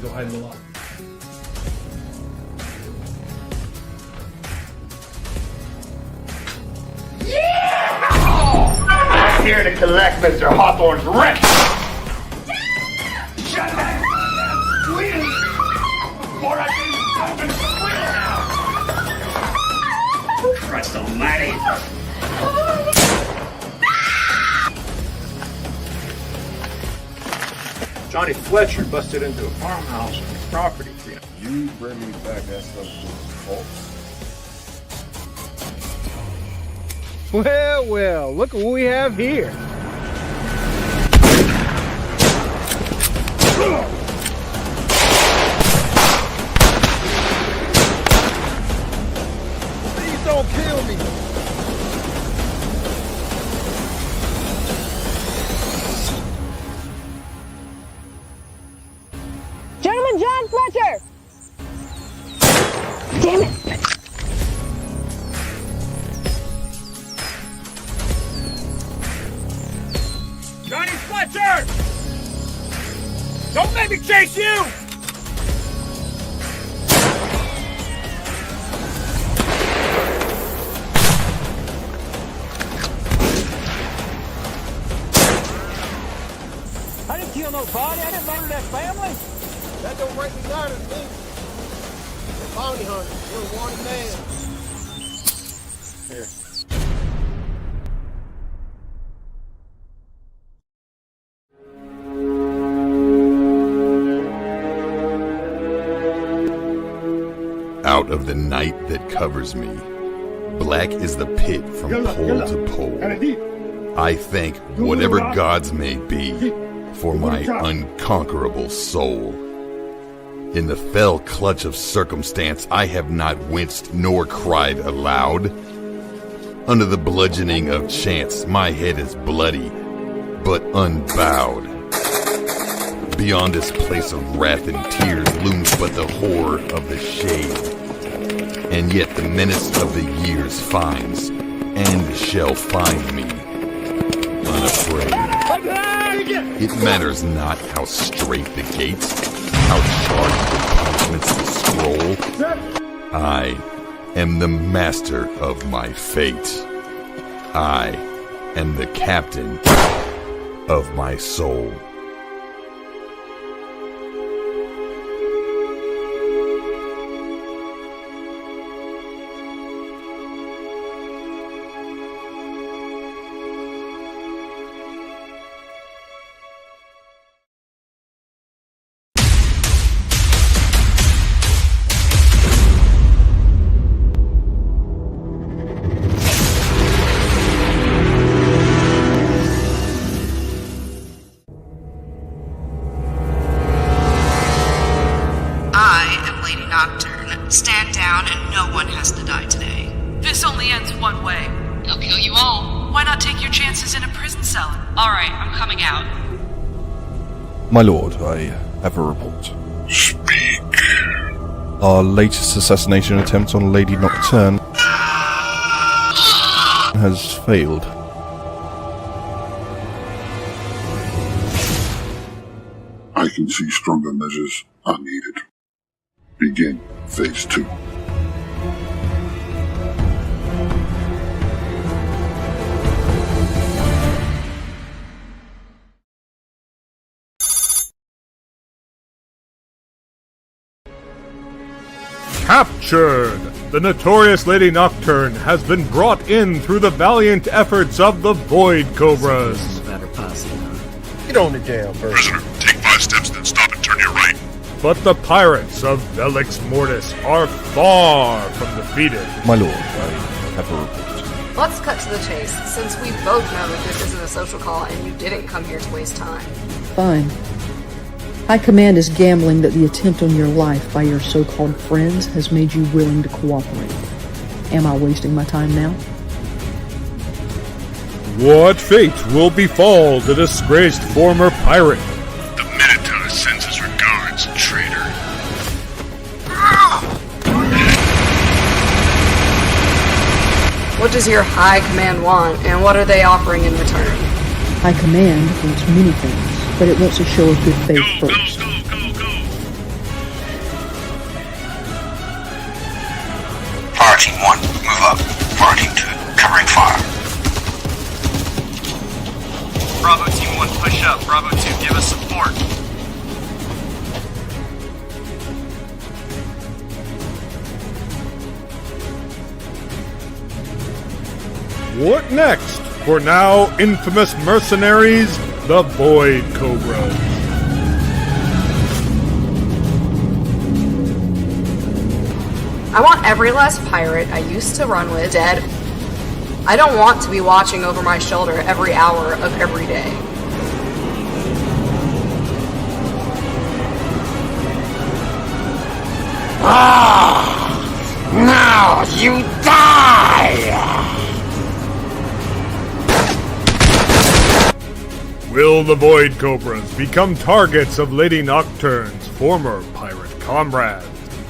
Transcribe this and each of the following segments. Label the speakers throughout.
Speaker 1: go hide in the loft.
Speaker 2: I'm here to collect Mr. Hawthorne's rent! Shut that squeal! Before I get you fucking squeal now! Christ almighty!
Speaker 3: Johnny Fletcher busted into a farmhouse on his property.
Speaker 4: You bring me back that stuff false.
Speaker 5: Well, well, look at what we have here. Please don't kill me.
Speaker 6: Gentleman John Fletcher! Damn it!
Speaker 3: Johnny Fletcher! Don't make me chase you!
Speaker 5: I didn't kill nobody. I didn't murder that family. That don't break me down to me. You're a bounty hunter. You're a wanted man. Here.
Speaker 7: Out of the night that covers me, black is the pit from pole to pole. I thank whatever gods may be for my unconquerable soul. In the fell clutch of circumstance, I have not winced nor cried aloud. Under the bludgeoning of chance, my head is bloody, but unbowed. Beyond this place of wrath and tears looms but the horror of the shade. And yet the menace of the years finds, and shall find me, unafraid. It matters not how straight the gates, how charged the punishments the scroll. I am the master of my fate. I am the captain of my soul.
Speaker 8: Stand down and no one has to die today.
Speaker 9: This only ends one way.
Speaker 8: They'll kill you all.
Speaker 9: Why not take your chances in a prison cell?
Speaker 8: Alright, I'm coming out.
Speaker 4: My lord, I have a report.
Speaker 7: Speak.
Speaker 4: Our latest assassination attempt on Lady Nocturne has failed.
Speaker 10: I can see stronger measures are needed. Begin phase 2.
Speaker 11: Captured! The notorious Lady Nocturne has been brought in through the valiant efforts of the Void Cobras.
Speaker 5: Get on the damn bird.
Speaker 10: Prisoner, take 5 steps, then stop and turn your right.
Speaker 11: But the pirates of Velix Mortis are far from defeated.
Speaker 4: My lord, I have a report.
Speaker 8: Let's cut to the chase, since we both know that this isn't a social call and you didn't come here to waste time.
Speaker 12: Fine. High Command is gambling that the attempt on your life by your so-called friends has made you willing to cooperate. Am I wasting my time now?
Speaker 11: What fate will befall the disgraced former pirate?
Speaker 10: The Minotaur sends his regards, traitor.
Speaker 8: What does your High Command want, and what are they offering in return?
Speaker 12: High Command wants many things, but it wants to show a good faith first.
Speaker 1: Bravo Team 1, push up. Bravo 2, give us support.
Speaker 11: What next for now infamous mercenaries, the Void Cobras?
Speaker 8: I want every last pirate I used to run with dead. I don't want to be watching over my shoulder every hour of every day.
Speaker 2: Now you die!
Speaker 11: Will the Void Cobras become targets of Lady Nocturne's former pirate comrades?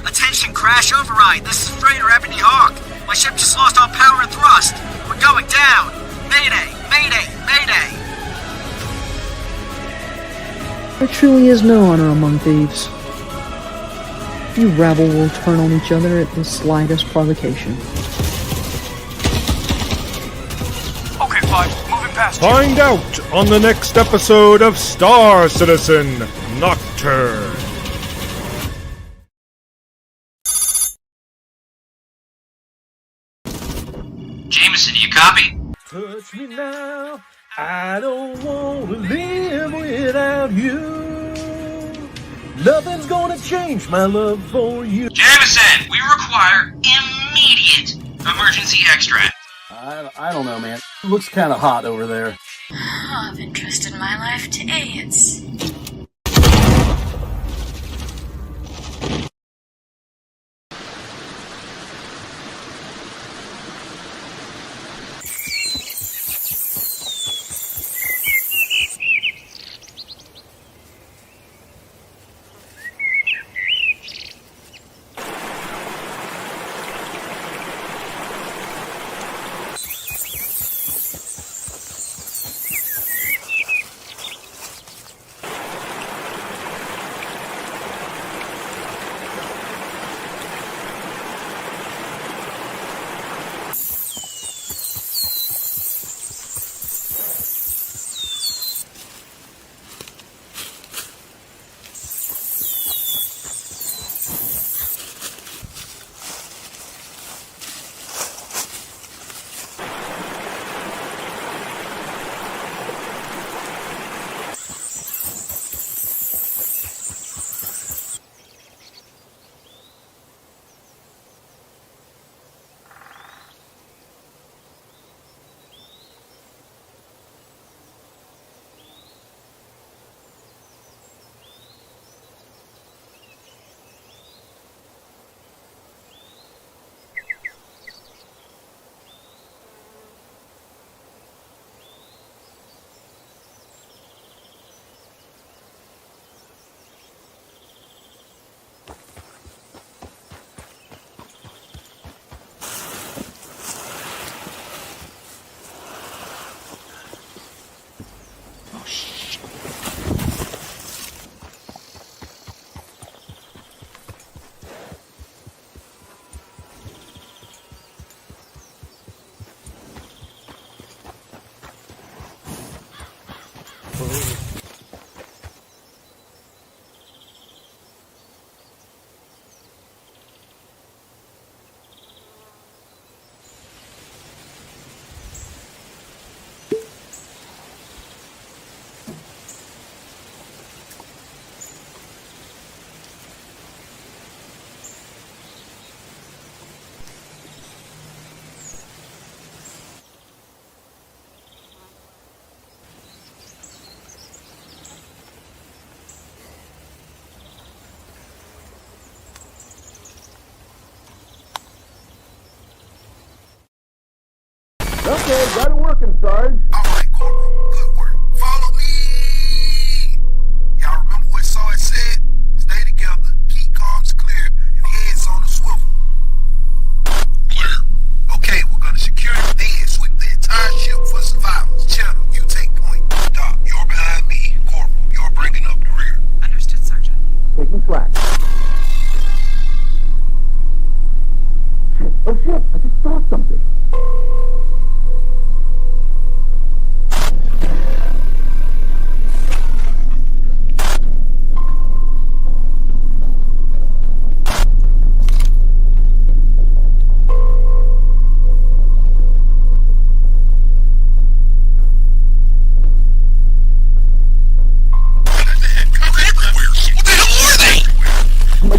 Speaker 1: Attention, crash override. This is Freighter Ebony Hawk. My ship just lost all power and thrust. We're going down. Mayday, mayday, mayday.
Speaker 12: There truly is no honor among thieves. You rabble will turn on each other at the slightest provocation.
Speaker 1: Okay, fine. Moving past you.
Speaker 11: Find out on the next episode of Star Citizen Nocturne.
Speaker 1: Jameson, you copy?
Speaker 5: Touch me now, I don't want to live without you. Nothing's gonna change my love for you.
Speaker 1: Jameson, we require immediate emergency extract.
Speaker 5: I don't know, man. It looks kind of hot over there.
Speaker 9: Of interest in my life to AIDS.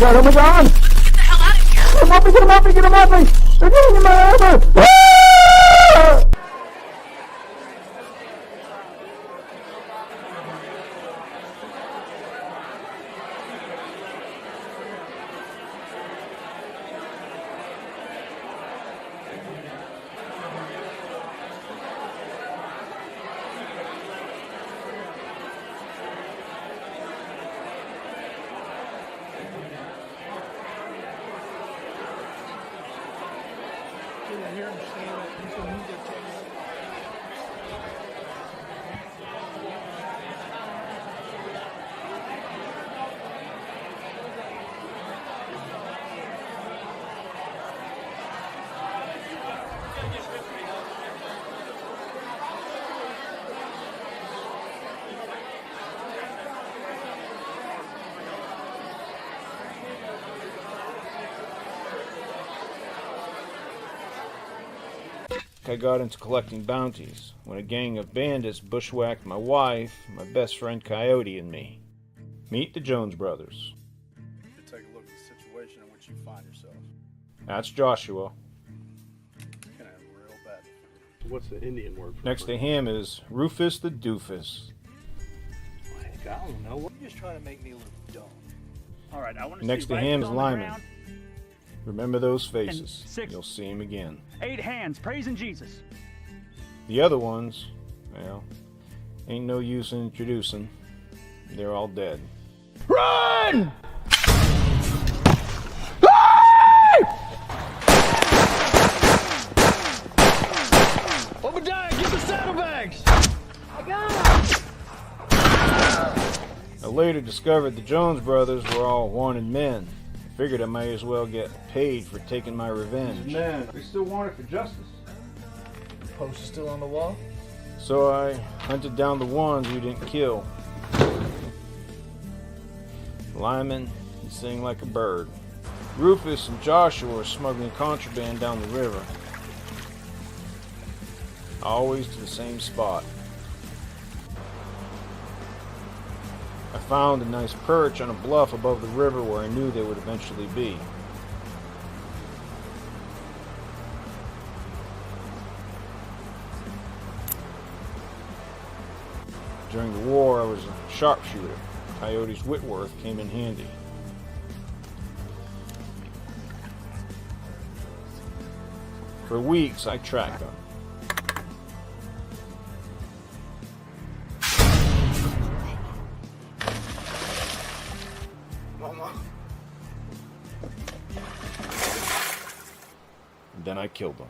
Speaker 2: God, oh my God!
Speaker 9: Get the hell out of here!
Speaker 2: Get him off me, get him off me, get him off me! They're getting in my armor! Ah!
Speaker 3: I got into collecting bounties when a gang of bandits bushwhacked my wife, my best friend Coyote, and me. Meet the Jones brothers.
Speaker 13: To take a look at the situation in which you find yourself.
Speaker 3: That's Joshua.
Speaker 13: Kind of real bad.
Speaker 14: What's the Indian word for
Speaker 3: Next to him is Rufus the Doofus.
Speaker 14: Like, I don't know.
Speaker 15: You're just trying to make me look dumb. Alright, I want to
Speaker 3: Next
Speaker 15: see
Speaker 3: to
Speaker 15: rifles
Speaker 3: him is
Speaker 15: on the
Speaker 3: Lyman.
Speaker 15: ground.
Speaker 3: Remember those faces.
Speaker 15: And 6.
Speaker 3: You'll see him again.
Speaker 15: 8 hands praising Jesus.
Speaker 3: The other ones, well, ain't no use in introducing. They're all dead.
Speaker 2: Run!
Speaker 15: Obadiah, get the saddlebags!
Speaker 2: I got him!
Speaker 3: I later discovered the Jones brothers were all wanted men. I figured I might as well get paid for taking my revenge. Men, we still wanted for justice.
Speaker 15: Post is still on the wall?
Speaker 3: So I hunted down the ones we didn't kill. Lyman, he sang like a bird. Rufus and Joshua were smuggling contraband down the river. Always to the same spot. I found a nice perch on a bluff above the river where I knew they would eventually be. During the war, I was a sharpshooter. Coyote's Whitworth came in handy. For weeks, I tracked them. Then I killed them.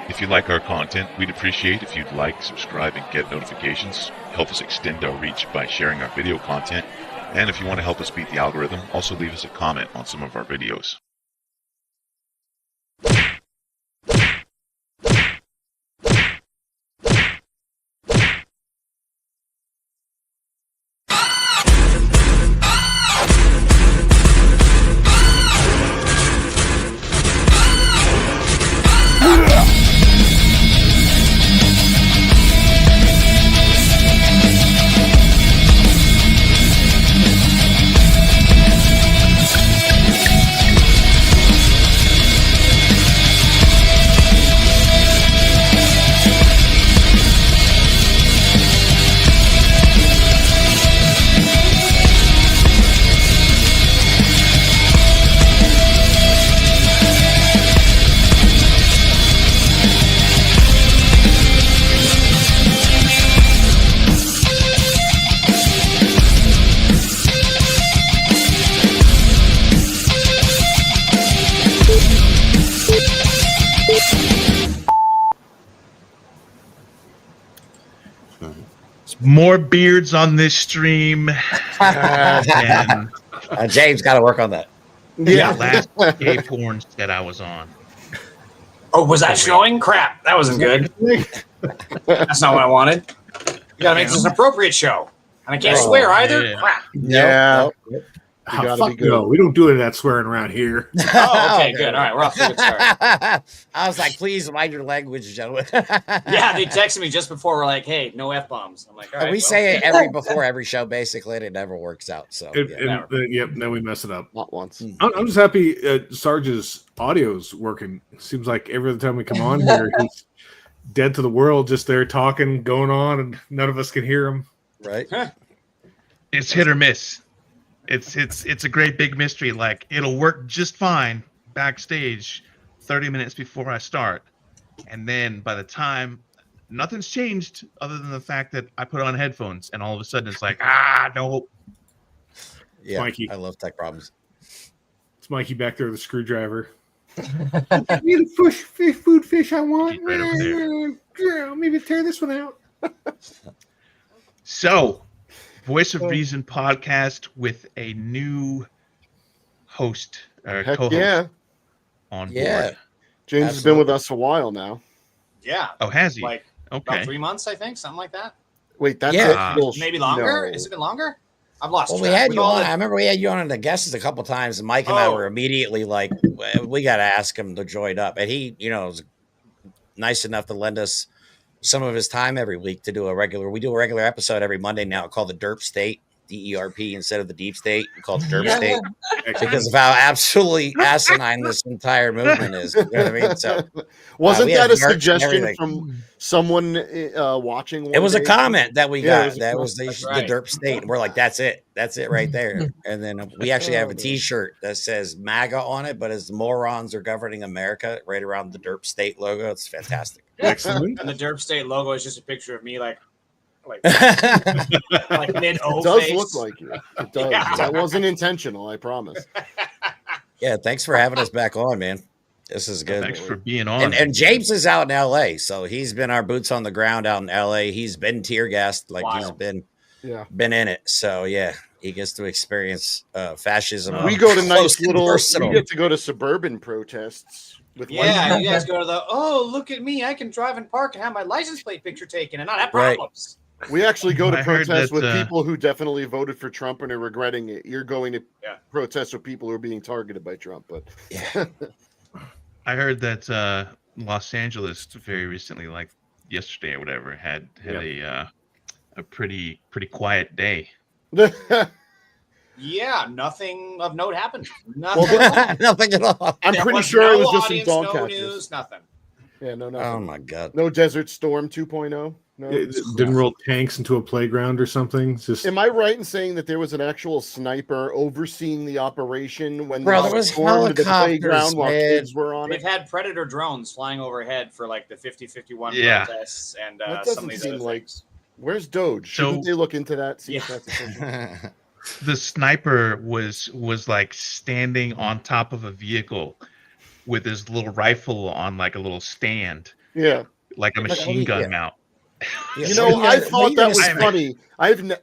Speaker 16: If you like our content, we'd appreciate if you'd like, subscribe, and get notifications. Help us extend our reach by sharing our video content. And if you want to help us beat the algorithm, also leave us a comment on some of our videos.
Speaker 17: More beards on this stream. Than
Speaker 18: James got to work on that.
Speaker 17: Yeah, last gay porn that I was on.
Speaker 1: Oh, was that showing? Crap, that wasn't good. That's not what I wanted. You gotta make this an appropriate show. And I can't swear either.
Speaker 17: Yeah.
Speaker 1: Crap.
Speaker 19: Yeah.
Speaker 2: Oh,
Speaker 19: gotta
Speaker 2: fuck
Speaker 19: be good.
Speaker 2: no, we don't do any of that swearing around here.
Speaker 1: Oh, okay, good. All right, we're off to a good start.
Speaker 18: I was like, please mind your language, gentlemen.
Speaker 1: Yeah, they texted me just before. We're like, hey, no F-bombs. I'm like, all right.
Speaker 18: We say it before every show, basically, and it never works out. So,
Speaker 2: Yep, then we mess it up.
Speaker 19: Not once.
Speaker 2: I'm just happy Sarge's audio's working. Seems like every time we come on here, he's dead to the world, just there talking, going on, and none of us can hear him.
Speaker 18: Right?
Speaker 17: It's hit or miss. It's a great big mystery. Like, it'll work just fine backstage 30 minutes before I start. And then by the time nothing's changed other than the fact that I put on headphones and all of a sudden it's like, no.
Speaker 18: Yeah,
Speaker 2: Mikey.
Speaker 18: I love tech problems.
Speaker 2: It's Mikey back there with a screwdriver. Maybe the food fish I want.
Speaker 17: Right over
Speaker 2: Yeah, maybe tear this one out.
Speaker 17: So, Voice of Reason podcast with a new host or
Speaker 19: Heck
Speaker 17: co-host
Speaker 19: yeah.
Speaker 17: on board.
Speaker 19: Yeah. James has been with us a while now.
Speaker 1: Yeah.
Speaker 17: Oh, has he?
Speaker 1: Like about 3 months, I think, something like that.
Speaker 19: Wait, that's
Speaker 18: Yeah.
Speaker 19: it? Well,
Speaker 1: Maybe longer.
Speaker 19: no.
Speaker 1: Has it been longer? I've lost
Speaker 18: Well,
Speaker 1: track.
Speaker 18: we had
Speaker 1: With
Speaker 18: you
Speaker 1: all
Speaker 18: on.
Speaker 1: the-
Speaker 18: I remember we had you on the guests a couple times, and Mike and I were immediately like, we got to ask him to join up. And he, was nice enough to lend us some of his time every week to do we do a regular episode every Monday now called the Derp State, DERP instead of the Deep State, called the Derp State, because of how absolutely asinine this entire movement is. You know what I mean? So,
Speaker 19: wasn't
Speaker 18: we
Speaker 19: that
Speaker 18: have
Speaker 19: a
Speaker 18: merch and
Speaker 19: suggestion
Speaker 18: everything.
Speaker 19: from someone watching?
Speaker 18: It was a
Speaker 19: day?
Speaker 18: comment that we
Speaker 19: Yeah,
Speaker 18: got. That was the Derp State. And we're like, that's it. That's it right there. And then we actually have a T-shirt that says MAGA on it, but as morons are governing America, right around the Derp State logo. It's fantastic.
Speaker 2: Excellent.
Speaker 1: And the Derp State logo is just a picture of me, like mid O
Speaker 19: It does
Speaker 1: face.
Speaker 19: look like you. It does.
Speaker 1: Yeah.
Speaker 19: That wasn't intentional, I promise.
Speaker 18: Yeah, thanks for having us back on, man. This is good.
Speaker 17: Thanks for being on.
Speaker 18: And James is out in LA, so he's been our boots on the ground out in LA. He's been tear gassed, like he's been in it. So yeah, he gets to experience fascism.
Speaker 19: We go to
Speaker 18: close
Speaker 19: nice
Speaker 18: and
Speaker 19: little.
Speaker 18: personal.
Speaker 19: We get to go to suburban protests with.
Speaker 1: Yeah,
Speaker 19: white
Speaker 1: you guys go to the, look at me. I can drive and park and have my license plate picture taken and not have
Speaker 19: Right.
Speaker 1: problems.
Speaker 19: We actually go to
Speaker 17: I heard
Speaker 19: protests
Speaker 17: that,
Speaker 19: with people who definitely voted for Trump and are regretting it. You're going to protest with people who are being targeted by Trump, but
Speaker 17: I heard that Los Angeles very recently, like yesterday or whatever, had a pretty quiet day.
Speaker 1: Yeah, nothing of note happened.
Speaker 19: Well,
Speaker 1: Nothing.
Speaker 18: Nothing at all.
Speaker 19: I'm
Speaker 1: There
Speaker 19: pretty
Speaker 1: was
Speaker 19: sure
Speaker 1: no
Speaker 19: it was just some
Speaker 1: audience,
Speaker 19: dog
Speaker 1: no
Speaker 19: catchers.
Speaker 1: news, nothing.
Speaker 19: Yeah, no.
Speaker 18: Oh my god.
Speaker 19: No Desert Storm 2.0. No.
Speaker 2: Didn't roll tanks into a playground or something. It's just
Speaker 19: Am I right in saying that there was an actual sniper overseeing the operation when
Speaker 18: Bro,
Speaker 19: they
Speaker 18: there was
Speaker 19: stormed the
Speaker 18: helicopters,
Speaker 19: playground while
Speaker 18: man.
Speaker 19: kids were on
Speaker 1: They've
Speaker 19: it?
Speaker 1: had Predator drones flying overhead for like the 50-51
Speaker 17: Yeah.
Speaker 1: protests and
Speaker 19: That
Speaker 1: some of
Speaker 19: doesn't
Speaker 1: these
Speaker 19: seem
Speaker 1: other
Speaker 19: like.
Speaker 1: things.
Speaker 19: Where's Doge?
Speaker 17: So-
Speaker 19: Shouldn't they look into that? See if
Speaker 1: Yeah.
Speaker 19: that's official?
Speaker 17: the sniper was like standing on top of a vehicle with his little rifle on like a little stand.
Speaker 19: Yeah.
Speaker 17: Like a machine gun mount.
Speaker 19: You know, I thought that was funny.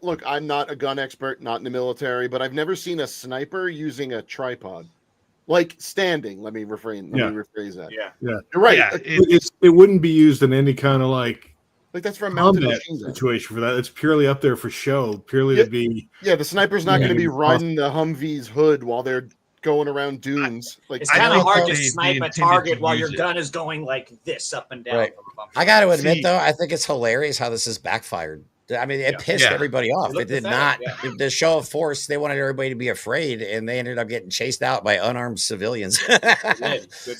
Speaker 19: Look, I'm not a gun expert, not in the military, but I've never seen a sniper using a tripod. Like standing. Let me rephrase that.
Speaker 2: Yeah.
Speaker 19: You're right.
Speaker 17: Yeah,
Speaker 2: It wouldn't be used in any kind of like
Speaker 19: that's for a mounted
Speaker 2: combat
Speaker 19: machine gun.
Speaker 2: situation for that. It's purely up there for show, purely to be.
Speaker 19: Yeah, the sniper's not going to be riding the Humvee's hood while they're going around dunes. Like
Speaker 20: It's kind of hard to snipe a target while your gun is going like this up and down.
Speaker 18: Right. I got to admit, though, I think it's hilarious how this has backfired. I mean, it pissed everybody off. It did not. The show of force, they wanted everybody to be afraid, and they ended up getting chased out by unarmed civilians.
Speaker 20: Good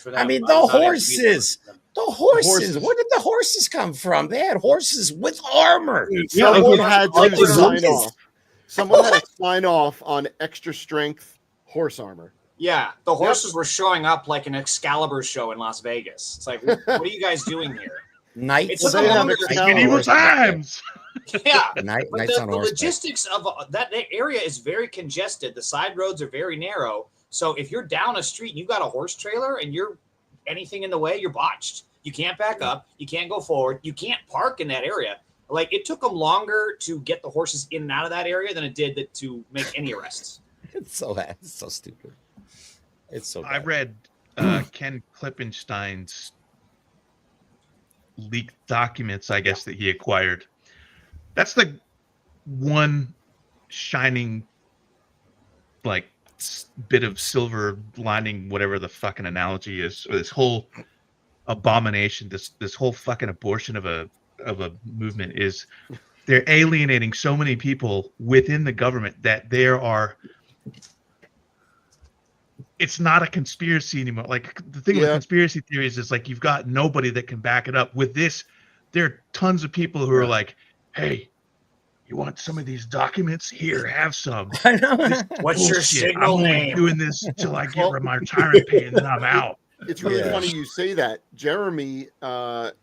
Speaker 20: for them.
Speaker 18: I mean, the horses. Where did the horses come from? They had horses with armor.
Speaker 19: Someone had to sign off. Someone had to sign off on extra strength horse armor.
Speaker 20: Yeah, the horses were showing up like an Excalibur show in Las Vegas. It's like, what are you guys doing here?
Speaker 18: Knights
Speaker 20: It's medieval
Speaker 17: times.
Speaker 20: Yeah,
Speaker 18: Knights
Speaker 20: but
Speaker 18: on
Speaker 20: the
Speaker 18: horseback.
Speaker 20: logistics of that area is very congested. The side roads are very narrow. So if you're down a street and you've got a horse trailer and you're anything in the way, you're botched. You can't back up. You can't go forward. You can't park in that area. Like, it took them longer to get the horses in and out of that area than it did to make any arrests.
Speaker 18: It's so stupid. It's so bad.
Speaker 17: I read Ken Klippenstein's leaked documents, I guess, that he acquired. That's the one shining, like, bit of silver lining, whatever the fucking analogy is, for this whole abomination, this whole fucking abortion of a movement, is they're alienating so many people within the government that there are. It's not a conspiracy anymore. Like, the thing with conspiracy theories is, like, you've got nobody that can back it up. With this, there are tons of people who are like, "Hey, you want some of these documents? Here, have some."
Speaker 18: I know.
Speaker 20: What's your signal
Speaker 17: I'm only
Speaker 20: name?
Speaker 17: doing this until I get my retirement pay, and then I'm out.
Speaker 19: It's really funny you say that. Jeremy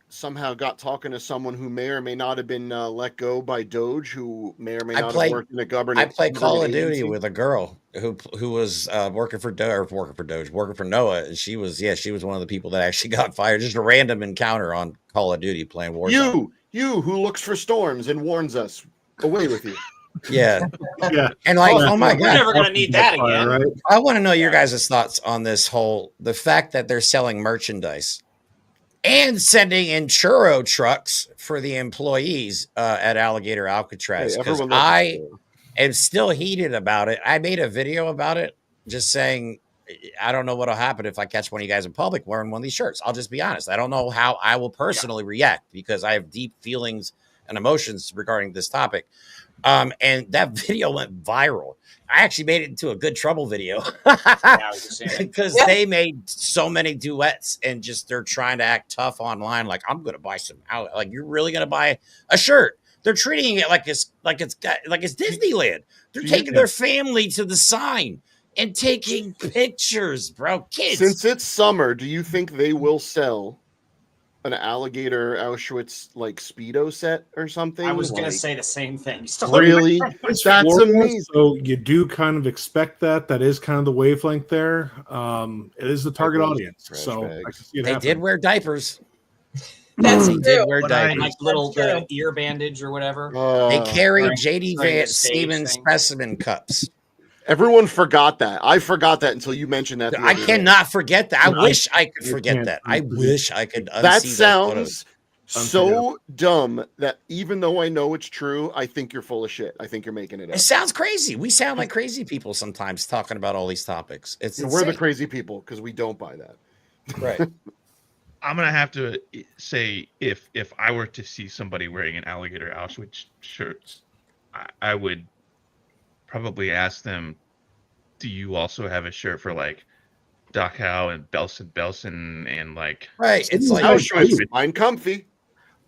Speaker 19: somehow got talking to someone who may or may not have been let go by Doge, who may or may not have worked in the government.
Speaker 18: I played Call of Duty with a girl who was working for NOAA, and she was one of the people that actually got fired. Just a random encounter on Call of Duty playing Warzone.
Speaker 19: You who looks for storms and warns us, away with you.
Speaker 18: Yeah. And like, oh my God,
Speaker 20: we're never gonna need that again.
Speaker 2: Right?
Speaker 18: I want to know your guys' thoughts on the fact that they're selling merchandise and sending in churro trucks for the employees at Alligator Alcatraz. Because I am still heated about it. I made a video about it, just saying, I don't know what'll happen if I catch one of you guys in public wearing one of these shirts. I'll just be honest. I don't know how I will personally react, because I have deep feelings and emotions regarding this topic. And that video went viral. I actually made it into a good trouble video because they made so many duets, and just they're trying to act tough online. Like, I'm going to buy some out. Like, you're really going to buy a shirt? They're treating it like it's Disneyland. They're taking their family to the sign and taking pictures, bro. Kids.
Speaker 19: Since it's summer, do you think they will sell an Alligator Auschwitz like Speedo set or something?
Speaker 20: I was gonna say the same thing.
Speaker 19: Really?
Speaker 2: That's
Speaker 19: Florida,
Speaker 2: amazing. So you do kind of expect that. That is kind of the wavelength there. It is the target audience. So I can see it
Speaker 18: they
Speaker 2: happening.
Speaker 18: did wear diapers.
Speaker 20: That's
Speaker 18: They did wear
Speaker 20: like
Speaker 18: diapers.
Speaker 20: the ear bandage or whatever.
Speaker 18: They carry
Speaker 20: During-
Speaker 18: JD
Speaker 20: during the
Speaker 18: Vance
Speaker 20: stage
Speaker 18: semen
Speaker 20: thing.
Speaker 18: specimen cups.
Speaker 19: Everyone forgot that. I forgot that until you mentioned that.
Speaker 18: I cannot forget that. I wish I could forget that. I wish I could unsee
Speaker 19: That
Speaker 18: those
Speaker 19: sounds
Speaker 18: photos.
Speaker 19: so dumb that even though I know it's true, I think you're full of shit. I think you're making it up.
Speaker 18: It sounds crazy. We sound like crazy people sometimes talking about all these topics. It's
Speaker 19: We're the
Speaker 18: insane.
Speaker 19: crazy people because we don't buy that.
Speaker 18: Right.
Speaker 17: I'm gonna have to say, if I were to see somebody wearing an Alligator Auschwitz shirt, I would probably ask them, do you also have a shirt for like Dachau and Belsen and like
Speaker 18: Right. It's like
Speaker 19: Auschwitz. Mine comfy.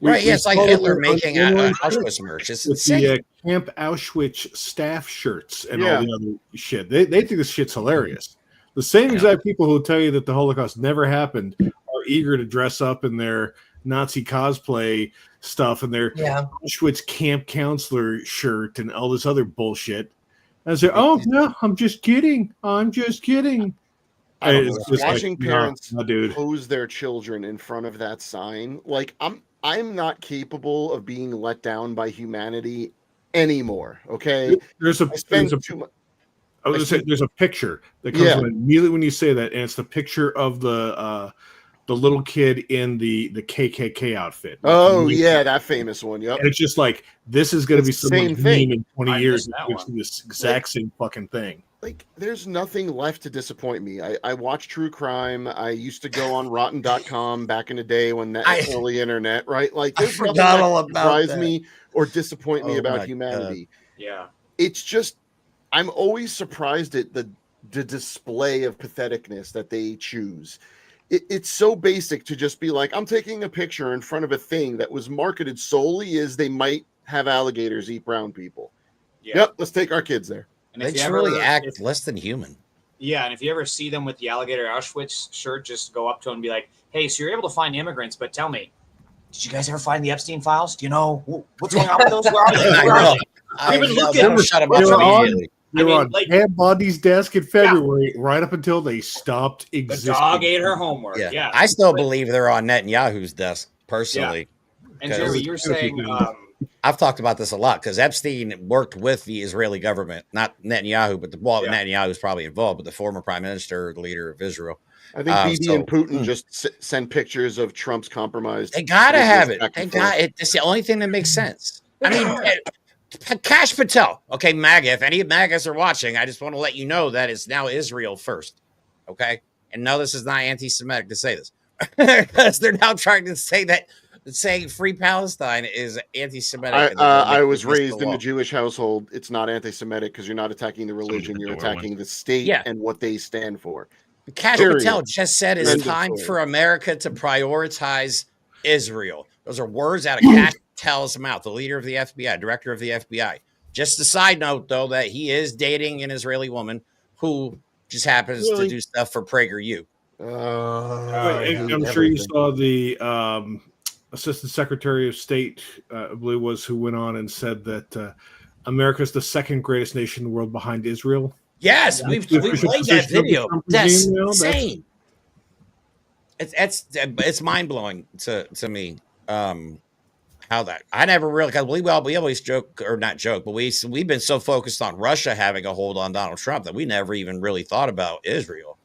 Speaker 18: Right. Yeah, it's like
Speaker 2: saw
Speaker 18: Hitler
Speaker 2: it
Speaker 18: making
Speaker 2: on
Speaker 18: Auschwitz merch. It's
Speaker 2: with
Speaker 18: insane.
Speaker 2: the Camp Auschwitz staff shirts and all the other shit. They think this shit's hilarious. The same exact people who tell you that the Holocaust never happened are eager to dress up in their Nazi cosplay stuff and their Auschwitz camp counselor shirt and all this other bullshit. I say, oh no, I'm just kidding. I'm just kidding.
Speaker 19: I don't
Speaker 2: It's
Speaker 19: know.
Speaker 2: just
Speaker 19: Watching
Speaker 2: like,
Speaker 19: parents
Speaker 2: nah, dude.
Speaker 19: pose their children in front of that sign, like I'm not capable of being let down by humanity anymore. Okay,
Speaker 2: There's a
Speaker 19: I spend
Speaker 2: there's a
Speaker 19: too much.
Speaker 2: I was gonna say there's a picture that comes
Speaker 19: Yeah.
Speaker 2: when immediately when you say that, and it's the picture of the little kid in the KKK outfit.
Speaker 19: Oh yeah, that famous one. Yep.
Speaker 2: And it's just like this is going to be
Speaker 19: It's the
Speaker 2: someone's
Speaker 19: same thing.
Speaker 2: meme in 20
Speaker 20: I
Speaker 2: years.
Speaker 20: missed that
Speaker 2: It's
Speaker 20: one.
Speaker 2: this exact same fucking thing.
Speaker 19: Like there's nothing left to disappoint me. I watch true crime. I used to go on rotten.com back in the day when that early internet, right? Like there's nothing
Speaker 18: forgot
Speaker 19: that
Speaker 18: all
Speaker 19: can
Speaker 18: about
Speaker 19: surprise
Speaker 18: that.
Speaker 19: me or disappoint me
Speaker 18: Oh
Speaker 19: about
Speaker 18: my
Speaker 19: humanity.
Speaker 20: Yeah.
Speaker 19: It's just I'm always surprised at the display of patheticness that they choose. It's so basic to just be like, I'm taking a picture in front of a thing that was marketed solely as they might have alligators eat brown people.
Speaker 20: Yeah.
Speaker 19: Yep, let's take our kids there.
Speaker 20: And
Speaker 18: They
Speaker 20: if you
Speaker 18: truly
Speaker 20: ever-
Speaker 18: act
Speaker 20: if-
Speaker 18: less than human.
Speaker 20: Yeah, and if you ever see them with the alligator Auschwitz shirt, just go up to them and be like, "Hey, so you're able to find immigrants, but tell me, did you guys ever find the Epstein files? Do you know what's going on with those? Where are they?
Speaker 18: I
Speaker 20: Where
Speaker 18: know.
Speaker 20: are they? We've been looking.
Speaker 18: Shut them
Speaker 2: They
Speaker 18: up
Speaker 2: were on,
Speaker 18: immediately.
Speaker 2: they were on
Speaker 20: like-
Speaker 2: Ted Bundy's desk in February, right up until they stopped
Speaker 20: The
Speaker 2: existing.
Speaker 20: dog ate her homework. Yeah.
Speaker 18: I still believe they're on Netanyahu's desk personally.
Speaker 20: And
Speaker 18: 'cause
Speaker 20: Jeremy, you're saying
Speaker 18: I've talked about this a lot because Epstein worked with the Israeli government, not Netanyahu, but Netanyahu's probably involved, but the former prime minister, the leader of Israel.
Speaker 19: I think Bibi and Putin just send pictures of Trump's compromised.
Speaker 18: They gotta
Speaker 19: business
Speaker 18: have it.
Speaker 19: back
Speaker 18: They
Speaker 19: and
Speaker 18: got
Speaker 19: forth.
Speaker 18: it. It's the only thing that makes sense. I mean, Kash Patel. Okay, MAGA. If any MAGAs are watching, I just want to let you know that it's now Israel first. Okay, and no, this is not anti-Semitic to say this because they're now trying to say that saying free Palestine is anti-Semitic.
Speaker 19: I was raised in a Jewish household. It's not anti-Semitic because you're not attacking the religion; you're attacking the state and what they stand for.
Speaker 18: Kash
Speaker 19: Period.
Speaker 18: Patel just said it's
Speaker 19: End of
Speaker 18: time
Speaker 19: story.
Speaker 18: for America to prioritize Israel. Those are words out of Kash Patel's mouth, the leader of the FBI, director of the FBI. Just a side note, though, that he is dating an Israeli woman who just happens to do stuff for PragerU.
Speaker 2: I'm sure you saw the Assistant Secretary of State, I believe was, who went on and said that America's the second greatest nation in the world behind Israel.
Speaker 18: Yes, we played that video. That's insane. It's mind blowing to me. How that I never really because we always joke or not joke, but we've been so focused on Russia having a hold on Donald Trump that we never even really thought about Israel.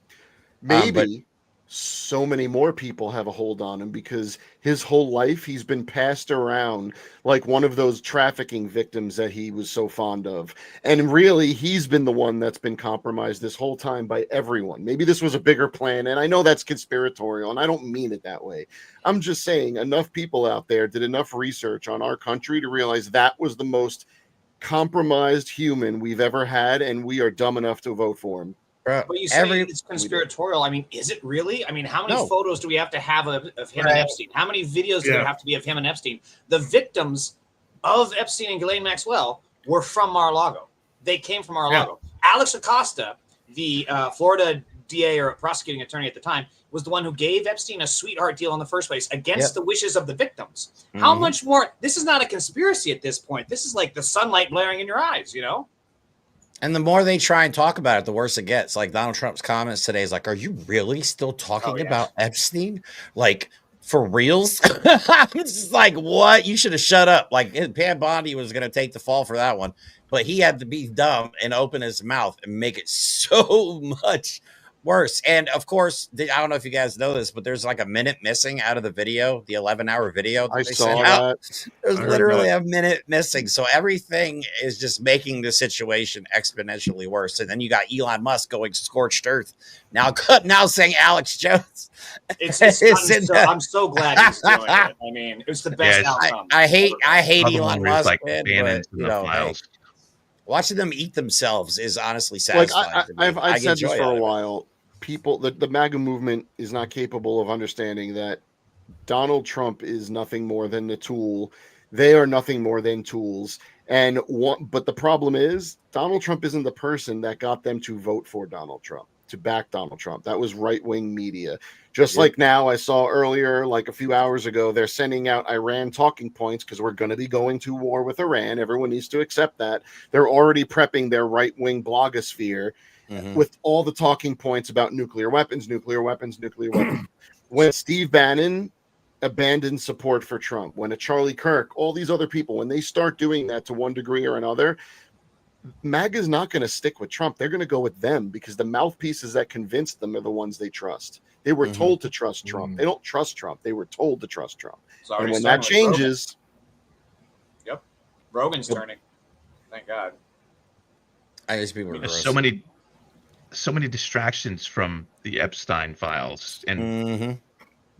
Speaker 19: Maybe so many more people have a hold on him because his whole life he's been passed around like one of those trafficking victims that he was so fond of. And really, he's been the one that's been compromised this whole time by everyone. Maybe this was a bigger plan. And I know that's conspiratorial, and I don't mean it that way. I'm just saying enough people out there did enough research on our country to realize that was the most compromised human we've ever had, and we are dumb enough to vote for him.
Speaker 20: But you say it's conspiratorial. I mean, is it really? I mean, how many photos do we have to have of him and Epstein? How many videos do there have to be of him and Epstein? The victims of Epstein and Ghislaine Maxwell were from Mar-a-Lago. They came from Mar-a-Lago. Alex Acosta, the Florida DA or prosecuting attorney at the time, was the one who gave Epstein a sweetheart deal in the first place against the wishes of the victims. How much more? This is not a conspiracy at this point. This is like the sunlight blaring in your eyes, you know?
Speaker 18: And the more they try and talk about it, the worse it gets. Like Donald Trump's comments today is like, are you really still talking about Epstein? Like, for reals? I'm just like, what? You should have shut up. Like, Pam Bondi was going to take the fall for that one. But he had to be dumb and open his mouth and make it so much worse. And, of course, I don't know if you guys know this, but there's like a minute missing out of the video, the 11-hour video.
Speaker 19: I saw that.
Speaker 18: There's literally a minute missing. So everything is just making the situation exponentially worse. And then you got Elon Musk going scorched earth. Now saying Alex Jones.
Speaker 20: I'm so glad he's doing it. I mean, it was the best outcome.
Speaker 18: I hate Elon Musk.
Speaker 17: Like
Speaker 18: man,
Speaker 17: banned
Speaker 18: but,
Speaker 17: the files.
Speaker 18: Watching them eat themselves is honestly
Speaker 19: Like
Speaker 18: satisfying.
Speaker 19: I've said this for a while. People, the MAGA movement is not capable of understanding that Donald Trump is nothing more than a tool. They are nothing more than tools. But the problem is Donald Trump isn't the person that got them to vote for Donald Trump. to back Donald Trump. That was right-wing media. Just like now, I saw earlier, like a few hours ago, they're sending out Iran talking points because we're going to be going to war with Iran. Everyone needs to accept that. They're already prepping their right-wing blogosphere with all the talking points about nuclear weapons. When Steve Bannon abandoned support for Trump, when a Charlie Kirk, all these other people, when they start doing that to one degree or another, MAGA is not going to stick with Trump. They're going to go with them because the mouthpieces that convinced them are the ones they trust. They were told to trust Trump. They don't trust Trump. They were told to trust Trump. And when that changes...
Speaker 20: Yep. Rogan's turning. Thank God.
Speaker 18: There's
Speaker 17: so many distractions from the Epstein files and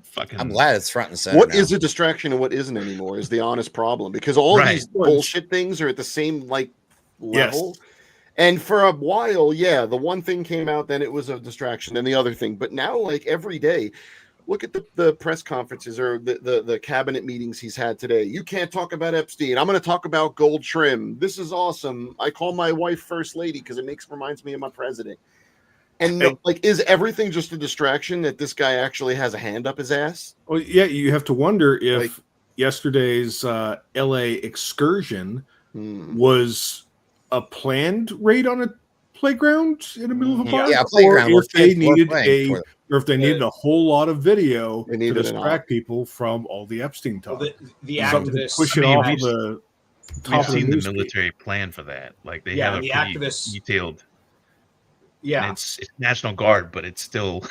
Speaker 17: fucking.
Speaker 18: I'm glad it's front and center.
Speaker 19: What is a distraction and what isn't anymore is the honest problem, because all these bullshit things are at the same level. And for a while, the one thing came out, then it was a distraction, and the other thing. But now, like every day, look at the press conferences or the cabinet meetings he's had today. You can't talk about Epstein. I'm going to talk about gold trim. This is awesome. I call my wife First Lady because it reminds me of my president. And is everything just a distraction that this guy actually has a hand up his ass?
Speaker 2: Well, yeah, you have to wonder if yesterday's LA excursion was a planned raid on a playground in the middle of a park, or if they needed a whole lot of video to distract people from all the Epstein talk.
Speaker 20: Well, the activists
Speaker 2: push it off of the top
Speaker 17: We've
Speaker 2: of
Speaker 17: seen the
Speaker 2: newsfeed.
Speaker 17: military plan for that. Like they have a pretty
Speaker 20: activists,
Speaker 17: detailed.
Speaker 20: Yeah,
Speaker 17: it's National Guard, but it's still.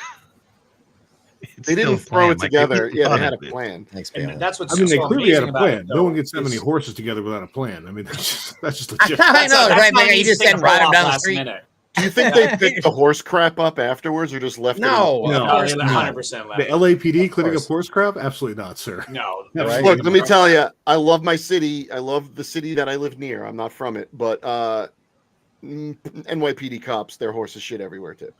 Speaker 19: They didn't throw it together. They had a plan.
Speaker 18: Thanks,
Speaker 20: and that's what's
Speaker 2: they
Speaker 20: so
Speaker 2: clearly had a
Speaker 20: amazing
Speaker 2: plan.
Speaker 20: about it,
Speaker 2: No one gets that many horses together without a plan. I mean, that's just legit.
Speaker 18: I know, right? Man, you just didn't ride him down the street.
Speaker 19: Do you think they picked the horse crap up afterwards, or just left it?
Speaker 2: No,
Speaker 20: 100% left.
Speaker 2: The LAPD cleaning up horse crap? Absolutely not, sir.
Speaker 20: No.
Speaker 19: Look, let me tell you, I love my city. I love the city that I live near. I'm not from it, but NYPD cops, their horses shit everywhere too.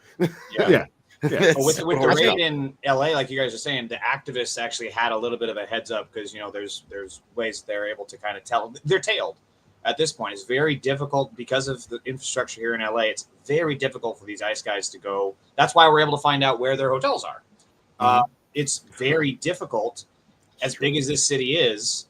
Speaker 2: Yeah.
Speaker 20: With the raid in LA, like you guys are saying, the activists actually had a little bit of a heads up because there's ways they're able to kind of tell they're tailed at this point. It's very difficult because of the infrastructure here in LA. It's very difficult for these ICE guys to go. That's why we're able to find out where their hotels are. It's very difficult, as big as this city is,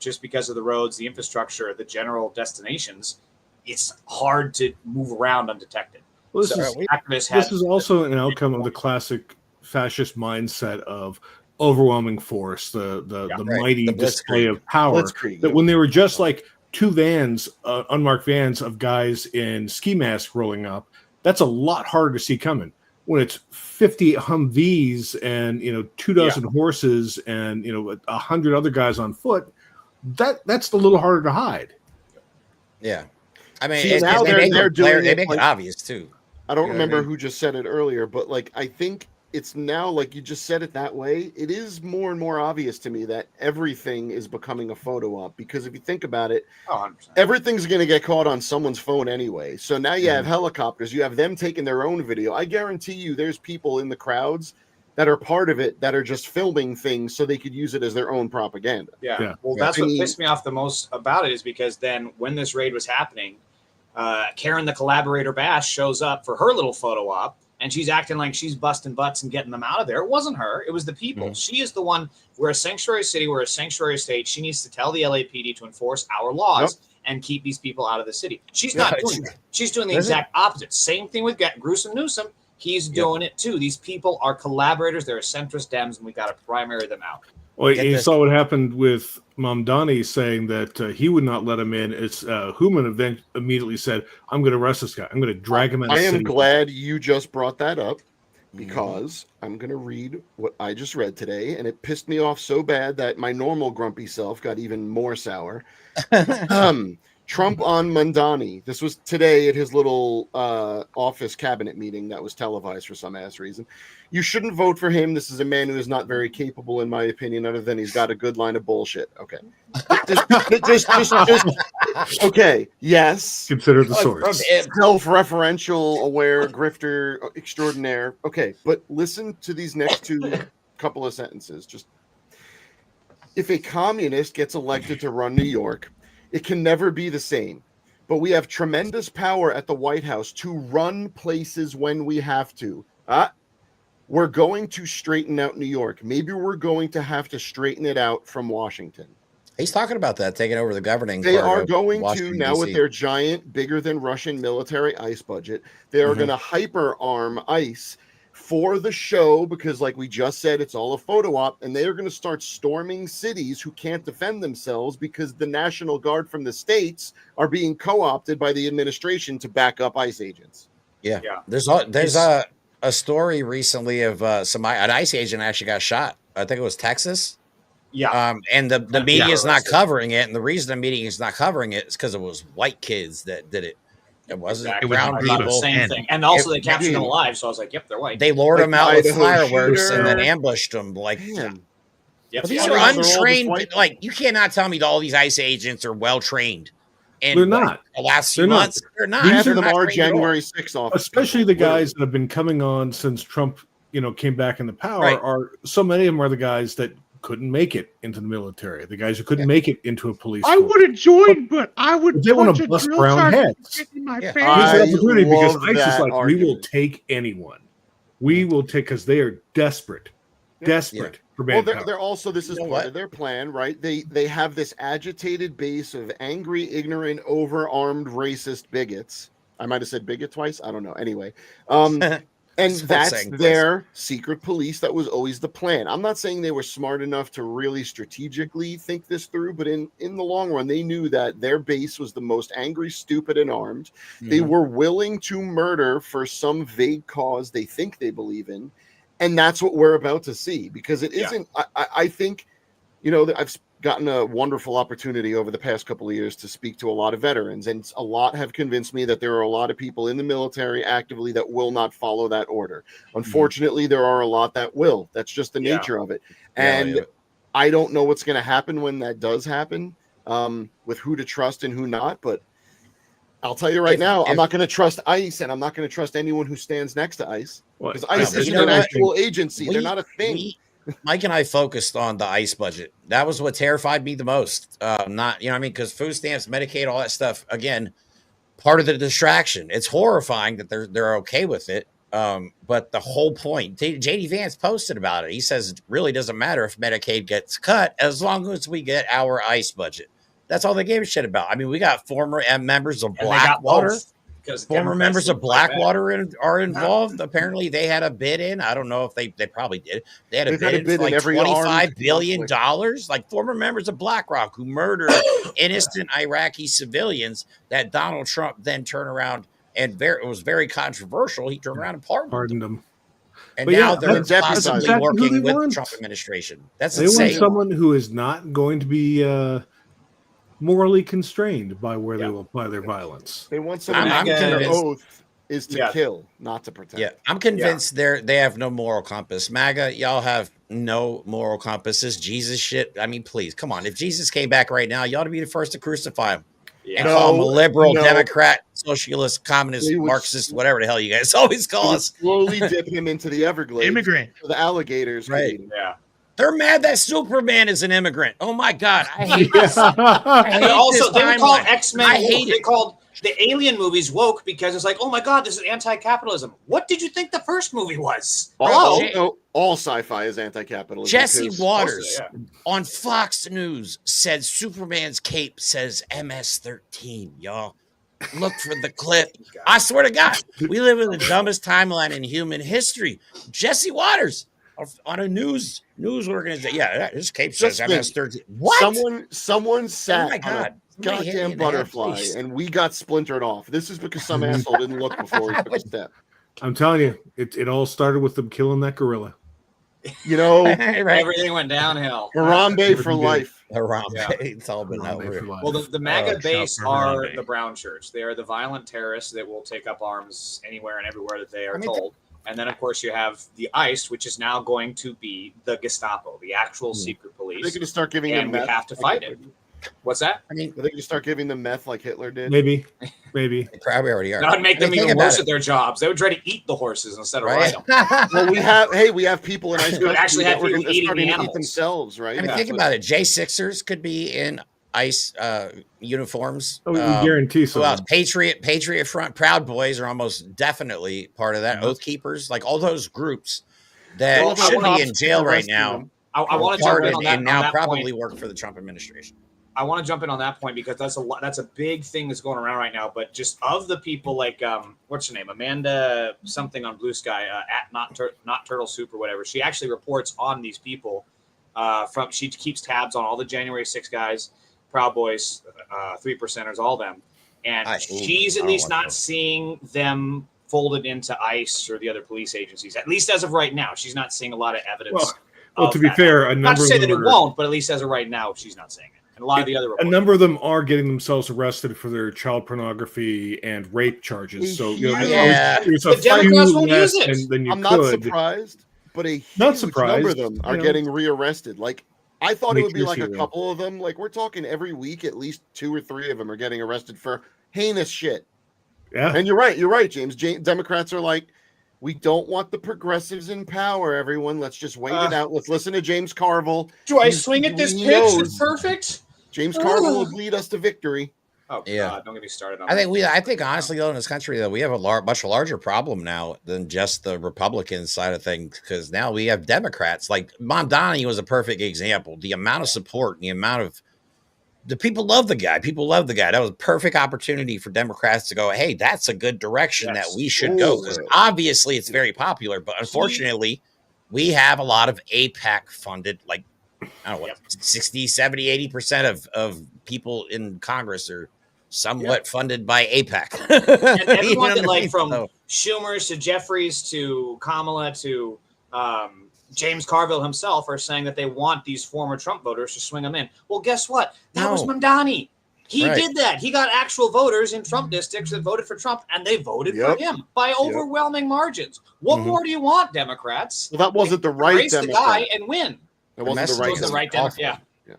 Speaker 20: just because of the roads, the infrastructure, the general destinations. It's hard to move around undetected.
Speaker 2: Well, this is also an outcome of the classic fascist mindset of overwhelming force, the mighty display of power. That when they were just like two vans, unmarked vans of guys in ski masks rolling up, that's a lot harder to see coming. When it's 50 Humvees and 24 horses and 100 other guys on foot, that's a little harder to hide.
Speaker 18: Yeah. I mean,
Speaker 19: now they're doing
Speaker 18: they make it obvious too.
Speaker 19: I don't remember who just said it earlier, but I think it's now, like you just said it that way, it is more and more obvious to me that everything is becoming a photo op, because if you think about it,
Speaker 20: 100%.
Speaker 19: Everything's going to get caught on someone's phone anyway. So now you have helicopters, you have them taking their own video. I guarantee you there's people in the crowds that are part of it that are just filming things so they could use it as their own propaganda.
Speaker 20: Yeah. Well, that's what pissed me off the most about it, is because then when this raid was happening, Karen, the collaborator Bash, shows up for her little photo op, and she's acting like she's busting butts and getting them out of there. It wasn't her. It was the people. She is the one. We're a sanctuary city. We're a sanctuary state. She needs to tell the LAPD to enforce our laws and keep these people out of the city. She's not doing that. She's doing the exact opposite. Same thing with Gruesome Newsom. He's doing it too. These people are collaborators. They're centrist Dems, and we got to primary them out.
Speaker 2: Well, you saw what happened with Mamdani saying that he would not let him in. It's Human then immediately said, "I'm going to arrest this guy. I'm going to drag him out."
Speaker 19: I am glad you just brought that up, because I'm going to read what I just read today, and it pissed me off so bad that my normal grumpy self got even more sour. Trump on Mamdani. This was today at his little office cabinet meeting that was televised for some ass reason. You shouldn't vote for him. This is a man who is not very capable, in my opinion, other than he's got a good line of bullshit. Okay. just okay. Yes.
Speaker 2: Consider the source.
Speaker 19: Self-referential, aware, grifter extraordinaire. Okay. But listen to these next two couple of sentences. Just, if a communist gets elected to run New York, it can never be the same. but we have tremendous power at the White House to run places when we have to. We're going to straighten out New York. Maybe we're going to have to straighten it out from Washington.
Speaker 18: He's talking about that, taking over the governing.
Speaker 19: They
Speaker 18: part
Speaker 19: are
Speaker 18: of
Speaker 19: going
Speaker 18: Washington,
Speaker 19: to, now
Speaker 18: DC.
Speaker 19: with their giant, bigger than Russian military ICE budget, they are going to hyper arm ICE for the show, because like we just said, it's all a photo op, and they are going to start storming cities who can't defend themselves because the National Guard from the states are being co-opted by the administration to back up ICE agents.
Speaker 18: Yeah. There's a story recently of an ICE agent actually got shot. I think it was Texas.
Speaker 20: Yeah.
Speaker 18: And the media is not covering it, and the reason the media is not covering it is because it was white kids that did it. It wasn't brown people.
Speaker 20: Same thing. And also they captured them alive, so I was like, yep, they're white.
Speaker 18: They lured them out with fireworks and then ambushed them. Like,
Speaker 20: Yep.
Speaker 18: but these are untrained. Like, you cannot tell me that all these ICE agents are well trained. And
Speaker 2: They're not.
Speaker 18: The last few months, they're not.
Speaker 19: Half
Speaker 18: They're
Speaker 19: of them
Speaker 18: not
Speaker 19: are
Speaker 18: trained at all.
Speaker 19: January 6th officers.
Speaker 2: Especially the guys that have been coming on since Trump, came back into power. Are so many of them are the guys that couldn't make it into the military. The guys who couldn't make it into a police.
Speaker 17: I would have joined, but I would.
Speaker 2: They want to bust brown heads.
Speaker 17: In my face.
Speaker 2: Here's the opportunity because
Speaker 19: love
Speaker 2: ICE is
Speaker 19: that
Speaker 2: like, we
Speaker 19: argument.
Speaker 2: will take anyone. We will take, because they are desperate for
Speaker 19: Well,
Speaker 2: manpower.
Speaker 19: they're also, this is part of their plan, right? They have this agitated base of angry, ignorant, overarmed, racist bigots. I might have said bigot twice. I don't know. Anyway, and that's their secret police. That was always the plan. I'm not saying they were smart enough to really strategically think this through, but in the long run, they knew that their base was the most angry, stupid, and armed. They were willing to murder for some vague cause they think they believe in. And that's what we're about to see, because it isn't, I think, I've gotten a wonderful opportunity over the past couple of years to speak to a lot of veterans, and a lot have convinced me that there are a lot of people in the military actively that will not follow that order. Unfortunately, there are a lot that will. That's just the nature of it. And I don't know what's going to happen when that does happen, with who to trust and who not, but I'll tell you right now, I'm not going to trust ICE, and I'm not going to trust anyone who stands next to ICE. Because ICE isn't an actual agency. They're not a thing.
Speaker 18: Mike and I focused on the ICE budget. That was what terrified me the most. Not, because food stamps, Medicaid, all that stuff, again, part of the distraction. It's horrifying that they're okay with it. But the whole point, JD Vance posted about it. He says it really doesn't matter if Medicaid gets cut as long as we get our ICE budget. That's all they gave a shit about. I mean, we got former members of Blackwater. Former members of Blackwater are involved. Apparently, they had a bid in. I don't know if they probably did. They had a bid in for like $25 billion. Like former members of BlackRock who murdered innocent Iraqi civilians that Donald Trump then turned around and it was very controversial. He turned around and pardoned them. And
Speaker 2: But
Speaker 18: now
Speaker 2: yeah,
Speaker 18: they're
Speaker 2: that's
Speaker 18: possibly
Speaker 2: exactly who
Speaker 18: working
Speaker 2: they
Speaker 18: with
Speaker 2: want.
Speaker 18: the Trump administration. That's
Speaker 2: They
Speaker 18: insane.
Speaker 2: want someone who is not going to be morally constrained by where they will apply their violence.
Speaker 19: They want someone their oath is to kill, not to protect.
Speaker 18: Yeah, I'm convinced they have no moral compass. MAGA, y'all have no moral compasses. Jesus shit. I mean, please, come on. If Jesus came back right now, you ought to be the first to crucify him. And call him a liberal, Democrat, socialist, communist, Marxist, whatever the hell you guys always call us.
Speaker 19: Slowly dip him into the Everglades.
Speaker 17: Immigrant.
Speaker 19: For the alligators.
Speaker 18: Right.
Speaker 20: Yeah.
Speaker 18: They're mad that Superman is an immigrant. Oh my God. I hate this. I
Speaker 20: And
Speaker 18: hate
Speaker 20: also,
Speaker 18: this
Speaker 20: they would call
Speaker 18: timeline.
Speaker 20: X-Men
Speaker 18: I
Speaker 20: woke.
Speaker 18: hate
Speaker 20: They
Speaker 18: it.
Speaker 20: called the Alien movies woke because it's like, oh my God, this is anti-capitalism. What did you think the first movie was? Hello?
Speaker 19: All sci-fi is anti-capitalist.
Speaker 18: Jesse Waters on Fox News said Superman's cape says MS-13, y'all. Look for the clip. I swear to God, we live in the dumbest timeline in human history. Jesse Waters on a news organization. Yeah, his cape says MS-13. What?
Speaker 19: Someone sat
Speaker 18: Oh my God.
Speaker 19: on a goddamn butterfly, and we got splintered off. This is because some asshole didn't look before he took a step.
Speaker 2: I'm telling you, it all started with them killing that gorilla.
Speaker 20: Everything went downhill.
Speaker 19: Harambe for life.
Speaker 18: Harambe.
Speaker 20: Yeah.
Speaker 18: It's all been over.
Speaker 20: Well, the MAGA base
Speaker 17: Trump
Speaker 20: are
Speaker 17: Harambe.
Speaker 20: the brown shirts. They are the violent terrorists that will take up arms anywhere and everywhere that they are told. And then, of course, you have the ICE, which is now going to be the Gestapo, the actual secret police.
Speaker 19: They're going to start giving
Speaker 20: and
Speaker 19: them
Speaker 20: we
Speaker 19: meth
Speaker 20: have to
Speaker 19: like
Speaker 20: fight
Speaker 19: Hitler
Speaker 20: it.
Speaker 19: did.
Speaker 20: What's that?
Speaker 18: I mean,
Speaker 19: Are they going to start giving them meth like Hitler did?
Speaker 2: Maybe.
Speaker 18: They probably already are.
Speaker 20: That would make them
Speaker 18: think
Speaker 20: even
Speaker 18: about
Speaker 20: worse
Speaker 18: it.
Speaker 20: at their jobs. They would try to eat the horses instead of
Speaker 18: Right.
Speaker 20: ride them.
Speaker 19: Well, we have people in ICE
Speaker 20: We would actually
Speaker 19: custody
Speaker 20: have
Speaker 19: that were
Speaker 20: people eating
Speaker 19: starting
Speaker 20: the
Speaker 19: to eat
Speaker 20: animals.
Speaker 19: themselves, right?
Speaker 18: I mean, think about it. J6ers could be in ICE uniforms.
Speaker 2: Oh, we guarantee
Speaker 18: who else?
Speaker 2: some.
Speaker 18: Patriot Front, Proud Boys are almost definitely part of that. Oath Keepers, like all those groups that should be in jail right now.
Speaker 20: I want to jump in on that.
Speaker 18: And now
Speaker 20: on that
Speaker 18: probably
Speaker 20: point.
Speaker 18: work for the Trump administration.
Speaker 20: I want to jump in on that point because that's a big thing that's going around right now. But just of the people like what's her name, Amanda something on Blue Sky at not Turtle Soup or whatever. She actually reports on these people. She keeps tabs on all the January 6 guys, Proud Boys, 3%ers, all them, and she's at least not seeing them folded into ICE or the other police agencies. At least as of right now, she's not seeing a lot of evidence.
Speaker 2: Well, to be fair,
Speaker 20: not to say that it won't, but at least as of right now, she's not seeing it. And a lot of the other reports.
Speaker 2: A number of them are getting themselves arrested for their child pornography and rape charges. So it's a
Speaker 19: the Democrats won't
Speaker 2: less
Speaker 19: use it.
Speaker 2: than you
Speaker 19: I'm
Speaker 2: could.
Speaker 19: not surprised, but a huge number of them are getting rearrested. Like I thought it would be like a couple of them. Like we're talking every week, at least 2 or 3 of them are getting arrested for heinous shit.
Speaker 2: Yeah,
Speaker 19: and you're right, James. Democrats are like, we don't want the progressives in power. Everyone, let's just wait it out. Let's listen to James Carville.
Speaker 20: Do I swing at this pitch? It's perfect.
Speaker 19: James Carville will lead us to victory.
Speaker 20: Oh God, don't get me started on
Speaker 18: I think honestly though in this country though we have a much larger problem now than just the Republican side of things because now we have Democrats like Mamdani was a perfect example. The amount of support and the amount of the people love the guy. People love the guy. That was a perfect opportunity for Democrats to go, hey, that's a good direction that we should go. Because obviously it's very popular, but unfortunately, we have a lot of AIPAC funded, like, I don't know what, 60, 70, 80% of people in Congress are somewhat funded by AIPAC.
Speaker 20: And everyone that, like, from Schumer's to Jeffries to Kamala to James Carville himself are saying that they want these former Trump voters to swing them in. Well, guess what? That was Mamdani. He did that. He got actual voters in Trump districts that voted for Trump, and they voted for him by overwhelming margins. What more do you want, Democrats?
Speaker 19: Well, that wasn't the right
Speaker 20: Race
Speaker 19: Democrat.
Speaker 20: the guy and win.
Speaker 19: That wasn't the right
Speaker 20: Democrat.
Speaker 19: Yeah.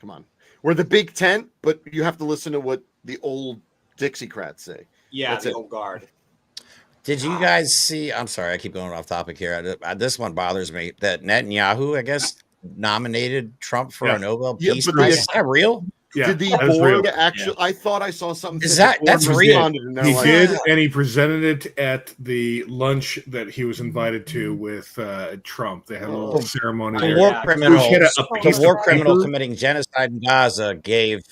Speaker 19: Come on. We're the big tent, but you have to listen to what the old Dixiecrats say.
Speaker 20: Yeah, that's the old guard.
Speaker 18: Did you guys see? I'm sorry, I keep going off topic here. This one bothers me. That Netanyahu, I guess, nominated Trump for a Nobel Peace Prize. Is that real?
Speaker 2: Yeah,
Speaker 19: did the board actually? I thought I saw something.
Speaker 18: Is that's real?
Speaker 2: He did, and he presented it at the lunch that he was invited to with Trump. They had a little ceremony.
Speaker 18: The war criminal committing genocide in Gaza gave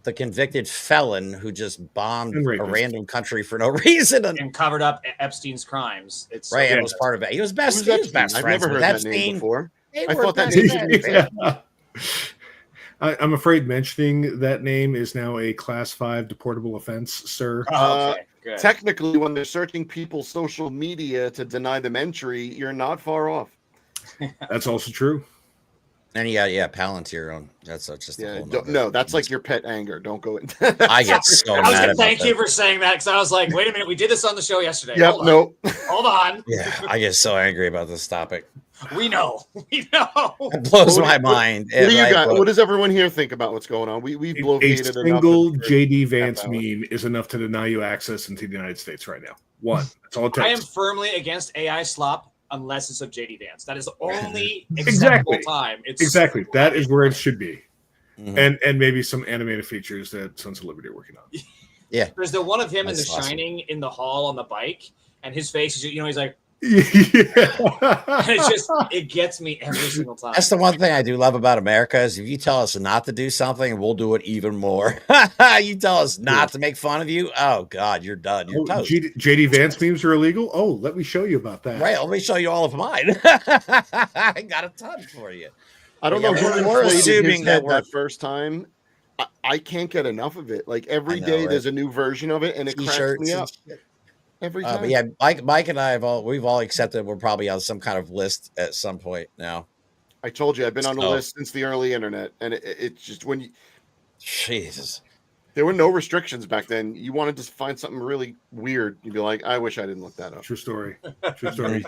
Speaker 18: the convicted felon who just bombed a random country for no reason
Speaker 20: and covered up Epstein's crimes. It's
Speaker 18: right, and it was part of it. He was best friends
Speaker 19: I've never heard that name before.
Speaker 18: I
Speaker 19: thought that
Speaker 2: name. I'm afraid mentioning that name is now a Class 5 deportable offense, sir.
Speaker 20: Good.
Speaker 19: Technically, when they're searching people's social media to deny them entry, you're not far off.
Speaker 2: That's also true.
Speaker 18: And Palantir on. That's just
Speaker 19: no. That's like your pet anger. Don't go in.
Speaker 18: I get so mad.
Speaker 20: Thank you for saying that because I was like, wait a minute, we did this on the show yesterday.
Speaker 19: Yep.
Speaker 20: Hold on.
Speaker 18: Yeah, I get so angry about this topic.
Speaker 20: We know.
Speaker 18: It blows my mind.
Speaker 19: What do you got? What does everyone here think about what's going on? We bloviated
Speaker 2: enough. A single JD Vance meme is enough to deny you access into the United States right now. One. That's all it takes.
Speaker 20: I am firmly against AI slop unless it's of JD Vance. That is the only acceptable time.
Speaker 2: Exactly. That is where it should be. Mm-hmm. And maybe some animated features that Sons of Liberty are working on.
Speaker 18: Yeah.
Speaker 20: There's the one of him in The Shining in the hall on the bike, and his face is, he's like, it's just, it gets me every single time.
Speaker 18: That's the one thing I do love about America is if you tell us not to do something, we'll do it even more. You tell us not to make fun of you, oh God, you're done. You're toast.
Speaker 2: JD Vance memes are illegal. Oh, let me show you about that.
Speaker 18: Right, let me show you all of mine. I got a ton for you.
Speaker 19: I don't know. We're assuming that first time. I can't get enough of it. Like every day, there's a new version of it, and it cracks me up. Every time.
Speaker 18: But yeah, Mike and I we've all accepted we're probably on some kind of list at some point now.
Speaker 19: I told you I've been on the list since the early internet, and it's just when you.
Speaker 18: Jesus.
Speaker 19: There were no restrictions back then. You wanted to find something really weird, you'd be like, I wish I didn't look that up.
Speaker 2: True story. True story.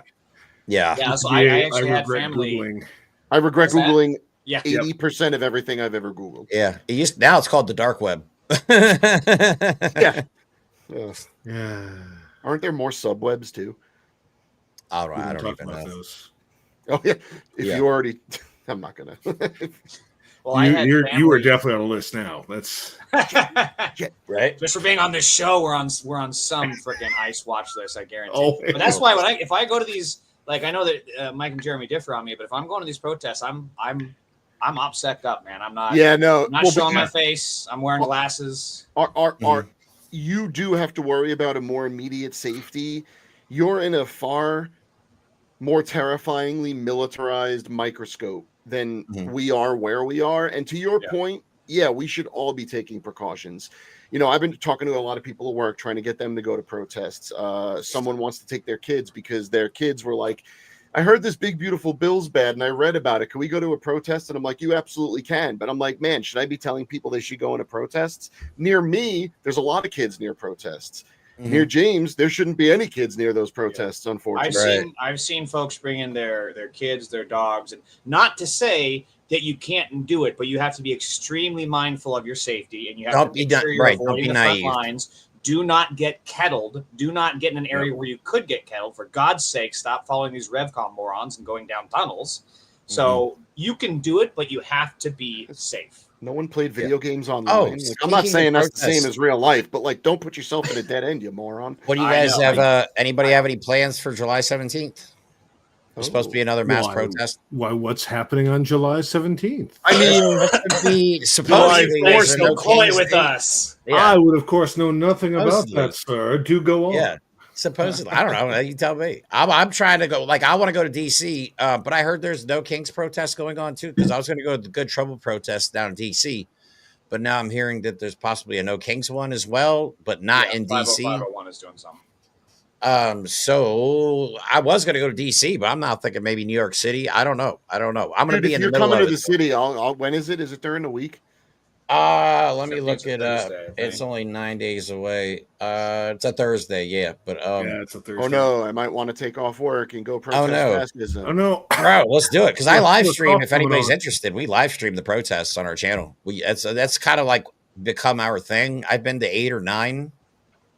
Speaker 18: Yeah.
Speaker 20: So I actually had family.
Speaker 2: Googling.
Speaker 19: I regret Googling
Speaker 20: 80%
Speaker 19: of everything I've ever Googled.
Speaker 18: Yeah. Now it's called the dark web.
Speaker 19: Yeah.
Speaker 2: Yeah.
Speaker 19: Aren't there more subwebs too?
Speaker 18: All right, I don't even know.
Speaker 2: Those.
Speaker 19: Oh yeah. If you already, I'm not gonna.
Speaker 20: Well,
Speaker 2: you were definitely on the list now. That's
Speaker 18: right.
Speaker 20: Just for being on this show, we're on some freaking ICE watch list, I guarantee.
Speaker 2: Oh,
Speaker 20: but that's why if I go to these, like I know that Mike and Jeremy differ on me, but if I'm going to these protests, I'm OPSEC up, man. I'm not.
Speaker 19: Yeah, no.
Speaker 20: I'm not showing my face. I'm wearing glasses.
Speaker 19: You do have to worry about a more immediate safety. You're in a far more terrifyingly militarized microscope than we are where we are. And to your point, yeah, we should all be taking precautions. You know, I've been talking to a lot of people at work trying to get them to go to protests. Someone wants to take their kids because their kids were like, I heard this big, beautiful bill's bad and I read about it. Can we go to a protest? And I'm like, you absolutely can. But I'm like, man, should I be telling people they should go into protests? Near me, there's a lot of kids near protests. Near James, there shouldn't be any kids near those protests, unfortunately.
Speaker 20: I've seen folks bring in their kids, their dogs, and not to say that you can't do it, but you have to be extremely mindful of your safety, and you have to make sure you're avoiding the front lines. Do not get kettled. Do not get in an area where you could get kettled. For God's sake, stop following these RevCom morons and going down tunnels. So you can do it, but you have to be safe.
Speaker 19: No one played video games online. I'm not saying that's the same as real life, but like, don't put yourself in a dead end, you moron.
Speaker 18: What do you guys have? Anybody have any plans for July 17th? There's supposed to be another mass protest.
Speaker 2: Why? What's happening on July 17th?
Speaker 18: I mean, it could be supposedly
Speaker 20: there's no coin with us.
Speaker 2: Yeah. I would, of course, know nothing about that, sir. Do go on.
Speaker 18: Yeah. Supposedly, I don't know. You tell me. I'm trying to go. Like, I want to go to DC, but I heard there's no Kings protest going on too. Because I was going to go to the Good Trouble protest down in DC, but now I'm hearing that there's possibly a No Kings one as well, but not in DC.
Speaker 20: 501 is doing something.
Speaker 18: So I was going to go to DC, but I'm now thinking maybe New York City. I don't know. I'm going to be in the middle of it.
Speaker 19: You're coming to the city. When is it? Is it during the week?
Speaker 18: Let me look it up. It's only 9 days away. It's a Thursday, yeah. But
Speaker 2: yeah, it's a Thursday.
Speaker 19: Oh no, I might want to take off work and go protest. Fascism.
Speaker 2: Oh no,
Speaker 18: bro, let's do it because I live stream. If anybody's interested, we live stream the protests on our channel. That's kind of like become our thing. I've been to 8 or 9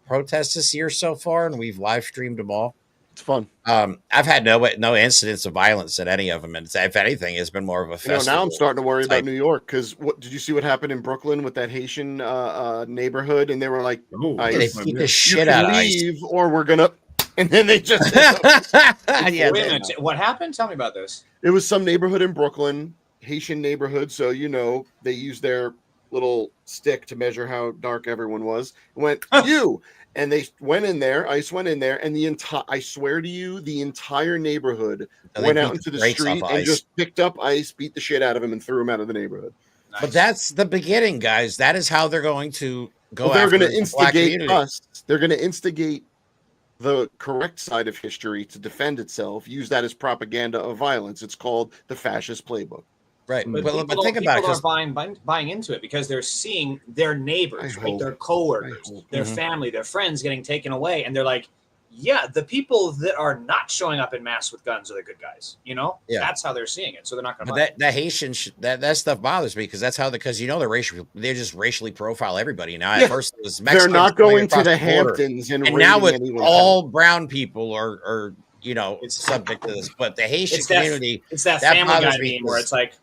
Speaker 18: protests this year so far, and we've live streamed them all.
Speaker 19: It's fun.
Speaker 18: I've had no incidents of violence at any of them, and if anything, it's been more of a festival.
Speaker 19: Now I'm starting to worry about New York because what did you see what happened in Brooklyn with that Haitian neighborhood? And they were like,
Speaker 18: they beat the shit out of
Speaker 19: leave, or we're gonna, and then they just
Speaker 20: Wait a minute, what happened? Tell me about this.
Speaker 19: It was some neighborhood in Brooklyn, Haitian neighborhood. So they used their little stick to measure how dark everyone was. Went you. And they went in there. ICE went in there, and I swear to you, the entire neighborhood went out into the street and just picked up ICE, beat the shit out of him, and threw him out of the neighborhood.
Speaker 18: Nice. But that's the beginning, guys. That is how they're going to go.
Speaker 19: Well, they're going to instigate us. They're going to instigate the correct side of history to defend itself. Use that as propaganda of violence. It's called the fascist playbook.
Speaker 18: Right,
Speaker 20: but think about it. People are buying into it because they're seeing their neighbors, their coworkers, their family, their friends getting taken away, and they're like, "Yeah, the people that are not showing up in mass with guns are the good guys." That's how they're seeing it. So they're not going to.
Speaker 18: But that Haitian that stuff bothers me because that's how they just racially profile everybody now. At first, it was Mexicans.
Speaker 19: They're not going to the Hamptons and
Speaker 18: now with all brown people are subject to this. But the Haitian community,
Speaker 20: it's that family guy meme where it's like.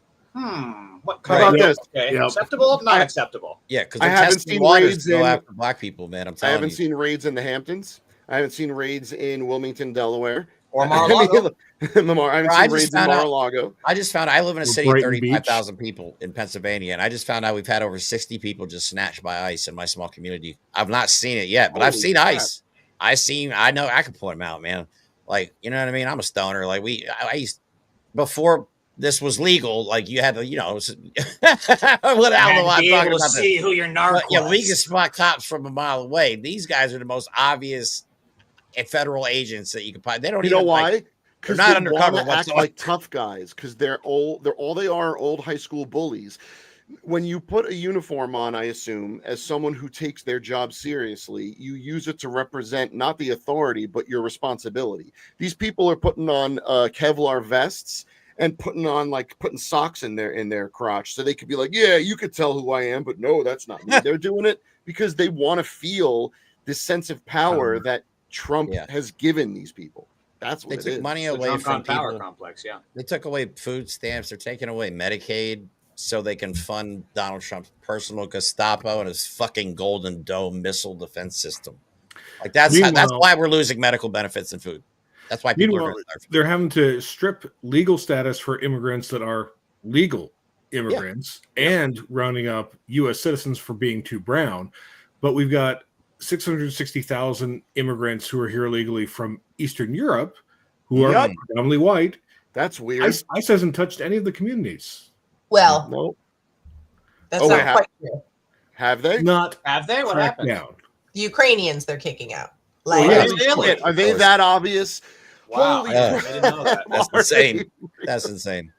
Speaker 20: What about this? Okay. Yep. Acceptable? Not acceptable.
Speaker 18: Yeah, because I haven't seen raids after black people, man. I
Speaker 19: haven't seen raids in the Hamptons. I haven't seen raids in Wilmington, Delaware,
Speaker 20: or Mar-a-Lago.
Speaker 19: I haven't seen raids in Mar-a-Lago.
Speaker 18: I just found I live in a city of 35,000 people in Pennsylvania, and I just found out we've had over 60 people just snatched by ICE in my small community. I've not seen it yet, but I've seen ICE. I know I can point them out, man. Like, you know what I mean? I'm a stoner. Like I used before. This was legal, like you had to, be able to
Speaker 20: see who your narc was.
Speaker 18: Yeah, we can spot cops from a mile away. These guys are the most obvious federal agents that you can find. They don't.
Speaker 19: You know why?
Speaker 18: They're not undercover.
Speaker 19: Act like tough guys because they're old high school bullies. When you put a uniform on, I assume, as someone who takes their job seriously, you use it to represent not the authority but your responsibility. These people are putting on Kevlar vests. And putting socks in their crotch so they could be like, yeah, you could tell who I am, but no, that's not me. They're doing it because they want to feel this sense of power that Trump has given these people. That's what
Speaker 18: they took money away from
Speaker 20: power
Speaker 18: people.
Speaker 20: Complex. Yeah,
Speaker 18: they took away food stamps. They're taking away Medicaid. so they can fund Donald Trump's personal Gestapo and his fucking Golden Dome missile defense system. Like that's why we're losing medical benefits and food. That's why people are going to starve.
Speaker 2: They're having to strip legal status for immigrants that are legal immigrants and rounding up U.S. citizens for being too brown. But we've got 660,000 immigrants who are here illegally from Eastern Europe who are predominantly white.
Speaker 19: That's weird.
Speaker 2: ICE hasn't touched any of the communities.
Speaker 21: Well, that's not quite true.
Speaker 19: Have they?
Speaker 2: Not
Speaker 20: have they? What happened?
Speaker 2: Down.
Speaker 21: The Ukrainians they're kicking out.
Speaker 19: Are they that obvious?
Speaker 20: Wow,
Speaker 19: Holy
Speaker 20: I didn't know that.
Speaker 18: That's insane. That's insane.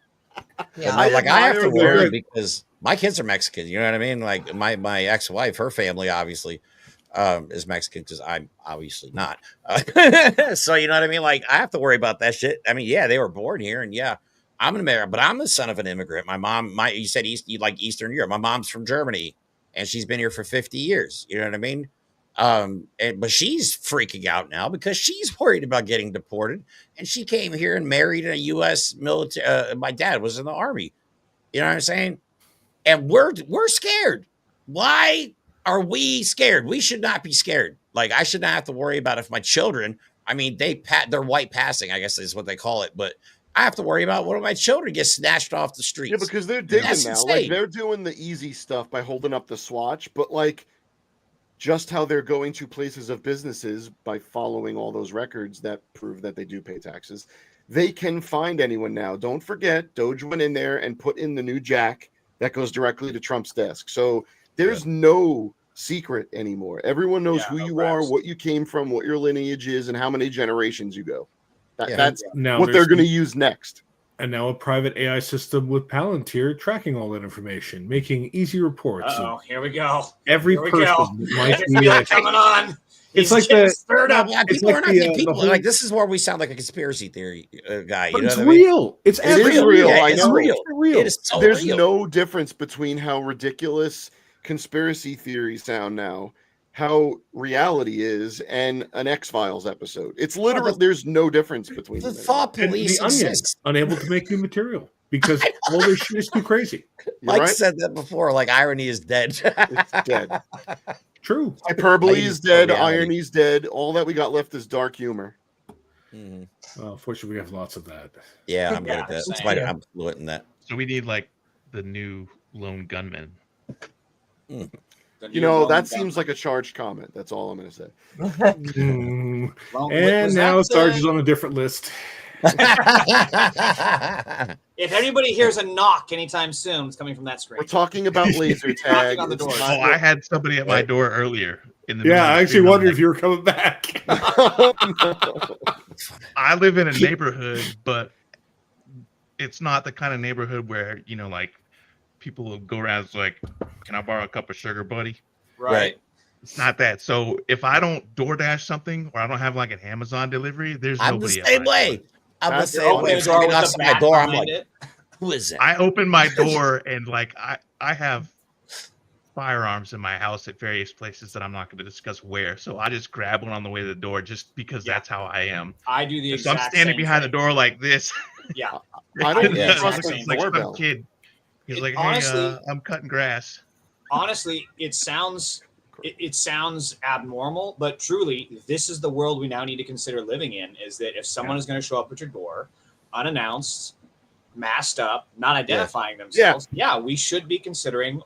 Speaker 21: Yeah,
Speaker 18: I have to worry because my kids are Mexican. You know what I mean? Like my ex-wife, her family obviously is Mexican because I'm obviously not. So you know what I mean? Like I have to worry about that shit. I mean, yeah, they were born here, and yeah, I'm an American, but I'm the son of an immigrant. My mom, you said you like Eastern Europe. My mom's from Germany, and she's been here for 50 years. You know what I mean? But she's freaking out now because she's worried about getting deported, and she came here and married a U.S. military. My dad was in the army. You know what I'm saying? And we're scared. Why are we scared? We should not be scared. Like I should not have to worry about if my children. I mean, they're white passing, I guess is what they call it, but I have to worry about what if my children get snatched off the streets.
Speaker 19: Yeah, because they're digging
Speaker 18: That's
Speaker 19: now.
Speaker 18: insane.
Speaker 19: Like they're doing the easy stuff by holding up the swatch, but like just how they're going to places of businesses by following all those records that prove that they do pay taxes. They can find anyone now. Don't forget, Doge went in there and put in the new jack that goes directly to Trump's desk. So there's no secret anymore. Everyone knows who you are, what you came from, what your lineage is, and how many generations you go. That's what they're going to use next.
Speaker 2: And now a private AI system with Palantir tracking all that information, making easy reports.
Speaker 20: Oh, here we go.
Speaker 2: Every person might be
Speaker 20: coming on.
Speaker 2: It's like the
Speaker 20: stirred up.
Speaker 18: Like this is where we sound like a conspiracy theory guy.
Speaker 2: But it's real. It's
Speaker 19: real.
Speaker 18: Yeah,
Speaker 19: I know.
Speaker 18: Real.
Speaker 19: It
Speaker 18: is so
Speaker 19: There's
Speaker 18: real.
Speaker 19: no difference between how ridiculous conspiracy theories sound now, how reality is, and an X-Files episode. It's literally there's no difference between
Speaker 18: the
Speaker 19: them.
Speaker 18: thought police
Speaker 2: the Onion,
Speaker 18: exists.
Speaker 2: unable to make new material because all this shit is too crazy.
Speaker 18: Mike said that before. Like irony is dead.
Speaker 19: It's dead.
Speaker 2: True.
Speaker 19: Hyperbole is dead. Irony is dead. All that we got left is dark humor.
Speaker 2: Well, fortunately, we have lots of that.
Speaker 18: Yeah, I'm good at that. That's why I'm fluent in that.
Speaker 17: So we need like the new lone gunman.
Speaker 19: You know, that seems like a charged comment. That's all I'm going to say.
Speaker 20: Well,
Speaker 2: And now Sarge is on a different list.
Speaker 20: If anybody hears a knock anytime soon, it's coming from that screen.
Speaker 19: We're talking about laser tag.
Speaker 20: On the door.
Speaker 17: Oh, I had somebody at my door earlier.
Speaker 2: I actually wondered if you were coming back.
Speaker 17: I live in a neighborhood, but it's not the kind of neighborhood where, you know, like people will go around it's like, can I borrow a cup of sugar, buddy?
Speaker 20: Right.
Speaker 17: It's not that. So if I don't DoorDash something or I don't have like an Amazon delivery, there's
Speaker 18: I'm the
Speaker 17: nobody
Speaker 18: same way. I'm the same way. If
Speaker 20: door
Speaker 18: somebody
Speaker 20: with
Speaker 18: knocks
Speaker 20: the
Speaker 18: on my
Speaker 20: bat
Speaker 18: door, I'm
Speaker 20: behind
Speaker 18: like,
Speaker 20: it.
Speaker 18: who is it?
Speaker 17: I open my door and like I have firearms in my house at various places that I'm not going to discuss where. So I just grab one on the way to the door just because that's how I am.
Speaker 20: I do the
Speaker 17: So
Speaker 20: exact
Speaker 17: I'm standing
Speaker 20: same
Speaker 17: behind
Speaker 20: thing.
Speaker 17: the door like this.
Speaker 20: Yeah.
Speaker 19: I don't
Speaker 20: Yeah.
Speaker 19: trust
Speaker 20: Exactly.
Speaker 19: the
Speaker 17: like some
Speaker 19: doorbell.
Speaker 17: kid. He's like, hey,
Speaker 20: honestly,
Speaker 17: I'm cutting grass.
Speaker 20: Honestly, it sounds abnormal, but truly, this is the world we now need to consider living in. Is that if someone is going to show up at your door, unannounced, masked up, not identifying themselves, we should be considering,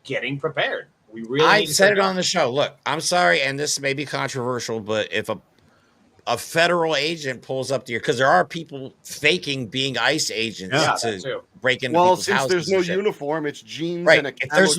Speaker 20: getting prepared. We really.
Speaker 18: I
Speaker 20: need to
Speaker 18: said
Speaker 20: sit
Speaker 18: it
Speaker 20: down.
Speaker 18: on the show. Look, I'm sorry, and this may be controversial, but if a federal agent pulls up to you, because there are people faking being ICE agents to break into people's houses.
Speaker 19: Since there's no
Speaker 18: and shit.
Speaker 19: uniform, it's jeans
Speaker 18: Right.
Speaker 19: and a
Speaker 18: If there's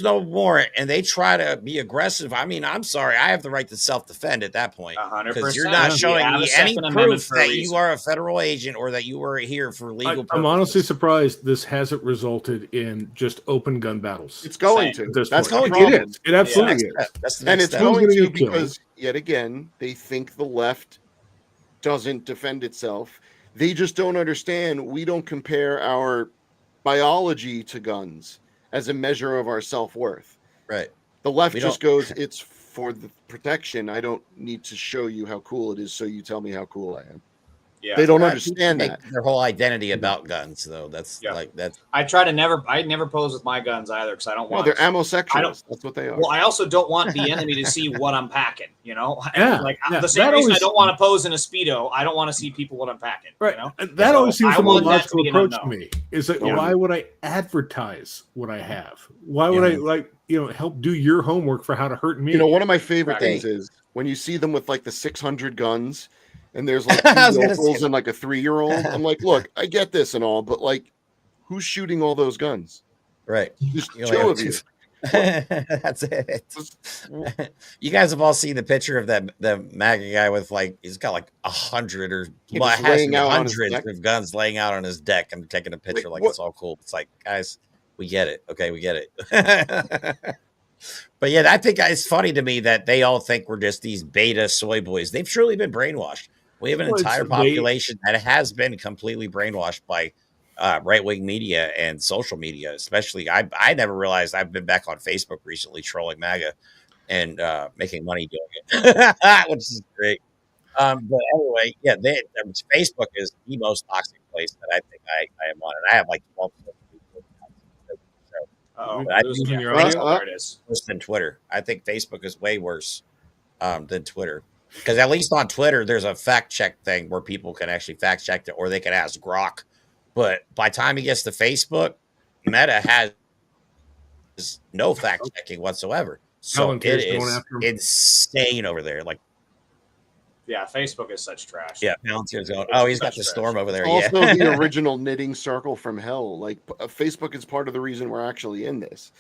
Speaker 18: no warrant, and they try to be aggressive, I mean, I'm sorry, I have the right to self-defend at that point.
Speaker 20: 100%.
Speaker 18: You're not showing
Speaker 20: Yeah,
Speaker 18: me
Speaker 20: the
Speaker 18: any
Speaker 20: Second Amendment
Speaker 18: proof
Speaker 20: for a
Speaker 18: that
Speaker 20: reason.
Speaker 18: you are a federal agent or that you were here for legal purposes.
Speaker 2: I'm honestly surprised this hasn't resulted in just open gun battles.
Speaker 19: It's going to.
Speaker 2: That's
Speaker 19: going
Speaker 2: to. It is. It absolutely is.
Speaker 18: That's the
Speaker 19: And
Speaker 18: next
Speaker 19: it's
Speaker 18: step.
Speaker 19: going to
Speaker 2: get killed?
Speaker 19: because, yet again, they think the left doesn't defend itself. They just don't understand. We don't compare our biology to guns as a measure of our self-worth.
Speaker 18: Right.
Speaker 19: The left
Speaker 18: We
Speaker 19: just
Speaker 18: don't-
Speaker 19: goes, it's for the protection. I don't need to show you how cool it is, so you tell me how cool I am.
Speaker 20: Yeah.
Speaker 19: They don't
Speaker 18: People
Speaker 19: understand
Speaker 18: make
Speaker 19: that.
Speaker 18: their whole identity about guns, though. That's like that's.
Speaker 20: I try to I never pose with my guns either because I don't
Speaker 19: No,
Speaker 20: want.
Speaker 19: they're
Speaker 20: I don't.
Speaker 19: amosexuals. That's what they are.
Speaker 20: Well, I also don't want the enemy to see what I'm packing. You know,
Speaker 2: Yeah,
Speaker 20: like
Speaker 2: yeah,
Speaker 20: the same
Speaker 2: that
Speaker 20: reason I
Speaker 2: always-
Speaker 20: don't want to pose in a Speedo. I don't want to see people what I'm packing.
Speaker 2: Right.
Speaker 20: You know?
Speaker 2: That
Speaker 20: So
Speaker 2: always seems
Speaker 20: I
Speaker 2: the more
Speaker 20: want that to
Speaker 2: logical
Speaker 20: be an
Speaker 2: approach to
Speaker 20: unknown.
Speaker 2: me. Is that
Speaker 20: Yeah.
Speaker 2: why would I advertise what I have? Why would I help do your homework for how to hurt me?
Speaker 19: You know, one of my favorite
Speaker 2: Right.
Speaker 19: things is when you see them with like the 600 guns and there's like
Speaker 18: I was
Speaker 19: 2
Speaker 18: gonna
Speaker 19: yokels
Speaker 18: say-
Speaker 19: and like a 3-year-old. I'm like, look, I get this and all, but like, who's shooting all those guns?
Speaker 18: Right.
Speaker 19: Just
Speaker 18: You
Speaker 19: 2
Speaker 18: only
Speaker 19: of
Speaker 18: have
Speaker 19: you.
Speaker 18: two. That's it. You guys have all seen the picture of the MAGA guy with like he's got like 100 or
Speaker 19: Yeah,
Speaker 18: well,
Speaker 19: just
Speaker 18: it has to
Speaker 19: laying
Speaker 18: be
Speaker 19: out on his
Speaker 18: hundreds
Speaker 19: deck.
Speaker 18: of guns laying out on his deck. I'm taking a picture like
Speaker 19: what-
Speaker 18: it's all cool. It's like, guys, we get it. Okay, we get it. But yeah, I think it's funny to me that they all think we're just these beta soy boys. They've truly been brainwashed. We have an
Speaker 2: Well,
Speaker 18: entire
Speaker 2: they-
Speaker 18: population that has been completely brainwashed by right-wing media and social media. Especially, I never realized I've been back on Facebook recently trolling MAGA and making money doing it, which is great. But anyway, yeah, Facebook is the most toxic place that I think I am on, and I have like 12 people.
Speaker 20: Uh-oh.
Speaker 18: But I
Speaker 20: Losing
Speaker 18: think
Speaker 20: your
Speaker 18: Facebook
Speaker 20: audio? There it is.
Speaker 18: worse than Twitter. I think Facebook is way worse than Twitter. Because at least on Twitter, there's a fact check thing where people can actually fact check it, or they can ask Grok. But by the time he gets to Facebook, Meta has no fact checking whatsoever. So it
Speaker 2: Palantir's going
Speaker 18: is
Speaker 2: after him.
Speaker 18: insane over there. Like,
Speaker 20: Yeah, Facebook is such trash.
Speaker 18: yeah, Palantir's going. Oh, he's got the
Speaker 20: Such
Speaker 18: storm over there.
Speaker 19: Also,
Speaker 18: Yeah,
Speaker 19: the original knitting circle from hell. Like Facebook is part of the reason we're actually in this.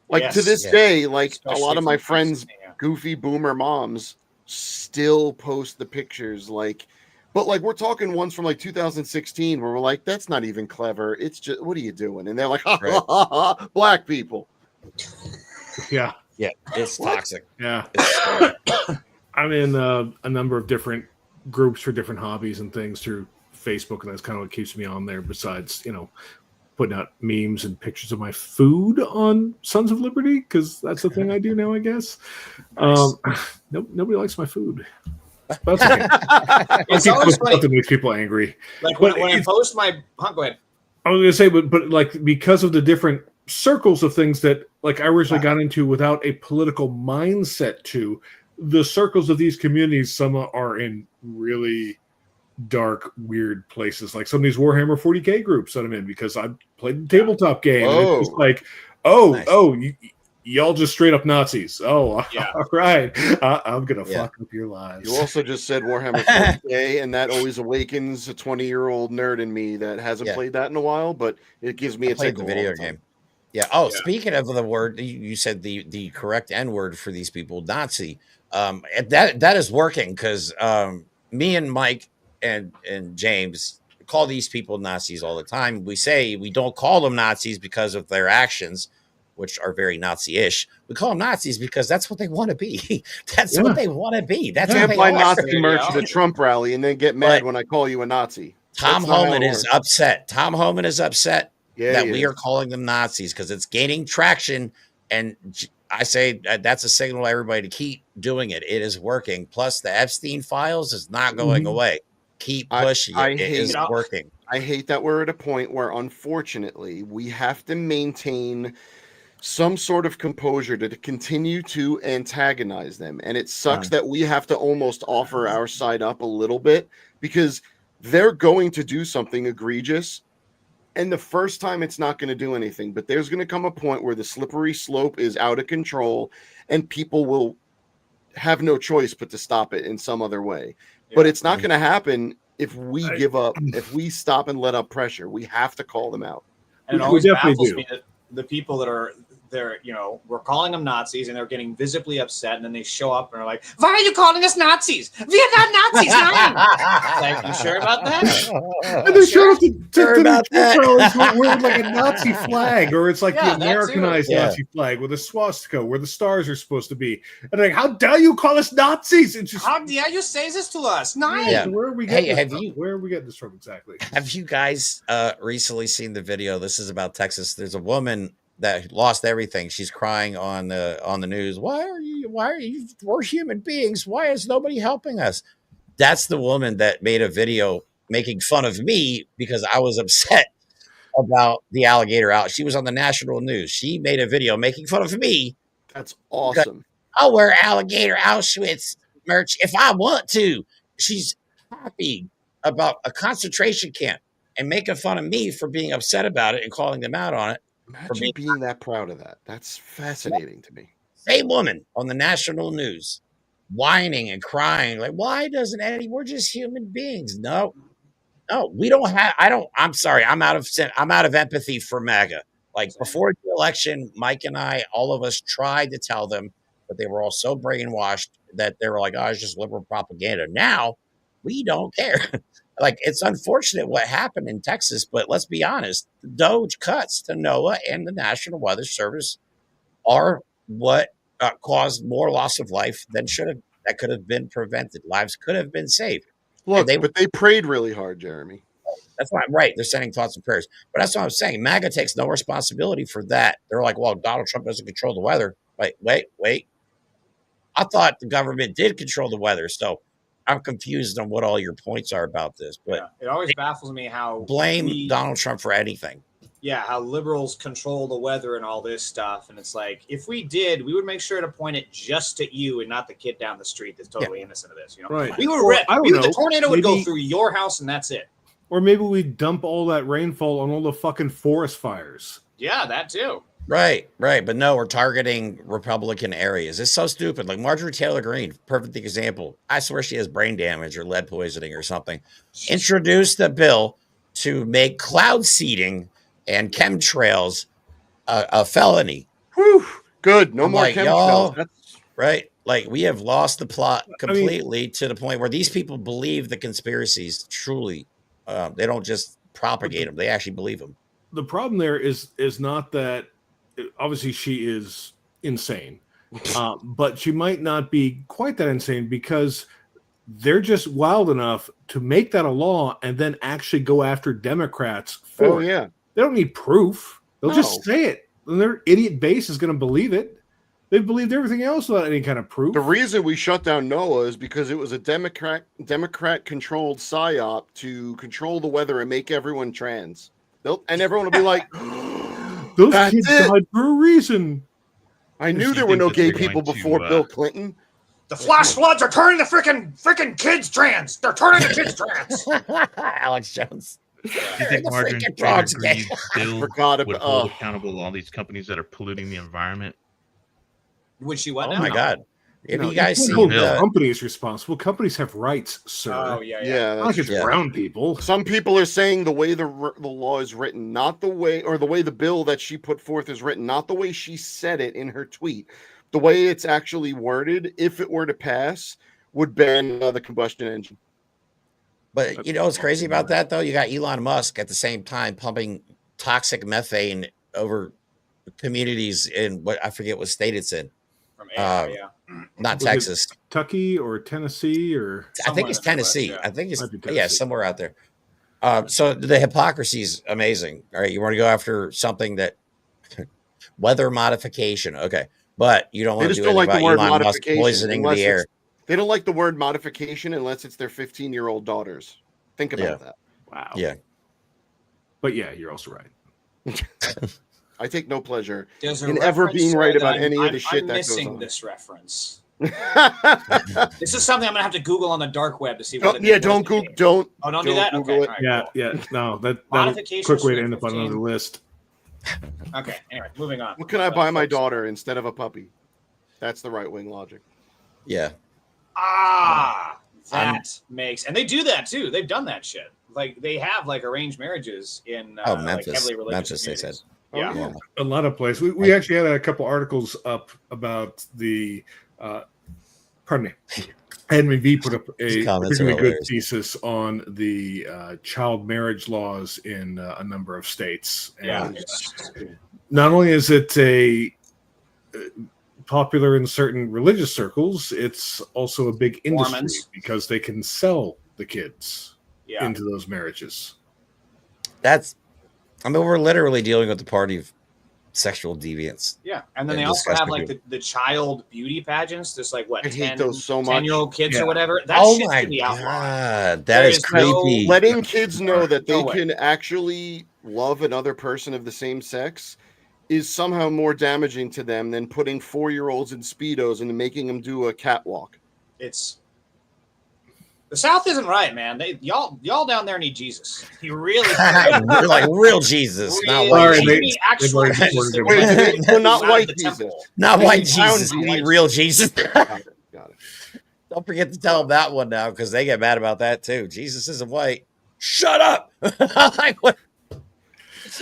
Speaker 19: Like to
Speaker 20: Yes.
Speaker 19: this
Speaker 18: Yeah.
Speaker 19: day, like
Speaker 20: Especially
Speaker 19: a lot of my
Speaker 20: from
Speaker 19: friends,
Speaker 20: Pennsylvania.
Speaker 19: goofy boomer moms, still post the pictures. Like, but like we're talking ones from like 2016 where we're like, that's not even clever. It's just, what are you doing? And they're like, ha, ha, ha, ha, black people.
Speaker 2: Yeah.
Speaker 18: yeah, it's toxic.
Speaker 2: Yeah.
Speaker 18: It's
Speaker 2: I'm in a number of different groups for different hobbies and things through Facebook, and that's kind of what keeps me on there. Besides, putting out memes and pictures of my food on Sons of Liberty, because that's the thing I do now, I guess. Nobody likes my food. That's okay.
Speaker 20: It's
Speaker 2: I'll
Speaker 20: always
Speaker 2: keep
Speaker 20: funny.
Speaker 2: something that makes people angry.
Speaker 20: Like
Speaker 2: But
Speaker 20: when I
Speaker 2: it's-
Speaker 20: post my, go ahead.
Speaker 2: I was gonna say, but like because of the different circles of things that like I originally got into without a political mindset to, the circles of these communities, some are in really dark, weird places. Like some of these Warhammer 40K groups that I'm in because I played the tabletop game. And it's just like, y'all just straight up Nazis. Oh,
Speaker 20: Yeah.
Speaker 2: all right. I'm gonna fuck up your lives.
Speaker 19: You also just said Warhammer 40K, and that always awakens a 20-year-old nerd in me that hasn't
Speaker 18: Yeah.
Speaker 19: played that in a while, but it gives me
Speaker 18: I
Speaker 19: a
Speaker 18: played the
Speaker 19: tickle all
Speaker 18: video
Speaker 19: the time.
Speaker 18: game. Yeah. Oh, speaking of the word, you said the correct N word for these people, Nazi. That is working because me and Mike and James call these people Nazis all the time. We say we don't call them Nazis because of their actions, which are very Nazi-ish. We call them Nazis because that's what they want to be. That's what they want to be. That's
Speaker 19: You
Speaker 18: what
Speaker 19: can't
Speaker 18: they
Speaker 19: buy
Speaker 18: are.
Speaker 19: Nazi merch at a Trump rally and then get mad when I call you a Nazi.
Speaker 18: Tom
Speaker 19: That's not how
Speaker 18: Homan
Speaker 19: it
Speaker 18: is
Speaker 19: works.
Speaker 18: upset. Tom Homan is upset
Speaker 19: Yeah,
Speaker 18: that
Speaker 19: he
Speaker 18: we
Speaker 19: is.
Speaker 18: are calling them Nazis because it's gaining traction. And I say that's a signal to everybody to keep doing it. It is working. Plus, the Epstein files is not going away. Keep pushing it. It is working.
Speaker 19: I hate that we're at a point where, unfortunately, we have to maintain some sort of composure to continue to antagonize them. And it sucks that we have to almost offer our side up a little bit because they're going to do something egregious. And the first time it's not going to do anything, but there's going to come a point where the slippery slope is out of control and people will have no choice but to stop it in some other way. But it's not going to happen if we give up, if we stop and let up pressure. We have to call them out.
Speaker 20: And it always baffles me that the people that are there, we're calling them Nazis and they're getting visibly upset, and then they show up and are like, "Why are you calling us Nazis? We are not Nazis." Like, you sure about that?
Speaker 2: And they show up to
Speaker 18: about
Speaker 2: the wearing like a Nazi flag, or it's like
Speaker 20: Yeah,
Speaker 2: the
Speaker 20: that too.
Speaker 2: Americanized
Speaker 18: Yeah.
Speaker 2: Nazi flag with a swastika where the stars are supposed to be. And they're like, how dare you call us Nazis? It's just,
Speaker 20: How dare you say this to us? Nice.
Speaker 18: Yeah.
Speaker 2: where are we
Speaker 18: Hey,
Speaker 2: getting this
Speaker 18: have
Speaker 2: from?
Speaker 18: you-
Speaker 2: Where are we getting this from exactly?
Speaker 18: Have you guys recently seen the video? This is about Texas. There's a woman that lost everything. She's crying on the news. Why are you? We're human beings. Why is nobody helping us? That's the woman that made a video making fun of me because I was upset about the alligator out. She was on the national news. She made a video making fun of me.
Speaker 19: That's awesome.
Speaker 18: I'll wear alligator Auschwitz merch if I want to. She's happy about a concentration camp and making fun of me for being upset about it and calling them out on it.
Speaker 19: Imagine being that proud of that. That's fascinating to me.
Speaker 18: Same woman on the national news, whining and crying, like, why doesn't Eddie? We're just human beings. No, we don't have. I'm sorry. I'm out of empathy for MAGA. Like before the election, Mike and I, all of us tried to tell them, but they were all so brainwashed that they were like, oh, it's just liberal propaganda. Now we don't care. Like, it's unfortunate what happened in Texas, but let's be honest, the Doge cuts to NOAA and the National Weather Service are what caused more loss of life than that could have been prevented. Lives could have been saved.
Speaker 19: Look, but they prayed really hard, Jeremy.
Speaker 18: That's not right. They're sending thoughts and prayers. But that's what I'm saying. MAGA takes no responsibility for that. They're like, well, Donald Trump doesn't control the weather. Wait. I thought the government did control the weather. So I'm confused on what all your points are about this. But
Speaker 20: it always baffles me how
Speaker 18: blame Donald Trump for anything.
Speaker 20: Yeah, how liberals control the weather and all this stuff. And it's like, if we did, we would make sure to point it just at you and not the kid down the street that's totally innocent of this. You know,
Speaker 2: right?
Speaker 20: We would the tornado would go through your house and that's it.
Speaker 2: Or maybe we dump all that rainfall on all the fucking forest fires.
Speaker 20: Yeah, that too.
Speaker 18: Right. But no, we're targeting Republican areas. It's so stupid. Like Marjorie Taylor Greene, perfect example. I swear she has brain damage or lead poisoning or something. Introduced the bill to make cloud seeding and chemtrails a felony.
Speaker 19: Whew. Good. No more chemtrails.
Speaker 18: Right. Like, we have lost the plot completely to the point where these people believe the conspiracies truly. They don't just propagate them. They actually believe them.
Speaker 2: The problem there is not that obviously she is insane, but she might not be quite that insane because they're just wild enough to make that a law and then actually go after Democrats for it.
Speaker 19: Yeah.
Speaker 2: They don't need proof. They'll just say it. And their idiot base is going to believe it. They've believed everything else without any kind of proof.
Speaker 19: The reason we shut down NOAA is because it was a Democrat-controlled psyop to control the weather and make everyone trans. And everyone will be like,
Speaker 2: those kids died for a reason.
Speaker 19: I knew there were no gay people before Bill Clinton.
Speaker 20: The flash floods are turning the freaking kids trans. They're turning the kids trans.
Speaker 18: Alex Jones.
Speaker 17: Do you think Marjorie Taylor Greene's bill would hold accountable all these companies that are polluting the environment?
Speaker 20: Would she what now?
Speaker 18: Oh my God. Have you guys seen
Speaker 2: companies responsible? Companies have rights, sir.
Speaker 20: Oh, yeah.
Speaker 2: Not just brown people.
Speaker 19: Some people are saying the way the law is written, not the way, or the way the bill that she put forth is written, not the way she said it in her tweet. The way it's actually worded, if it were to pass, would ban the combustion engine.
Speaker 18: But you know what's crazy about that, though? You got Elon Musk at the same time pumping toxic methane over communities in what I forget what state it's in.
Speaker 20: From air,
Speaker 18: not Texas,
Speaker 2: Kentucky or Tennessee or
Speaker 18: I think it's Tennessee. I think it's somewhere out there. So the hypocrisy is amazing. All right, you want to go after something that weather modification, okay, but you don't want to do anything about Elon Musk poisoning the air.
Speaker 19: They don't like the word modification unless it's their 15-year-old daughters. Think about that.
Speaker 2: Wow.
Speaker 18: Yeah.
Speaker 2: But yeah, you're also right.
Speaker 19: I take no pleasure
Speaker 20: in
Speaker 19: ever being right about any of the shit
Speaker 20: I'm
Speaker 19: that goes
Speaker 20: missing
Speaker 19: on.
Speaker 20: this reference. This is something I'm gonna have to Google on the dark web to see.
Speaker 19: Don't do that.
Speaker 20: Google
Speaker 19: it.
Speaker 20: Right,
Speaker 2: yeah. No, that's
Speaker 20: Modification
Speaker 2: a quick way to
Speaker 20: for
Speaker 2: end up on
Speaker 20: 15.
Speaker 2: another list.
Speaker 20: Okay. Anyway, moving on.
Speaker 19: What can I buy my daughter instead of a puppy? That's the right wing logic.
Speaker 18: Yeah.
Speaker 20: That makes, and they do that too. They've done that shit. Like they have like arranged marriages in
Speaker 18: Memphis.
Speaker 20: like heavily religious
Speaker 18: Memphis, they
Speaker 20: communities.
Speaker 18: said.
Speaker 20: Yeah.
Speaker 2: A lot of places. We actually had a couple articles up about the pardon me. Edmund V put up a particularly good thesis on the child marriage laws in a number of states. And not only is it a popular in certain religious circles, it's also a big industry
Speaker 20: Mormons.
Speaker 2: because they can sell the kids into those marriages.
Speaker 18: We're literally dealing with the party of sexual deviance.
Speaker 20: Yeah, and then they also have like the child beauty pageants. There's like what
Speaker 19: I hate those so much.
Speaker 20: 10-year-old kids or whatever. That
Speaker 18: Oh
Speaker 20: shit
Speaker 18: my
Speaker 20: should be outlawed.
Speaker 18: god, that is creepy.
Speaker 19: Letting kids know that they
Speaker 20: No way.
Speaker 19: can actually love another person of the same sex is somehow more damaging to them than putting 4-year-olds in Speedos and making them do a catwalk.
Speaker 20: It's the South isn't right, man. Y'all down there need Jesus. You really
Speaker 18: like real Jesus, not
Speaker 20: really,
Speaker 18: white
Speaker 20: need
Speaker 18: Jesus.
Speaker 20: actual Jesus.
Speaker 19: Well, not white Jesus.
Speaker 18: Not
Speaker 19: They
Speaker 18: white
Speaker 19: need
Speaker 18: Jesus.
Speaker 19: brown
Speaker 18: You need
Speaker 19: Jesus.
Speaker 18: real Jesus.
Speaker 19: Got it.
Speaker 18: Don't forget to tell them that one now, because they get mad about that too. Jesus isn't white. Shut up. Like, what?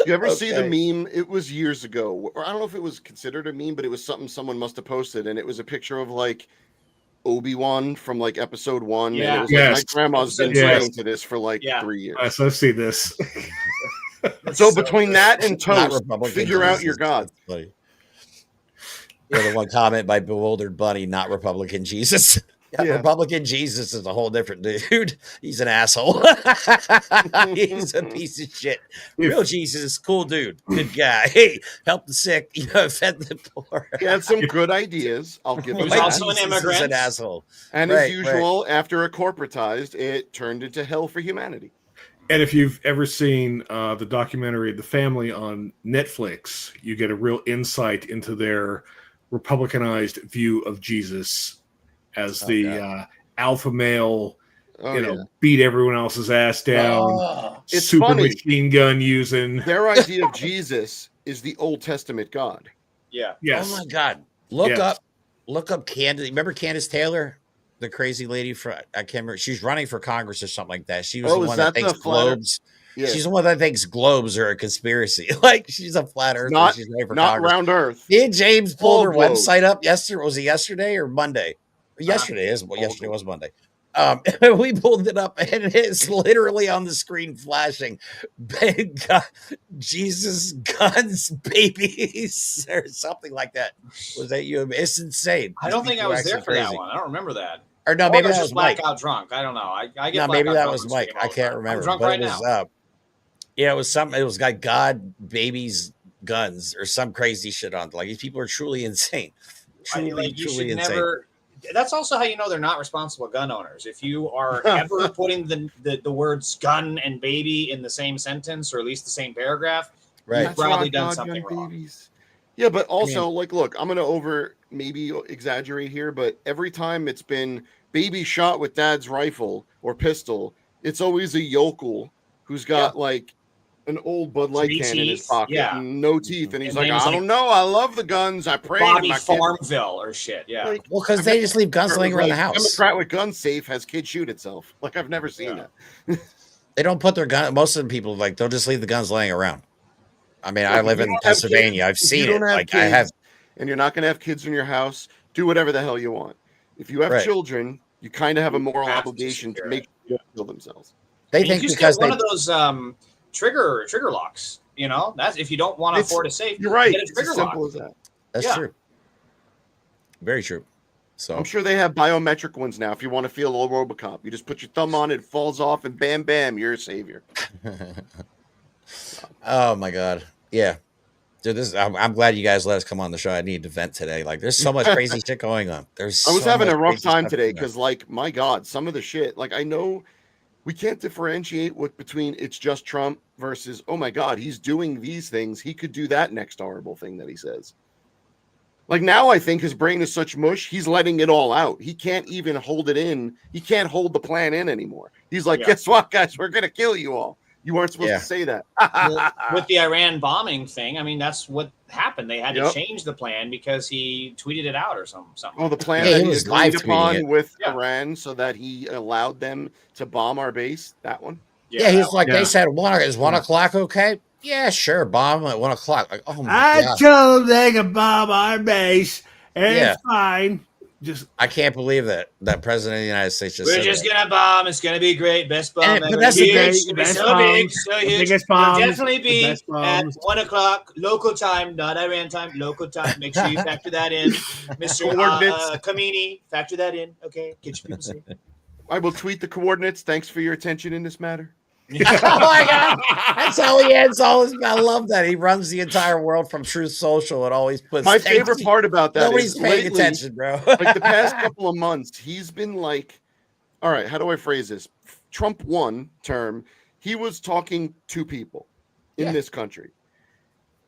Speaker 19: You ever see the meme? It was years ago, or I don't know if it was considered a meme, but it was something someone must have posted, and it was a picture of like Obi-Wan from like episode 1.
Speaker 20: Yeah.
Speaker 19: And it was like, my grandma's been
Speaker 2: Yes.
Speaker 19: praying to this for like 3 years.
Speaker 2: Yes, I've seen this.
Speaker 19: So between that and
Speaker 18: Not
Speaker 19: toast,
Speaker 18: Republican
Speaker 19: figure out
Speaker 18: Jesus.
Speaker 19: your God.
Speaker 18: That's funny. Yeah, the one comment by Bewildered Bunny, not Republican Jesus. Yeah, Republican Jesus is a whole different dude. He's an asshole. He's a piece of shit. Real Jesus, cool dude, good guy. Hey, help the sick, fed the poor.
Speaker 19: He had some good ideas. I'll give him
Speaker 20: He was
Speaker 19: that.
Speaker 20: also an immigrant.
Speaker 18: He's an asshole.
Speaker 19: And
Speaker 18: Right,
Speaker 19: as usual, after it corporatized, it turned into hell for humanity.
Speaker 2: And if you've ever seen the documentary The Family on Netflix, you get a real insight into their Republicanized view of Jesus as the alpha male, beat everyone else's ass down,
Speaker 19: It's
Speaker 2: super
Speaker 19: funny.
Speaker 2: machine gun using.
Speaker 19: Their idea of Jesus is the Old Testament God.
Speaker 20: Yeah.
Speaker 2: Yes.
Speaker 18: Oh my God. Look up Candace. Remember Candace Taylor? The crazy lady I can't remember. She's running for Congress or something like that. She was the one that thinks globes.
Speaker 19: Yeah.
Speaker 18: She's the one that thinks globes are a conspiracy. Like she's a flat earther.
Speaker 19: Not,
Speaker 18: she's running for
Speaker 19: not
Speaker 18: Congress.
Speaker 19: round earth.
Speaker 18: Did James pull
Speaker 19: All
Speaker 18: her
Speaker 19: globes.
Speaker 18: website up yesterday? Was it yesterday or Monday? Yesterday yesterday was Monday. We pulled it up and it's literally on the screen flashing. Jesus guns babies or something like that. Was that you? It's insane.
Speaker 20: I don't
Speaker 18: These
Speaker 20: think I
Speaker 18: people are
Speaker 20: was there
Speaker 18: actually
Speaker 20: for that
Speaker 18: crazy.
Speaker 20: one. I don't remember that.
Speaker 18: Or no,
Speaker 20: Or
Speaker 18: maybe
Speaker 20: I was
Speaker 18: that
Speaker 20: just
Speaker 18: was Mike.
Speaker 20: blackout drunk. I don't know. I get
Speaker 18: No, maybe
Speaker 20: blackout
Speaker 18: that
Speaker 20: drunk
Speaker 18: was
Speaker 20: on
Speaker 18: Mike.
Speaker 20: stream
Speaker 18: I
Speaker 20: all the
Speaker 18: can't
Speaker 20: time.
Speaker 18: remember.
Speaker 20: I'm drunk
Speaker 18: But
Speaker 20: right
Speaker 18: it was
Speaker 20: now.
Speaker 18: yeah, it was something. It was like God, babies, guns, or some crazy shit on. Like these people are truly insane. Truly,
Speaker 20: You
Speaker 18: truly
Speaker 20: should
Speaker 18: insane.
Speaker 20: never. That's also how you know they're not responsible gun owners. If you are ever putting the words gun and baby in the same sentence or at least the same paragraph,
Speaker 18: Right.
Speaker 20: you've probably done
Speaker 19: God,
Speaker 20: something
Speaker 19: gun
Speaker 20: wrong.
Speaker 19: babies. Yeah, but also, like, look, I'm going to maybe exaggerate here, but every time it's been baby shot with dad's rifle or pistol, it's always a yokel who's got, like, an old Bud Light can in his pocket and no teeth. And he's like, I don't know. I love the guns. I pray to
Speaker 20: Bobby
Speaker 19: my kids.
Speaker 20: Farmville or shit. Yeah.
Speaker 19: Like,
Speaker 18: Well, because they just leave guns laying around the house.
Speaker 19: Democrat with gun safe has kid shoot itself. Like, I've never seen that.
Speaker 18: They don't put their gun. Most of the people they'll just leave the guns laying around. I mean, I
Speaker 19: If
Speaker 18: live
Speaker 19: you
Speaker 18: in
Speaker 19: don't have
Speaker 18: Pennsylvania.
Speaker 19: kids-
Speaker 18: I've
Speaker 19: if
Speaker 18: seen
Speaker 19: you
Speaker 18: it.
Speaker 19: don't have
Speaker 18: Like I have.
Speaker 19: kids and you're not going to have kids in your house, do whatever the hell you want. If you have
Speaker 18: Right.
Speaker 19: children, you kind of have a moral
Speaker 20: have to
Speaker 19: obligation to
Speaker 20: secure
Speaker 19: make sure they kill themselves.
Speaker 18: They
Speaker 20: And
Speaker 18: think
Speaker 20: you just
Speaker 18: because
Speaker 20: get one
Speaker 18: they.
Speaker 20: of those trigger locks. You know, that's if you don't want to
Speaker 19: It's-
Speaker 20: afford a safe.
Speaker 19: You're right.
Speaker 20: Get a
Speaker 19: It's
Speaker 20: trigger
Speaker 19: as
Speaker 20: lock.
Speaker 19: simple as that.
Speaker 18: That's
Speaker 20: Yeah.
Speaker 18: true. Very true. So
Speaker 19: I'm sure they have biometric ones now. If you want to feel old Robocop, you just put your thumb on it, it falls off, and bam, bam, you're a savior.
Speaker 18: Oh my God. Yeah. Dude, I'm glad you guys let us come on the show. I need to vent today. Like, there's so much crazy shit going on.
Speaker 19: I was
Speaker 18: so
Speaker 19: having
Speaker 18: much
Speaker 19: a rough
Speaker 18: crazy
Speaker 19: time
Speaker 18: stuff
Speaker 19: today
Speaker 18: going on.
Speaker 19: because, like, my God, some of the shit. Like, I know we can't differentiate between it's just Trump versus, oh my God, he's doing these things. He could do that next horrible thing that he says. Like, now I think his brain is such mush, he's letting it all out. He can't even hold it in. He can't hold the plan in anymore. He's like, guess what, guys? We're going to kill you all. You weren't supposed to say that.
Speaker 20: Well, with the Iran bombing thing, I mean, that's what happened. They had to
Speaker 19: Yep.
Speaker 20: change the plan because he tweeted it out or something.
Speaker 19: Oh, the plan
Speaker 18: Yeah,
Speaker 19: that
Speaker 18: he
Speaker 19: he
Speaker 18: was
Speaker 19: agreed
Speaker 18: live tweeting
Speaker 19: upon
Speaker 18: it.
Speaker 19: with Iran so that he allowed them to bomb our base. That one.
Speaker 18: Yeah, he's like, they said, is 1 o'clock okay? Yeah, sure. Bomb at 1 o'clock. Like, oh my God.
Speaker 2: told them they could bomb our base, and
Speaker 18: Yeah.
Speaker 2: it's fine. Just
Speaker 18: I can't believe that President of the United States just
Speaker 20: We're
Speaker 18: said
Speaker 20: just
Speaker 18: that.
Speaker 20: gonna bomb. It's gonna be great. Best bomb
Speaker 18: But
Speaker 20: ever.
Speaker 18: that's the
Speaker 20: Huge.
Speaker 18: thing.
Speaker 20: It's gonna be
Speaker 2: Best
Speaker 20: so big,
Speaker 2: bombs,
Speaker 20: so
Speaker 2: the
Speaker 20: huge.
Speaker 2: biggest
Speaker 20: It'll
Speaker 2: bombs,
Speaker 20: definitely
Speaker 2: the
Speaker 20: be
Speaker 2: best
Speaker 20: at
Speaker 2: bombs.
Speaker 20: 1 o'clock local time, not Iran time. Local time. Make sure you factor that in, Mr.
Speaker 19: Coordinates.
Speaker 20: Kamini. Factor that in. Okay, get your people safe.
Speaker 19: I will tweet the coordinates. Thanks for your attention in this matter.
Speaker 18: Oh my God. That's how he ends all his. I love that. He runs the entire world from Truth Social and always puts.
Speaker 19: My favorite part about that
Speaker 18: Nobody's
Speaker 19: is
Speaker 18: paying
Speaker 19: lately,
Speaker 18: attention, bro.
Speaker 19: like the past couple of months, he's been like, all right, how do I phrase this? Trump won term. He was talking to people in this country.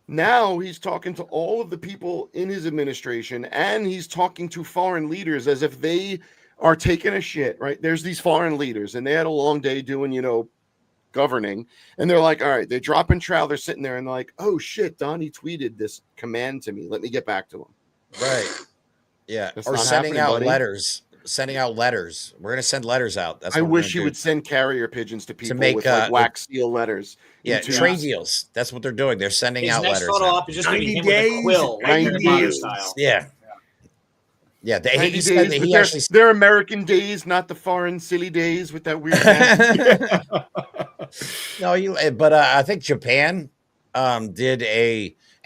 Speaker 19: Now he's talking to all of the people in his administration, and he's talking to foreign leaders as if they are taking a shit, right? There's these foreign leaders, and they had a long day doing, governing, and they're like, all right, they're dropping trowel, they're sitting there and they're like, oh shit, Donnie tweeted this command to me, let me get back to him.
Speaker 18: Right. Yeah.
Speaker 19: That's
Speaker 18: or
Speaker 19: not
Speaker 18: sending out
Speaker 19: buddy.
Speaker 18: letters. Sending out letters. We're gonna send letters out. That's what
Speaker 19: I wish you would send carrier pigeons to people
Speaker 18: make,
Speaker 19: with like wax seal letters.
Speaker 18: Yeah, trade deals. That's what they're doing. They're sending out letters.
Speaker 20: Photo op is just gonna be him with a quill, like Harry Potter style.
Speaker 18: Yeah. Yeah,
Speaker 19: they're American days, not the foreign silly days with that weird.
Speaker 18: No, but I think Japan did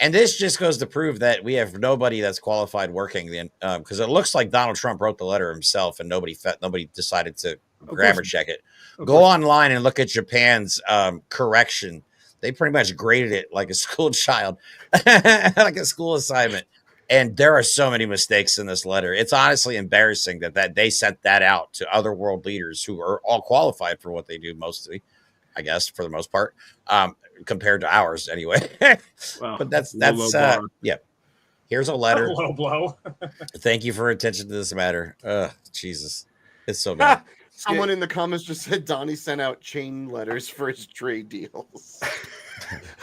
Speaker 18: and this just goes to prove that we have nobody that's qualified working. Then, because it looks like Donald Trump wrote the letter himself, and nobody decided to grammar check it. Go online and look at Japan's correction. They pretty much graded it like a school child, like a school assignment. And there are so many mistakes in this letter. It's honestly embarrassing that they sent that out to other world leaders who are all qualified for what they do, mostly, I guess, for the most part, compared to ours anyway. Well, but that's yeah. Here's a letter.
Speaker 20: A low blow.
Speaker 18: Thank you for attention to this matter. Jesus, it's so bad.
Speaker 19: Someone in the comments just said Donnie sent out chain letters for his trade deals.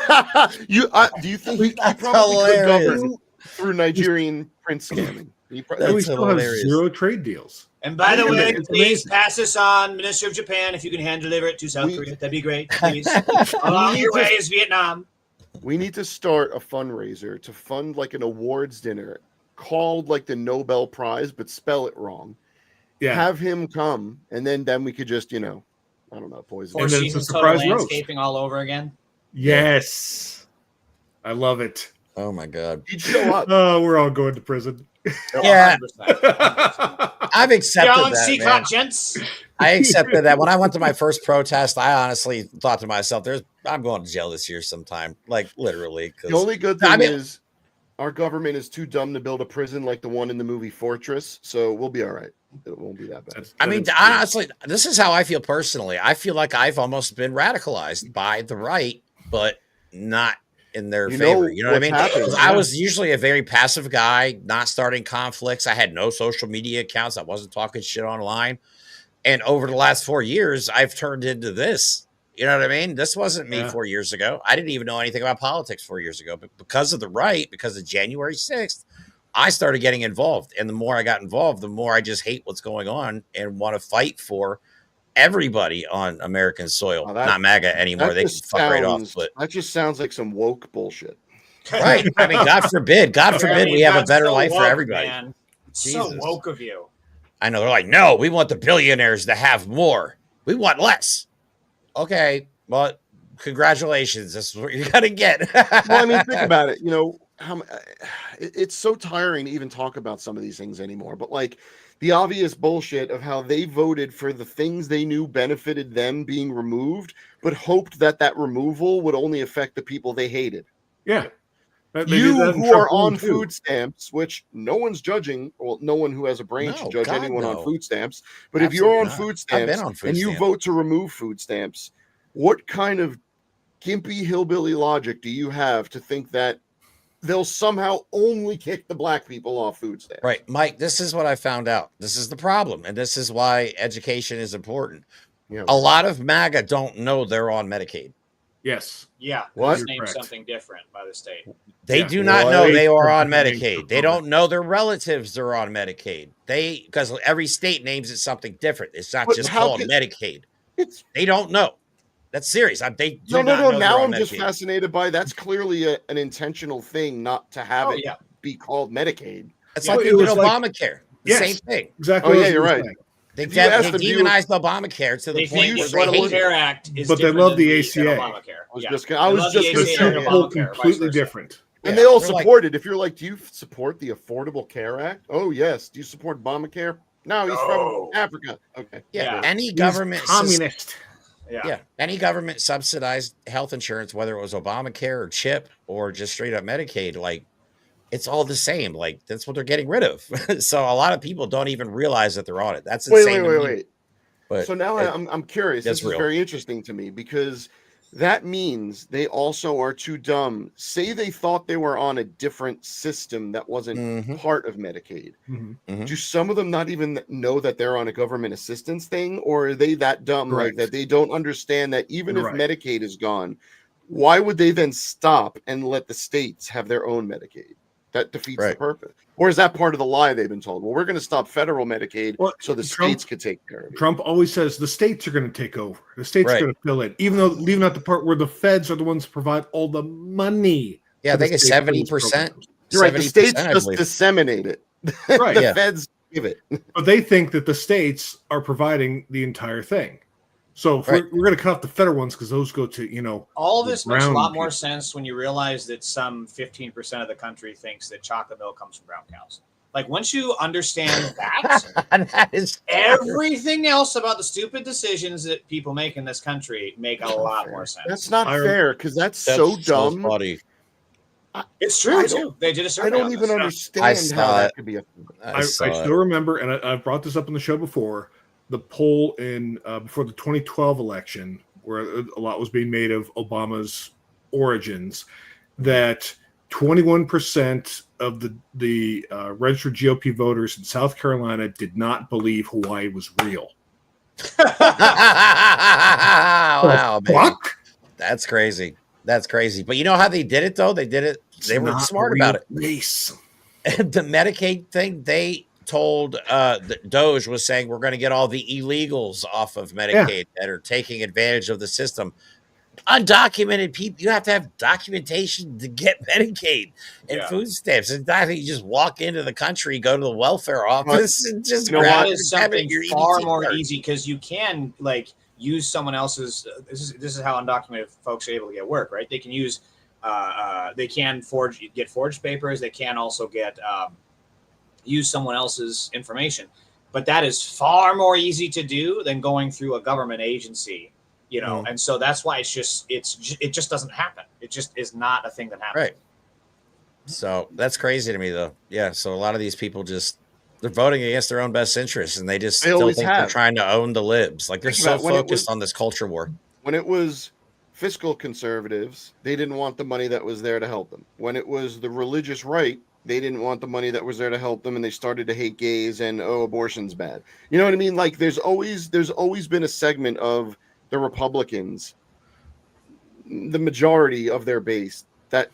Speaker 19: Do you think he probably could govern through Nigerian prince scamming?
Speaker 2: We still have 0 trade deals.
Speaker 20: And by the way, please pass this on, Minister of Japan, if you can hand deliver it to South Korea. That'd be great. Please. Along your way is Vietnam.
Speaker 19: We need to start a fundraiser to fund like an awards dinner called like the Nobel Prize, but spell it wrong. Yeah. Have him come, and then we could just, I don't know, poison.
Speaker 20: Four Seasons Total Landscaping all over again.
Speaker 2: Yes. I love it.
Speaker 18: Oh my God.
Speaker 19: He'd show up.
Speaker 2: Oh, we're all going to prison.
Speaker 18: Yeah. I've accepted that, man. I accepted that. When I went to my first protest, I honestly thought to myself, I'm going to jail this year sometime. Like literally.
Speaker 19: The only good thing is our government is too dumb to build a prison like the one in the movie Fortress, so we'll be all right. It won't be that bad.
Speaker 18: I mean, honestly, this is how I feel personally. I feel like I've almost been radicalized by the right, but not in their favor. You know what I mean? I was usually a very passive guy, not starting conflicts. I had no social media accounts. I wasn't talking shit online. And over the last 4 years, I've turned into this. You know what I mean? This wasn't me 4 years ago. I didn't even know anything about politics 4 years ago. But because of the right, because of January 6th, I started getting involved. And the more I got involved, the more I just hate what's going on and want to fight for everybody on American soil. Not MAGA anymore. They can fuck right off. But
Speaker 19: that just sounds like some woke bullshit.
Speaker 18: Right. I mean, God forbid we have a better life for everybody.
Speaker 20: Man. It's so woke of you.
Speaker 18: I know. They're like, no, we want the billionaires to have more. We want less. Okay. Well, congratulations. This is what you're going to get.
Speaker 19: Well, I mean, think about it. It's so tiring to even talk about some of these things anymore. But like the obvious bullshit of how they voted for the things they knew benefited them being removed, but hoped that removal would only affect the people they hated.
Speaker 2: Yeah.
Speaker 19: You who are on food stamps, which no one's judging, well, no one who has a brain should judge anyone on food stamps. But if you're on food stamps and you vote to remove food stamps, what kind of gimpy hillbilly logic do you have to think that they'll somehow only kick the black people off food stamps?
Speaker 18: Right, Mike, this is what I found out. This is the problem, and this is why education is important. Yeah. A lot of MAGA don't know they're on Medicaid.
Speaker 2: Yes.
Speaker 20: Yeah.
Speaker 19: What?
Speaker 20: Named something different by the state.
Speaker 18: They do not know they are on Medicaid. They don't know their relatives are on Medicaid. Because every state names it something different. It's not just called Medicaid. They don't know. That's serious. They
Speaker 19: no. Now I'm just fascinated by that's clearly an intentional thing not to have it be called Medicaid.
Speaker 18: It's like Obamacare. The same thing.
Speaker 2: Exactly.
Speaker 19: Oh, yeah, you're right.
Speaker 18: They demonized Obamacare to the point where
Speaker 20: the Care Act is
Speaker 2: but they love the ACA.
Speaker 19: I was just going to say
Speaker 2: completely different.
Speaker 19: And they all support it. If you're like, do you support the Affordable Care Act? Oh, yes. Do you support Obamacare? No, he's from Africa. Okay.
Speaker 18: Yeah. Any government
Speaker 2: communist.
Speaker 18: Yeah. Any government subsidized health insurance, whether it was Obamacare or CHIP or just straight up Medicaid, like it's all the same. Like that's what they're getting rid of. So a lot of people don't even realize that they're on it. That's insane.
Speaker 19: Wait.
Speaker 18: But
Speaker 19: so now I'm curious. This is
Speaker 18: real.
Speaker 19: very interesting to me because that means they also are too dumb. Say they thought they were on a different system that wasn't part of Medicaid. Do some of them not even know that they're on a government assistance thing, or are they that dumb like that they don't understand that even if Medicaid is gone, why would they then stop and let the states have their own Medicaid? That defeats the purpose. Or is that part of the lie they've been told? Well, we're going to stop federal Medicaid so the states could take care of it.
Speaker 2: Trump always says the states are going to take over. The states are going to fill in, even though leaving out the part where the feds are the ones who provide all the money.
Speaker 18: Yeah, I think it's 70%.
Speaker 19: You're right. The states just disseminate it.
Speaker 2: Right.
Speaker 19: The feds give it.
Speaker 2: But they think that the states are providing the entire thing. So if we're going to cut off the federal ones because those go to,
Speaker 20: all of this makes a lot more sense when you realize that some 15% of the country thinks that chocolate milk comes from brown cows. Like once you understand that
Speaker 18: is
Speaker 20: everything else about the stupid decisions that people make in this country make a lot more sense.
Speaker 19: That's not fair because that's so dumb.
Speaker 18: Funny.
Speaker 20: It's true too. They did a survey.
Speaker 19: I don't even understand how that could be a thing.
Speaker 2: I still remember, and I've brought this up on the show before, the poll in before the 2012 election, where a lot was being made of Obama's origins, that 21% of the registered GOP voters in South Carolina did not believe Hawaii was real.
Speaker 18: Wow, man. That's crazy. That's crazy. But you know how they did it, though? They did it. They were smart about it.
Speaker 2: Race.
Speaker 18: The Medicaid thing, they told that Doge was saying we're going to get all the illegals off of Medicaid that are taking advantage of the system. Undocumented people, you have to have documentation to get Medicaid and food stamps. It's not that you just walk into the country, go to the welfare office, and just grab it.
Speaker 20: Is something far more easy because you can use someone else's. This is how undocumented folks are able to get work, right? They can use, they can get forged papers. They can also get use someone else's information, but that is far more easy to do than going through a government agency. And so that's why it just doesn't happen. It just is not a thing that happens.
Speaker 18: Right. So that's crazy to me, though. Yeah. So a lot of these people they're voting against their own best interests, and they just still think they're trying to own the libs. Like they're so focused on this culture war.
Speaker 19: When it was fiscal conservatives, they didn't want the money that was there to help them. When it was the religious right, they didn't want the money that was there to help them, and they started to hate gays and abortion's bad. You know what I mean? Like there's always been a segment of the Republicans, the majority of their base, that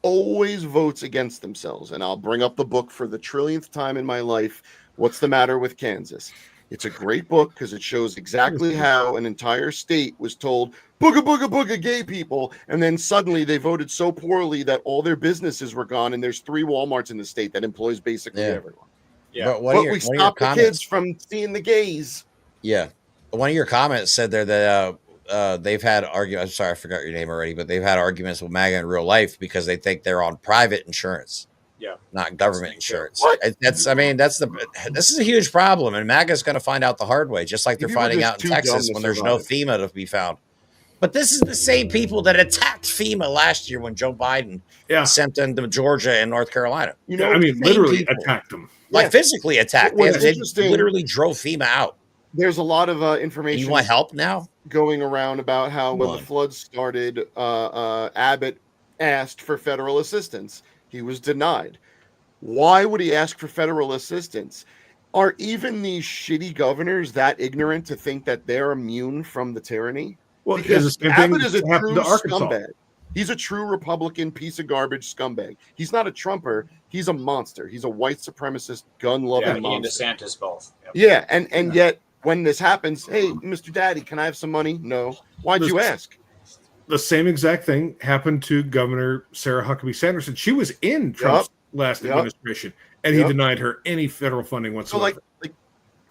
Speaker 19: always votes against themselves. And I'll bring up the book for the trillionth time in my life, What's the Matter with Kansas? It's a great book because it shows exactly how an entire state was told, booga, booga, booga, gay people. And then suddenly they voted so poorly that all their businesses were gone. And there's 3 Walmarts in the state that employs basically everyone.
Speaker 18: Yeah.
Speaker 19: But we stopped the kids from seeing the gays.
Speaker 18: Yeah. One of your comments said there that they've had arguments. I'm sorry, I forgot your name already, but they've had arguments with MAGA in real life because they think they're on private insurance, not government insurance.
Speaker 19: What?
Speaker 18: This is a huge problem, and MAGA is going to find out the hard way, just like they're finding out in Texas when there's no FEMA to be found. But this is the same people that attacked FEMA last year when Joe Biden sent them to Georgia and North Carolina.
Speaker 2: Literally attacked them,
Speaker 18: like physically attacked. They literally drove FEMA out.
Speaker 19: There's a lot of information.
Speaker 18: You want help now?
Speaker 19: Going around about how when the floods started, Abbott asked for federal assistance. He was denied. Why would he ask for federal assistance? Are even these shitty governors that ignorant to think that they're immune from the tyranny?
Speaker 2: Well,
Speaker 19: because Abbott is a true scumbag. He's a true Republican piece of garbage scumbag. He's not a Trumper. He's a monster. He's a white supremacist, gun-loving monster.
Speaker 20: He and DeSantis both.
Speaker 19: Yep. Yeah, and yet when this happens, hey, Mr. Daddy, can I have some money? No. Why'd you ask?
Speaker 2: The same exact thing happened to Governor Sarah Huckabee Sanders, and she was in Trump's last administration, and he denied her any federal funding whatsoever.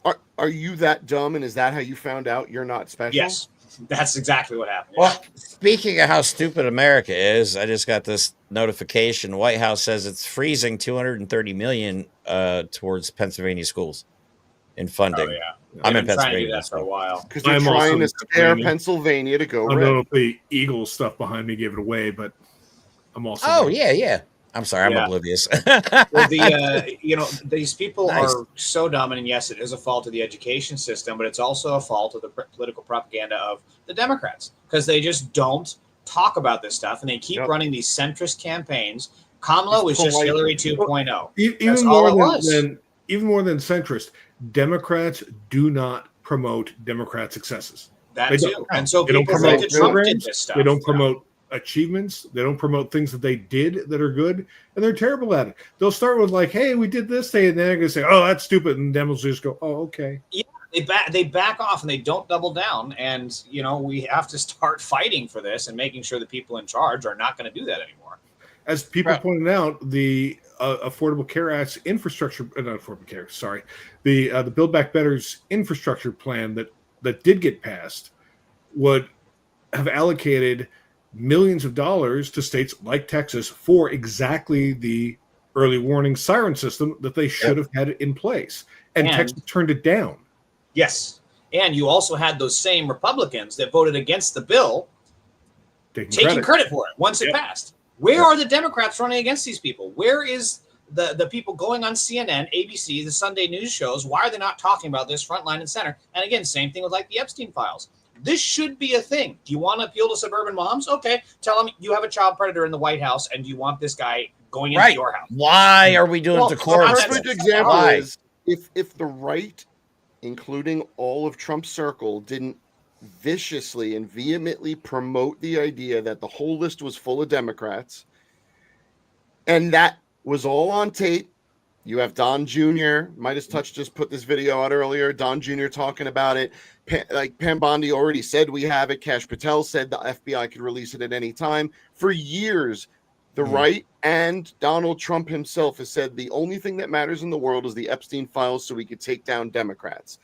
Speaker 19: So, are you that dumb, and is that how you found out you're not special?
Speaker 20: Yes, that's exactly what happened.
Speaker 18: Well, speaking of how stupid America is, I just got this notification. The White House says it's freezing $230 million towards Pennsylvania schools. in funding.
Speaker 20: Oh, yeah.
Speaker 18: I'm
Speaker 20: They've
Speaker 18: in
Speaker 20: been trying to do
Speaker 18: Pennsylvania.
Speaker 20: that for a while.
Speaker 19: Because they're trying to scare Pennsylvania to go
Speaker 2: I don't
Speaker 19: red.
Speaker 2: know if the Eagles stuff behind me gave it away, but I'm also.
Speaker 18: Oh, yeah. I'm sorry, I'm oblivious.
Speaker 20: Well, these people are so dumb, and yes, it is a fault of the education system, but it's also a fault of the political propaganda of the Democrats because they just don't talk about this stuff, and they keep running these centrist campaigns. Kamala was just Hillary 2.0.
Speaker 2: Even more than centrist, Democrats do not promote Democrat successes.
Speaker 20: That too, and so people think that Trump did this stuff.
Speaker 2: They don't promote achievements. They don't promote things that they did that are good, and they're terrible at it. They'll start with like, "Hey, we did this thing," and then they're gonna say, "Oh, that's stupid," and Dems just go, "Oh, okay."
Speaker 20: Yeah, they back off and they don't double down, and we have to start fighting for this and making sure the people in charge are not going to do that anymore.
Speaker 2: As people pointed out, the Affordable Care Act's infrastructure, not Affordable Care, sorry, the Build Back Better's infrastructure plan that did get passed would have allocated millions of dollars to states like Texas for exactly the early warning siren system that they should have had in place. And Texas turned it down.
Speaker 20: Yes. And you also had those same Republicans that voted against the bill taking credit for it once it passed. Where are the Democrats running against these people? Where is the people going on CNN, ABC, the Sunday news shows? Why are they not talking about this front line and center? And again, same thing with like the Epstein files. This should be a thing. Do you want to appeal to suburban moms? Okay, tell them you have a child predator in the White House and you want this guy going into your house.
Speaker 18: Why are we doing the court?
Speaker 19: A perfect example is if the right, including all of Trump's circle, didn't viciously and vehemently promote the idea that the whole list was full of Democrats, and that was all on tape. You have Don Jr. Midas Touch just put this video out earlier. Don Jr. talking about it. Pam Bondi already said we have it. Kash Patel said the FBI could release it at any time. For years, the right and Donald Trump himself has said the only thing that matters in the world is the Epstein files so we could take down Democrats.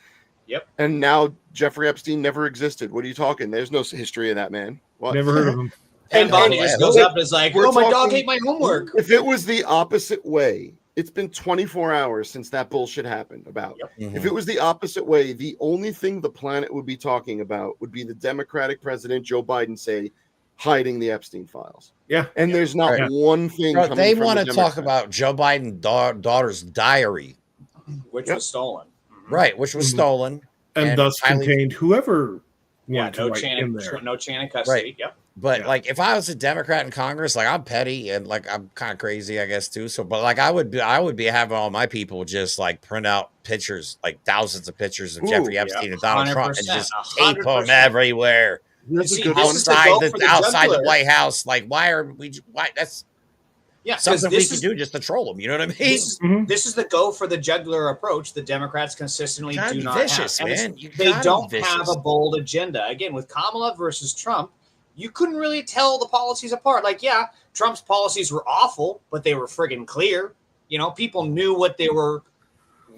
Speaker 20: Yep.
Speaker 19: And now Jeffrey Epstein never existed. What are you talking? There's no history of that man. What?
Speaker 2: Never heard of him.
Speaker 20: And Bondi just goes up and is like, "Oh, my dog ate my homework."
Speaker 19: If it was the opposite way, it's been 24 hours since that bullshit happened about. If it was the opposite way, the only thing the planet would be talking about would be the Democratic president, Joe Biden, say, hiding the Epstein files.
Speaker 2: Yeah.
Speaker 19: And there's not one thing
Speaker 18: Bro,
Speaker 19: coming
Speaker 18: they
Speaker 19: from
Speaker 18: want
Speaker 19: the
Speaker 18: to talk
Speaker 19: Democrats.
Speaker 18: about Joe Biden's daughter's diary.
Speaker 20: Which was stolen.
Speaker 18: Right, which was stolen.
Speaker 2: And thus contained whoever wanted to
Speaker 20: no
Speaker 2: write
Speaker 20: chain
Speaker 2: in there.
Speaker 20: no chain of custody.
Speaker 18: Right.
Speaker 20: Yep.
Speaker 18: But like, if I was a Democrat in Congress, like I'm petty and like I'm kind of crazy, I guess too. So, but like I would be having all my people just like print out pictures, like thousands of pictures of Jeffrey Epstein and Donald Trump, and just tape them everywhere. Outside the White House. Like, why? That's something we can do just to troll them. You know what I mean?
Speaker 20: This is the go for the juggler approach the Democrats consistently do not
Speaker 18: vicious,
Speaker 20: have.
Speaker 18: Man.
Speaker 20: They don't have a bold agenda. Again, with Kamala versus Trump, you couldn't really tell the policies apart. Like, yeah, Trump's policies were awful, but they were friggin' clear. People knew what they were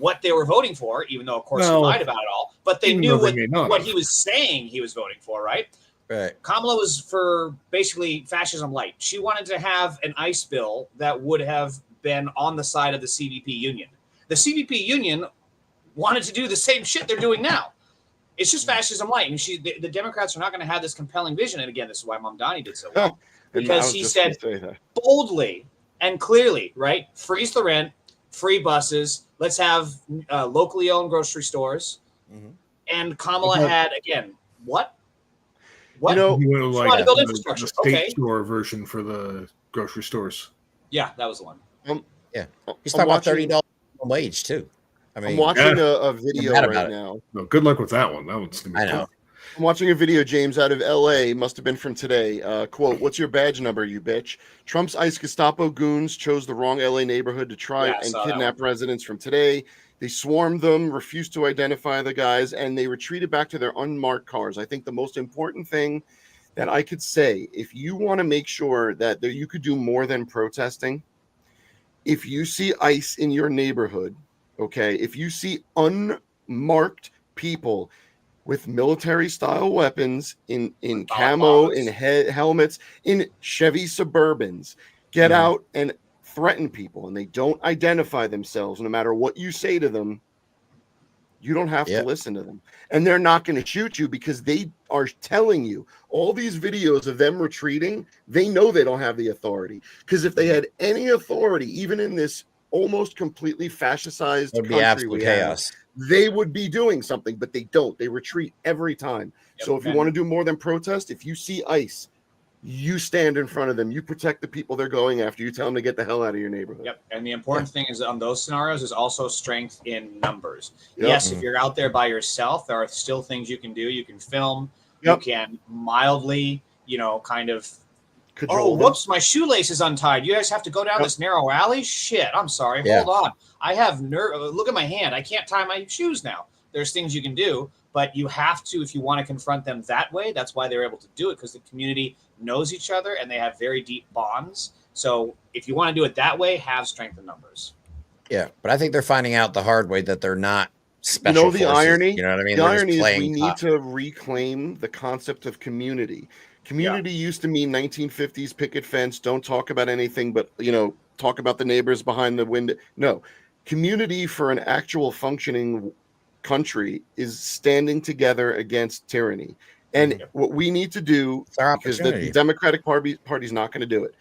Speaker 20: voting for, even though, of course, he lied about it all. But they knew what he was saying he was voting for, right?
Speaker 18: Right.
Speaker 20: Kamala was for basically fascism light. She wanted to have an ICE bill that would have been on the side of the CBP union. The CBP union wanted to do the same shit they're doing now. It's just fascism light. And the Democrats are not going to have this compelling vision. And again, this is why Mom Donnie did so well. Because he said boldly and clearly, right? Freeze the rent, free buses. Let's have locally owned grocery stores. And Kamala had, again, what? What?
Speaker 2: You
Speaker 20: want to build infrastructure.
Speaker 2: The state store version for the grocery stores.
Speaker 20: Yeah, that was the one.
Speaker 18: Yeah. He's talking about $30 wage, too. I mean,
Speaker 19: I'm watching a video right now.
Speaker 2: No, good luck with that one. That one's gonna be
Speaker 18: I know.
Speaker 2: tough.
Speaker 19: I'm watching a video, James, out of LA. Must have been from today. Quote, "What's your badge number, you bitch?" Trump's ICE Gestapo goons chose the wrong LA neighborhood to try and kidnap residents from today. They swarmed them, refused to identify the guys, and they retreated back to their unmarked cars. I think the most important thing that I could say, if you want to make sure that you could do more than protesting, if you see ICE in your neighborhood, okay, if you see unmarked people with military-style weapons in camo, in helmets, in Chevy Suburbans, get out and threaten people, and they don't identify themselves, no matter what you say to them, You don't have to listen to them. And they're not going to shoot you because they are telling you all these videos of them retreating. They know they don't have the authority, because if they had any authority, even in this almost completely fascistized
Speaker 18: It'd be
Speaker 19: country
Speaker 18: absolute
Speaker 19: we
Speaker 18: chaos.
Speaker 19: have, they would be doing something, but they don't. They retreat every time. So if you want to do more than protest, if you see ICE, you stand in front of them. You protect the people they're going after. You tell them to get the hell out of your neighborhood.
Speaker 20: Yep. And the important thing is on those scenarios is also strength in numbers.
Speaker 19: Yep.
Speaker 20: Yes, if you're out there by yourself, there are still things you can do. You can film. You can mildly, kind of.
Speaker 19: Cajole them.
Speaker 20: Whoops, my shoelace is untied. You guys have to go down this narrow alley? Shit, I'm sorry.
Speaker 18: Yeah.
Speaker 20: Hold on. I have nerve. Look at my hand. I can't tie my shoes now. There's things you can do, but you have to, if you want to confront them that way. That's why they're able to do it, because the community knows each other and they have very deep bonds. So if you want to do it that way, have strength in numbers.
Speaker 18: Yeah, but I think they're finding out the hard way that they're not special
Speaker 19: the
Speaker 18: forces.
Speaker 19: irony?
Speaker 18: You know what I mean?
Speaker 19: The
Speaker 18: They're just
Speaker 19: irony is we
Speaker 18: playing
Speaker 19: need
Speaker 18: cop.
Speaker 19: to reclaim the concept of community. Community used to mean 1950s picket fence. Don't talk about anything but, talk about the neighbors behind the window. No, community for an actual functioning country is standing together against tyranny. And what we need to do, because the Democratic Party's not going to do it.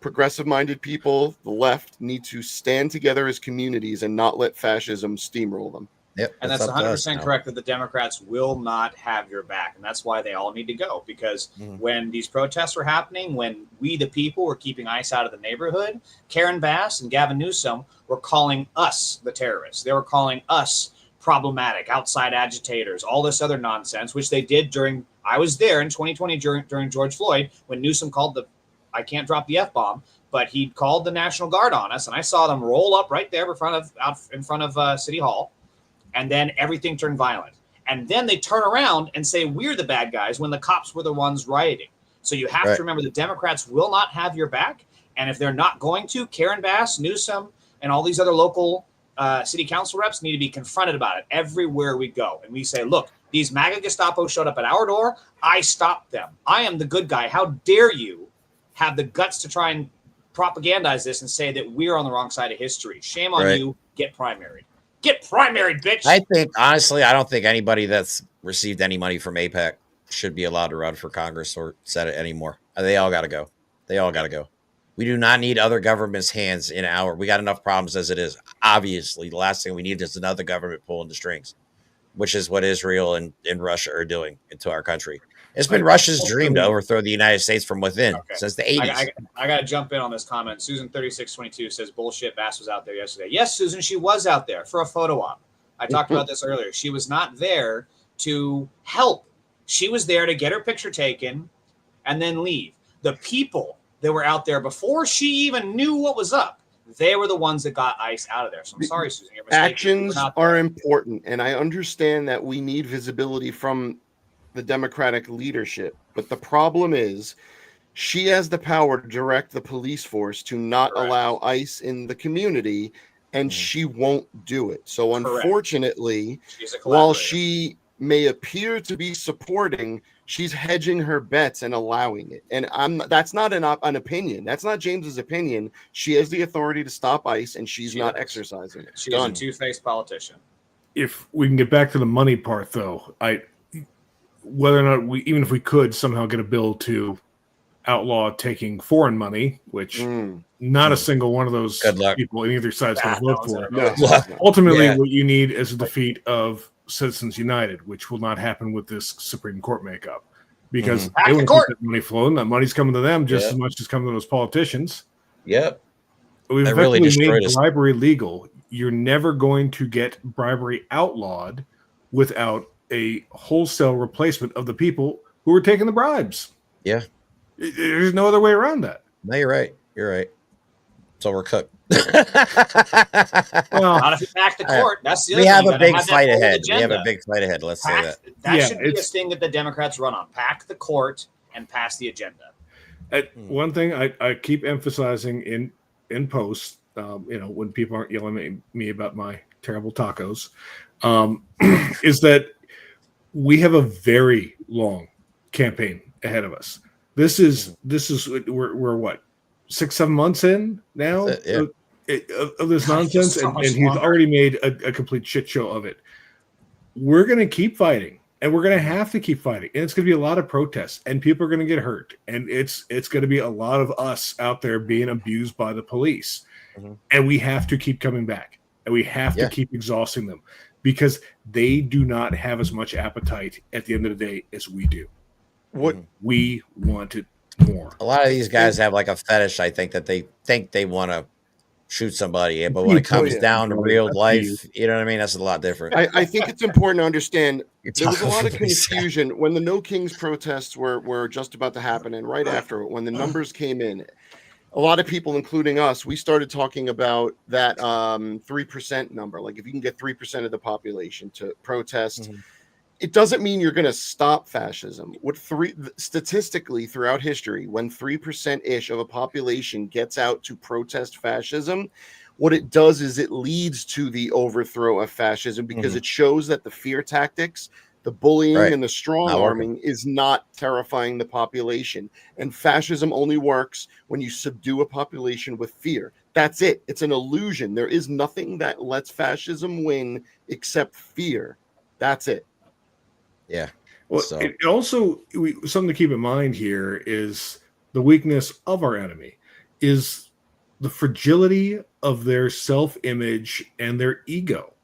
Speaker 19: Progressive-minded people, the left, need to stand together as communities and not let fascism steamroll them.
Speaker 18: Yep,
Speaker 20: and that's 100% correct that the Democrats will not have your back. And that's why they all need to go. Because when these protests were happening, when we, the people, were keeping ICE out of the neighborhood, Karen Bass and Gavin Newsom were calling us the terrorists. They were calling us problematic, outside agitators, all this other nonsense, which they did I was there in 2020 during George Floyd, when Newsom called I can't drop the F-bomb, but he called the National Guard on us. And I saw them roll up right there out in front of City Hall. And then everything turned violent. And then they turn around and say, we're the bad guys, when the cops were the ones rioting. So you have to remember the Democrats will not have your back. And if they're not going to, Karen Bass, Newsom, and all these other local city council reps need to be confronted about it everywhere we go. And we say, look, these MAGA Gestapo showed up at our door. I stopped them. I am the good guy. How dare you have the guts to try and propagandize this and say that we're on the wrong side of history? Shame on you. Get primaried. Get primaried, bitch.
Speaker 18: I think, honestly, I don't think anybody that's received any money from AIPAC should be allowed to run for Congress or Senate anymore. They all got to go. They all got to go. We do not need other government's hands in our. We got enough problems as it is. Obviously, the last thing we need is another government pulling the strings, which is what Israel and Russia are doing into our country. It's been Russia's dream to overthrow the United States from within since the 80s.
Speaker 20: I got to jump in on this comment. Susan3622 says, bullshit, Bass was out there yesterday. Yes, Susan, she was out there for a photo op. I talked about this earlier. She was not there to help. She was there to get her picture taken and then leave. The people that were out there before she even knew what was up, they were the ones that got ICE out of there. So I'm sorry, Susan. You're mistaken.
Speaker 19: Actions are important, and I understand that we need visibility from the Democratic leadership, but the problem is she has the power to direct the police force to not allow ICE in the community, and she won't do it. So unfortunately, while she may appear to be supporting, she's hedging her bets and allowing it. And that's not an opinion. That's not James's opinion. She has the authority to stop ICE, and she's not exercising it.
Speaker 20: She's a two-faced politician.
Speaker 2: If we can get back to the money part, though, whether or not even if we could somehow get a bill to outlaw taking foreign money, which not a single one of those people in either side is going to vote for.
Speaker 19: No.
Speaker 2: Ultimately, what you need is a defeat of Citizens United, which will not happen with this Supreme Court makeup, because they won't keep that money flowing. That money's coming to them just as much as coming to those politicians.
Speaker 18: Yep.
Speaker 2: We've effectively made bribery legal. You're never going to get bribery outlawed without a wholesale replacement of the people who are taking the bribes.
Speaker 18: Yeah.
Speaker 2: There's no other way around that.
Speaker 18: No, you're right. You're right. So we're cooked.
Speaker 20: Well, not if you pack the court. That's the other
Speaker 18: thing.
Speaker 20: thing.
Speaker 18: We have a big fight ahead. We have a big fight ahead. Let's say that.
Speaker 20: That should be a thing that the Democrats run on. Pack the court and pass the agenda.
Speaker 2: One thing I keep emphasizing in posts, when people aren't yelling at me about my terrible tacos, is that we have a very long campaign ahead of us. This is we're what, 6-7 months in now of this nonsense, and he's already made a complete shit show of it. we're going to keep fighting, and we're going to have to keep fighting, and it's going to be a lot of protests, and people are going to get hurt, and it's going to be a lot of us out there being abused by the police, and we have to keep coming back, and we have to keep exhausting them, because they do not have as much appetite at the end of the day as we do.
Speaker 19: What
Speaker 2: we want it more.
Speaker 18: A lot of these guys have like a fetish, I think, that they think they want to shoot somebody, but when it comes down to real life, you know what I mean? That's a lot different.
Speaker 19: I think it's important to understand there was a lot of confusion when the No Kings protests were just about to happen, and right after it, when the numbers came in, a lot of people, including us, we started talking about that 3% number. Like if you can get 3% of the population to protest, it doesn't mean you're going to stop fascism. Statistically throughout history, when 3% ish of a population gets out to protest fascism, what it does is it leads to the overthrow of fascism, because it shows that the fear tactics, the bullying and the strong arming is not terrifying the population. And fascism only works when you subdue a population with fear. That's it. It's an illusion. There is nothing that lets fascism win except fear. That's it.
Speaker 18: Yeah.
Speaker 2: Well, it also, something to keep in mind here is the weakness of our enemy is the fragility of their self-image and their ego.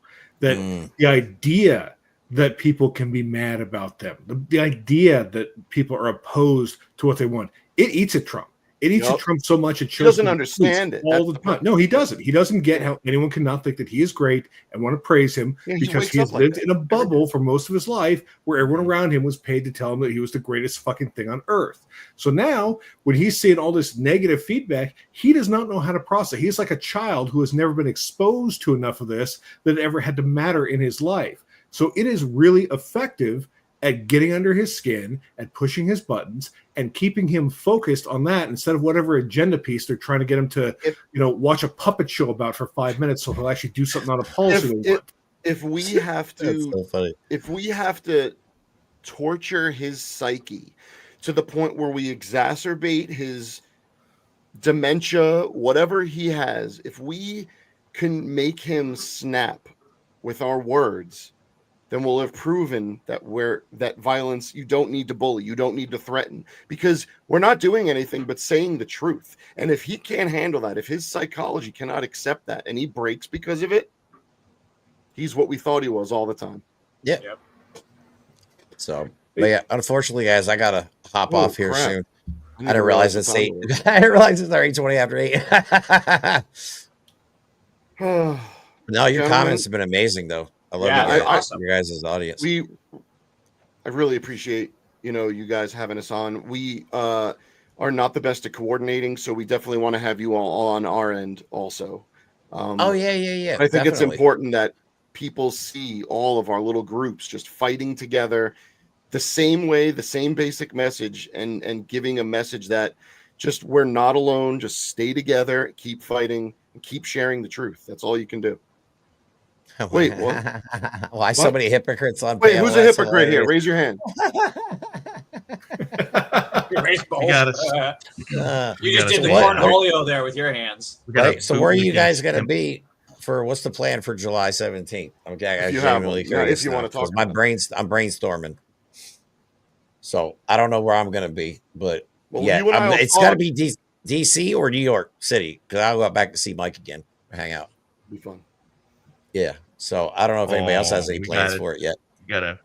Speaker 2: That the idea that people can be mad about them, the idea that people are opposed to what they want, it eats at Trump. It eats at Trump so much it shows.
Speaker 19: He doesn't understand it
Speaker 2: all the time. No, he doesn't. He doesn't get how anyone cannot think that he is great and want to praise him, because he has lived in a bubble for most of his life where everyone around him was paid to tell him that he was the greatest fucking thing on earth. So now, when he's seeing all this negative feedback, he does not know how to process. He's like a child who has never been exposed to enough of this that it ever had to matter in his life. So it is really effective at getting under his skin, at pushing his buttons, and keeping him focused on that instead of whatever agenda piece they're trying to get him to, watch a puppet show about for 5 minutes so he'll actually do something on a policy.
Speaker 19: If we have to, if we have to torture his psyche to the point where we exacerbate his dementia, whatever he has, if we can make him snap with our words, then we'll have proven that that violence, you don't need to bully, you don't need to threaten, because we're not doing anything but saying the truth. And if he can't handle that, if his psychology cannot accept that, and he breaks because of it, he's what we thought he was all the time.
Speaker 18: Yeah. Yep. So, but yeah, unfortunately, guys, I gotta hop off here soon. I didn't realize it's 8. I didn't realize it's 8:20 after 8. No, your comments have been amazing, though. I love your guys' audience.
Speaker 19: I really appreciate you guys having us on. We are not the best at coordinating, so we definitely want to have you all on our end also.
Speaker 18: Yeah.
Speaker 19: I think it's important that people see all of our little groups just fighting together the same way, the same basic message, and giving a message that just we're not alone. Just stay together, keep fighting, and keep sharing the truth. That's all you can do. Wait, what?
Speaker 18: Why so many hypocrites on?
Speaker 19: Wait, who's a hypocrite here? Raise your hand.
Speaker 20: You raised both.
Speaker 17: You got us.
Speaker 20: You just did the cornholio there with your hands.
Speaker 18: Right. So where are you guys going to be for? What's the plan for July 17th? I'm genuinely curious.
Speaker 19: If you want to talk,
Speaker 18: I'm brainstorming. So I don't know where I'm going to be, but it's got to be DC or New York City, because I'll go back to see Mike again, hang out.
Speaker 19: Be fun.
Speaker 18: Yeah. So I don't know if anybody else has any plans for it yet.
Speaker 17: You gotta.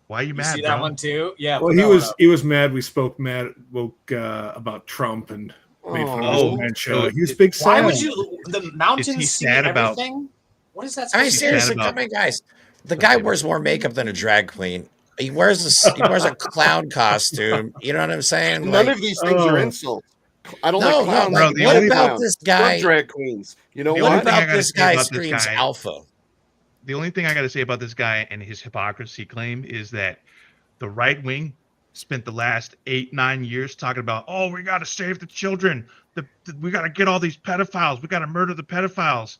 Speaker 17: Why are you mad?
Speaker 20: See that one too? Yeah.
Speaker 2: Well, he was mad. We spoke about Trump and made fun of his show. He was big.
Speaker 20: Why would you? The mountains see everything. What is that?
Speaker 18: I mean, seriously, come on, guys. The guy wears more makeup than a drag queen. He wears a clown costume. You know what I'm saying?
Speaker 19: None of these things are insults. I don't like clowns.
Speaker 18: Bro, what about this guy?
Speaker 19: Drag queens. You know
Speaker 18: what about this guy screams alpha?
Speaker 17: The only thing I got to say about this guy and his hypocrisy claim is that the right wing spent the last 8-9 years talking about, we got to save the children. We got to get all these pedophiles. We got to murder the pedophiles.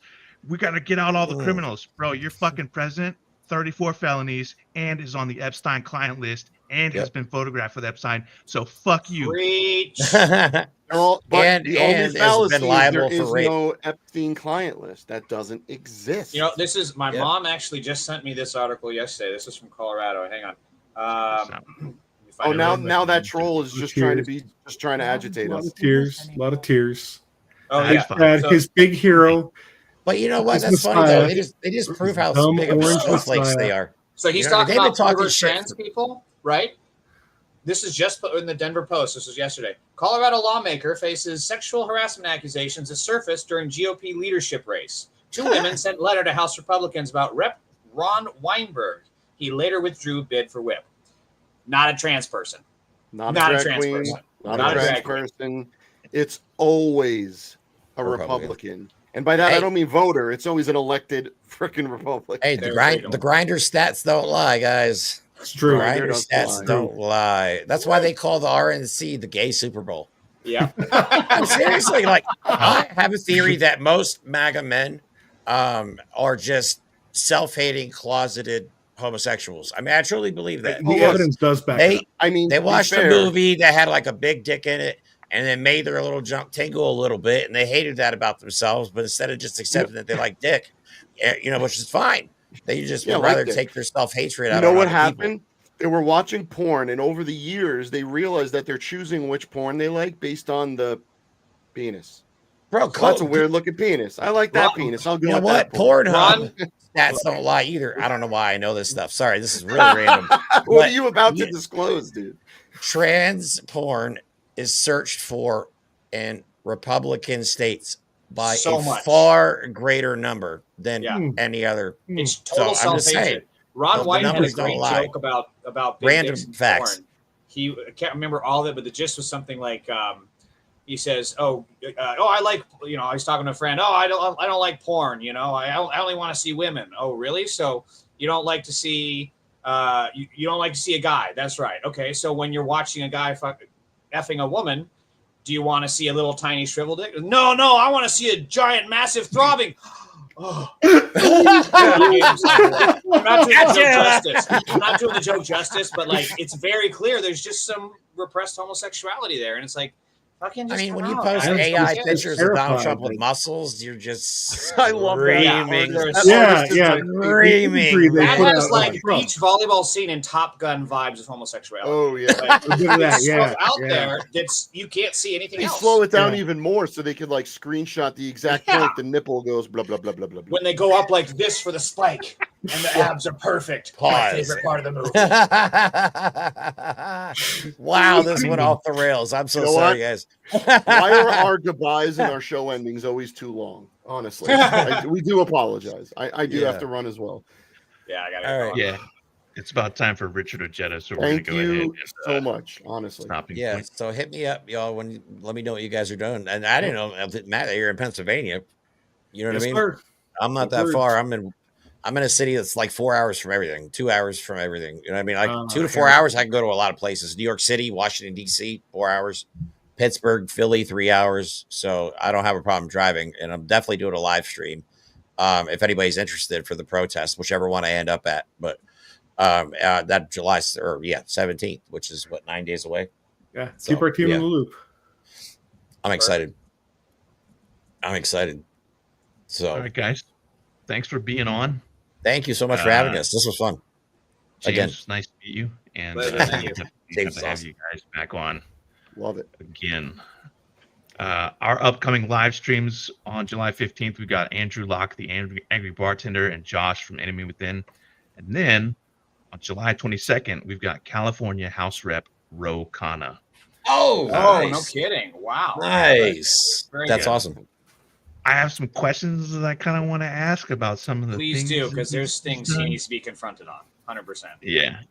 Speaker 17: We got to get out all the criminals. Bro, you're fucking president, 34 felonies, and is on the Epstein client list, and has been photographed with Epstein. So fuck you.
Speaker 20: Preach.
Speaker 18: and
Speaker 19: the only
Speaker 18: has
Speaker 19: fallacy
Speaker 18: been
Speaker 19: is
Speaker 18: liable
Speaker 19: there
Speaker 18: for
Speaker 19: is
Speaker 18: rape.
Speaker 19: no Epstein client list. That doesn't exist.
Speaker 20: You know, this is my mom actually just sent me this article yesterday. This is from Colorado. Hang on.
Speaker 19: Oh, now that troll is just trying to agitate
Speaker 2: A lot
Speaker 19: us.
Speaker 2: of tears. A lot of tears.
Speaker 20: Oh,
Speaker 2: Big
Speaker 20: yeah.
Speaker 2: Dad, his big hero.
Speaker 18: But you know what?
Speaker 2: his
Speaker 18: That's funny though.
Speaker 2: Messiah.
Speaker 18: They just prove how
Speaker 2: Dumb
Speaker 18: big of
Speaker 2: orange
Speaker 18: snowflakes
Speaker 2: Messiah.
Speaker 18: they are.
Speaker 20: So he's
Speaker 18: You know what I mean?
Speaker 20: talking
Speaker 18: They've been
Speaker 20: about
Speaker 18: talking
Speaker 20: perverse
Speaker 18: shit
Speaker 20: trans people, right? This is just put in the Denver Post. This was yesterday. Colorado lawmaker faces sexual harassment accusations that surfaced during GOP leadership race. 2 women sent letter to House Republicans about Rep. Ron Weinberg. He later withdrew bid for whip. Not a trans person.
Speaker 19: Not a drag queen. Not a trans person. It's always a Republican. And by that, I don't mean voter. It's always an elected freaking Republican.
Speaker 18: Hey, the grinder stats don't lie, guys.
Speaker 2: It's true.
Speaker 18: The grinder stats don't lie. That's why they call the RNC the gay Super Bowl.
Speaker 20: Yeah.
Speaker 18: I'm seriously, like, I have a theory that most MAGA men are just self-hating, closeted homosexuals. I mean, I truly believe that.
Speaker 2: The evidence does back it up.
Speaker 19: I mean,
Speaker 18: they watched a movie that had like a big dick in it, and then made their little junk tingle a little bit, and they hated that about themselves. But instead of just accepting that they like dick, you know, which is fine, they just would rather take their self-hatred out.
Speaker 19: You know what
Speaker 18: other
Speaker 19: happened?
Speaker 18: people.
Speaker 19: They were watching porn, and over the years, they realized that they're choosing which porn they like based on the penis.
Speaker 18: Bro,
Speaker 19: that's a weird looking penis. I like that penis. I'll go.
Speaker 18: You know
Speaker 19: with
Speaker 18: what?
Speaker 19: that porn.
Speaker 18: Pornhub stats don't lie either. I don't know why I know this stuff. Sorry, this is really random.
Speaker 19: What are you about to disclose, dude?
Speaker 18: Trans porn is searched for in Republican states by
Speaker 20: So
Speaker 18: a
Speaker 20: much.
Speaker 18: far greater number than any other.
Speaker 20: It's total
Speaker 18: So I'm just saying,
Speaker 20: self-hatred. Ron
Speaker 18: the
Speaker 20: White had a
Speaker 18: numbers don't
Speaker 20: great
Speaker 18: lie.
Speaker 20: joke about big
Speaker 18: Random
Speaker 20: dicks and
Speaker 18: facts.
Speaker 20: porn. I can't remember all of it, but the gist was something like he says, I like, you know, I was talking to a friend. I don't like porn. You know, I only want to see women. Oh, really? So you don't like to see you don't like to see a guy? That's right. Okay, so when you're watching a guy effing a woman, do you want to see a little tiny shriveled dick? No, I want to see a giant, massive throbbing. Oh. I'm not doing the joke justice. I'm not doing the joke justice, but like it's very clear there's just some repressed homosexuality there, and it's like fucking.
Speaker 18: I
Speaker 20: Just
Speaker 18: mean, when
Speaker 20: come
Speaker 18: you
Speaker 20: out,
Speaker 18: post
Speaker 20: guys.
Speaker 18: AI
Speaker 20: It's
Speaker 18: pictures of Donald
Speaker 2: terrifying,
Speaker 18: Trump with
Speaker 2: like-
Speaker 18: muscles, you're just
Speaker 19: I love that.
Speaker 18: screaming.
Speaker 2: Yeah.
Speaker 18: Screaming.
Speaker 20: That
Speaker 2: put
Speaker 20: has
Speaker 2: out
Speaker 20: like
Speaker 2: on Trump.
Speaker 20: beach volleyball scene in Top Gun vibes of homosexuality.
Speaker 19: Oh yeah.
Speaker 20: Like,
Speaker 2: Look at that,
Speaker 20: it's
Speaker 2: yeah,
Speaker 20: stuff out
Speaker 2: yeah.
Speaker 20: there that's you can't see anything
Speaker 19: They
Speaker 20: else.
Speaker 19: slow it down
Speaker 2: Yeah.
Speaker 19: even more so they could like screenshot the exact point the nipple goes blah blah blah blah blah.
Speaker 20: When they go up like this for the spike and the abs are perfect. My
Speaker 18: Pause.
Speaker 20: favorite part of the movie.
Speaker 18: Wow, this went off the rails. I'm so
Speaker 19: You know
Speaker 18: sorry,
Speaker 19: what?
Speaker 18: guys.
Speaker 19: Why are our goodbyes and our show endings always too long? Honestly, we do apologize. I do have to run as well.
Speaker 20: Yeah, I got
Speaker 18: All right.
Speaker 17: Yeah, it's about time for Richard Ojeda, so we're
Speaker 19: Thank
Speaker 17: gonna go ahead
Speaker 19: you
Speaker 17: and
Speaker 19: so much. Honestly,
Speaker 17: stopping
Speaker 18: Yeah,
Speaker 17: point.
Speaker 18: so hit me up, y'all. Let me know what you guys are doing. And I didn't know, Matt, that you're in Pennsylvania. You know what
Speaker 2: Yes,
Speaker 18: I mean?
Speaker 2: sir.
Speaker 18: I'm not that far. I'm in a city that's like 4 hours from everything, 2 hours from everything. You know what I mean? Like 2 to 4 hours, I can go to a lot of places. New York City, Washington, D.C., 4 hours. Pittsburgh, Philly, 3 hours. So I don't have a problem driving. And I'm definitely doing a live stream if anybody's interested for the protest, whichever one I end up at. But that July 17th, which is 9 days away.
Speaker 2: Yeah.
Speaker 18: So,
Speaker 2: Keep our team in the loop.
Speaker 18: I'm excited. So,
Speaker 17: All right, guys, thanks for being on.
Speaker 18: thank you so much for having us. This was fun.
Speaker 17: James,
Speaker 18: Again.
Speaker 17: it's nice to meet you, and
Speaker 20: Pleasure, thank you.
Speaker 17: have to have you guys back on
Speaker 19: love it.
Speaker 17: again. Our upcoming live streams on July 15th, we've got Andrew Locke, the Angry Bartender, and Josh from Enemy Within. And then on July 22nd, we've got California House Rep Ro Khanna.
Speaker 18: Oh,
Speaker 20: No kidding. Wow.
Speaker 18: Nice.
Speaker 20: Very
Speaker 18: That's
Speaker 20: good.
Speaker 18: awesome.
Speaker 17: I have some questions that I kind of want to ask about some of the
Speaker 20: Please
Speaker 17: things.
Speaker 20: do, because there's
Speaker 17: he's
Speaker 20: things he
Speaker 17: done.
Speaker 20: needs to be confronted on. 100%.
Speaker 17: Yeah,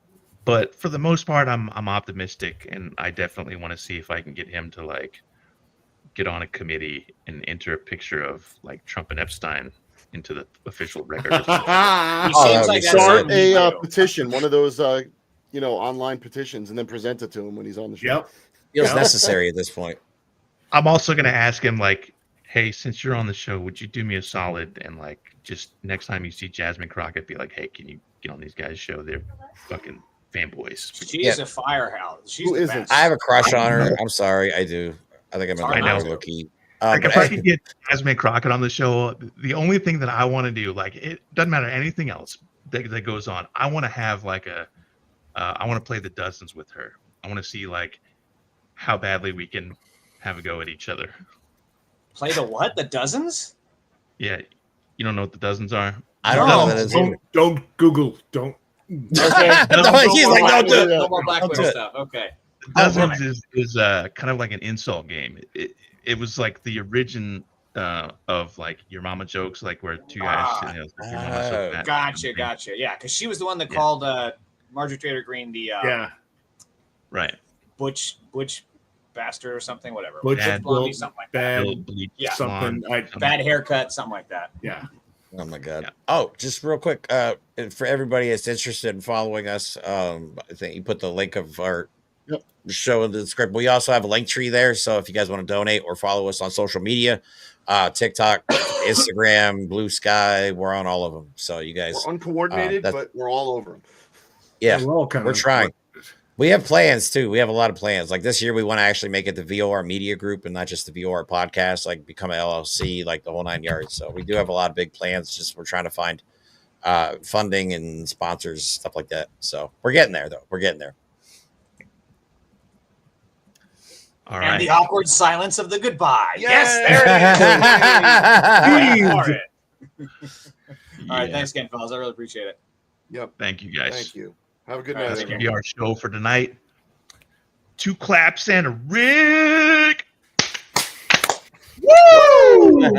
Speaker 17: but for the most part, I'm optimistic, and I definitely want to see if I can get him to like get on a committee and enter a picture of like Trump and Epstein into the official record.
Speaker 20: He seems like that's
Speaker 19: Start
Speaker 20: something he
Speaker 19: a
Speaker 20: do.
Speaker 19: petition, one of those online petitions, and then present it to him when he's on the show.
Speaker 2: Yep.
Speaker 18: Feels necessary at this point.
Speaker 17: I'm also gonna ask him like, hey, since you're on the show, would you do me a solid and like just next time you see Jasmine Crockett, be like, hey, can you get on these guys' show? They're fucking fanboys.
Speaker 20: She is a firehouse. She's
Speaker 19: Who
Speaker 20: the
Speaker 19: isn't?
Speaker 20: best.
Speaker 18: I have a crush on her. I'm sorry. I do. I think I'm
Speaker 17: I
Speaker 18: in
Speaker 17: know.
Speaker 18: the low key.
Speaker 17: Like if I could get Jasmine Crockett on the show, the only thing that I want to do, like it doesn't matter anything else that goes on. I want to have like I want to play the dozens with her. I want to see like how badly we can have a go at each other.
Speaker 20: Play the what? The dozens?
Speaker 17: Yeah, you don't know what the dozens are?
Speaker 18: I don't know. That is
Speaker 2: Don't Google. Don't.
Speaker 20: Okay.
Speaker 18: He's like, don't do it.
Speaker 20: No more Black Widow stuff. Okay.
Speaker 17: Dozens is kind of like an insult game. It was like the origin of like your mama jokes, like where two guys. Like, your mama's so fat.
Speaker 20: Gotcha. Yeah, because she was the one that called Marjorie Taylor Greene the
Speaker 17: right
Speaker 20: Butch bastard or something, whatever.
Speaker 2: Butch
Speaker 20: Blondie, something like that.
Speaker 2: Something.
Speaker 20: Bad haircut, something like that.
Speaker 2: Yeah.
Speaker 18: Oh my god. Yeah. Oh, just real quick, for everybody that's interested in following us, I think you put the link of our show in the script. We also have a link tree there, so if you guys want to donate or follow us on social media, TikTok, Instagram, Blue Sky, we're on all of them. So you guys,
Speaker 19: we're uncoordinated, but we're all over them.
Speaker 18: Yeah,
Speaker 2: we're
Speaker 18: trying. We have plans too. We have a lot of plans. Like this year, we want to actually make it the VOR Media Group and not just the VOR podcast, like become an LLC, like the whole 9 yards. So we do have a lot of big plans. Just we're trying to find funding and sponsors, stuff like that. So we're getting there, though. We're getting there.
Speaker 17: All right.
Speaker 20: And the awkward silence of the goodbye.
Speaker 19: Yay!
Speaker 20: Yes, there it is. All right, thanks again, fellas. I really appreciate it.
Speaker 19: Yep.
Speaker 17: Thank you, guys.
Speaker 19: Thank you. Have a good
Speaker 17: All right,
Speaker 19: night.
Speaker 17: that's going to be our show for tonight. 2 claps and a rig. Woo!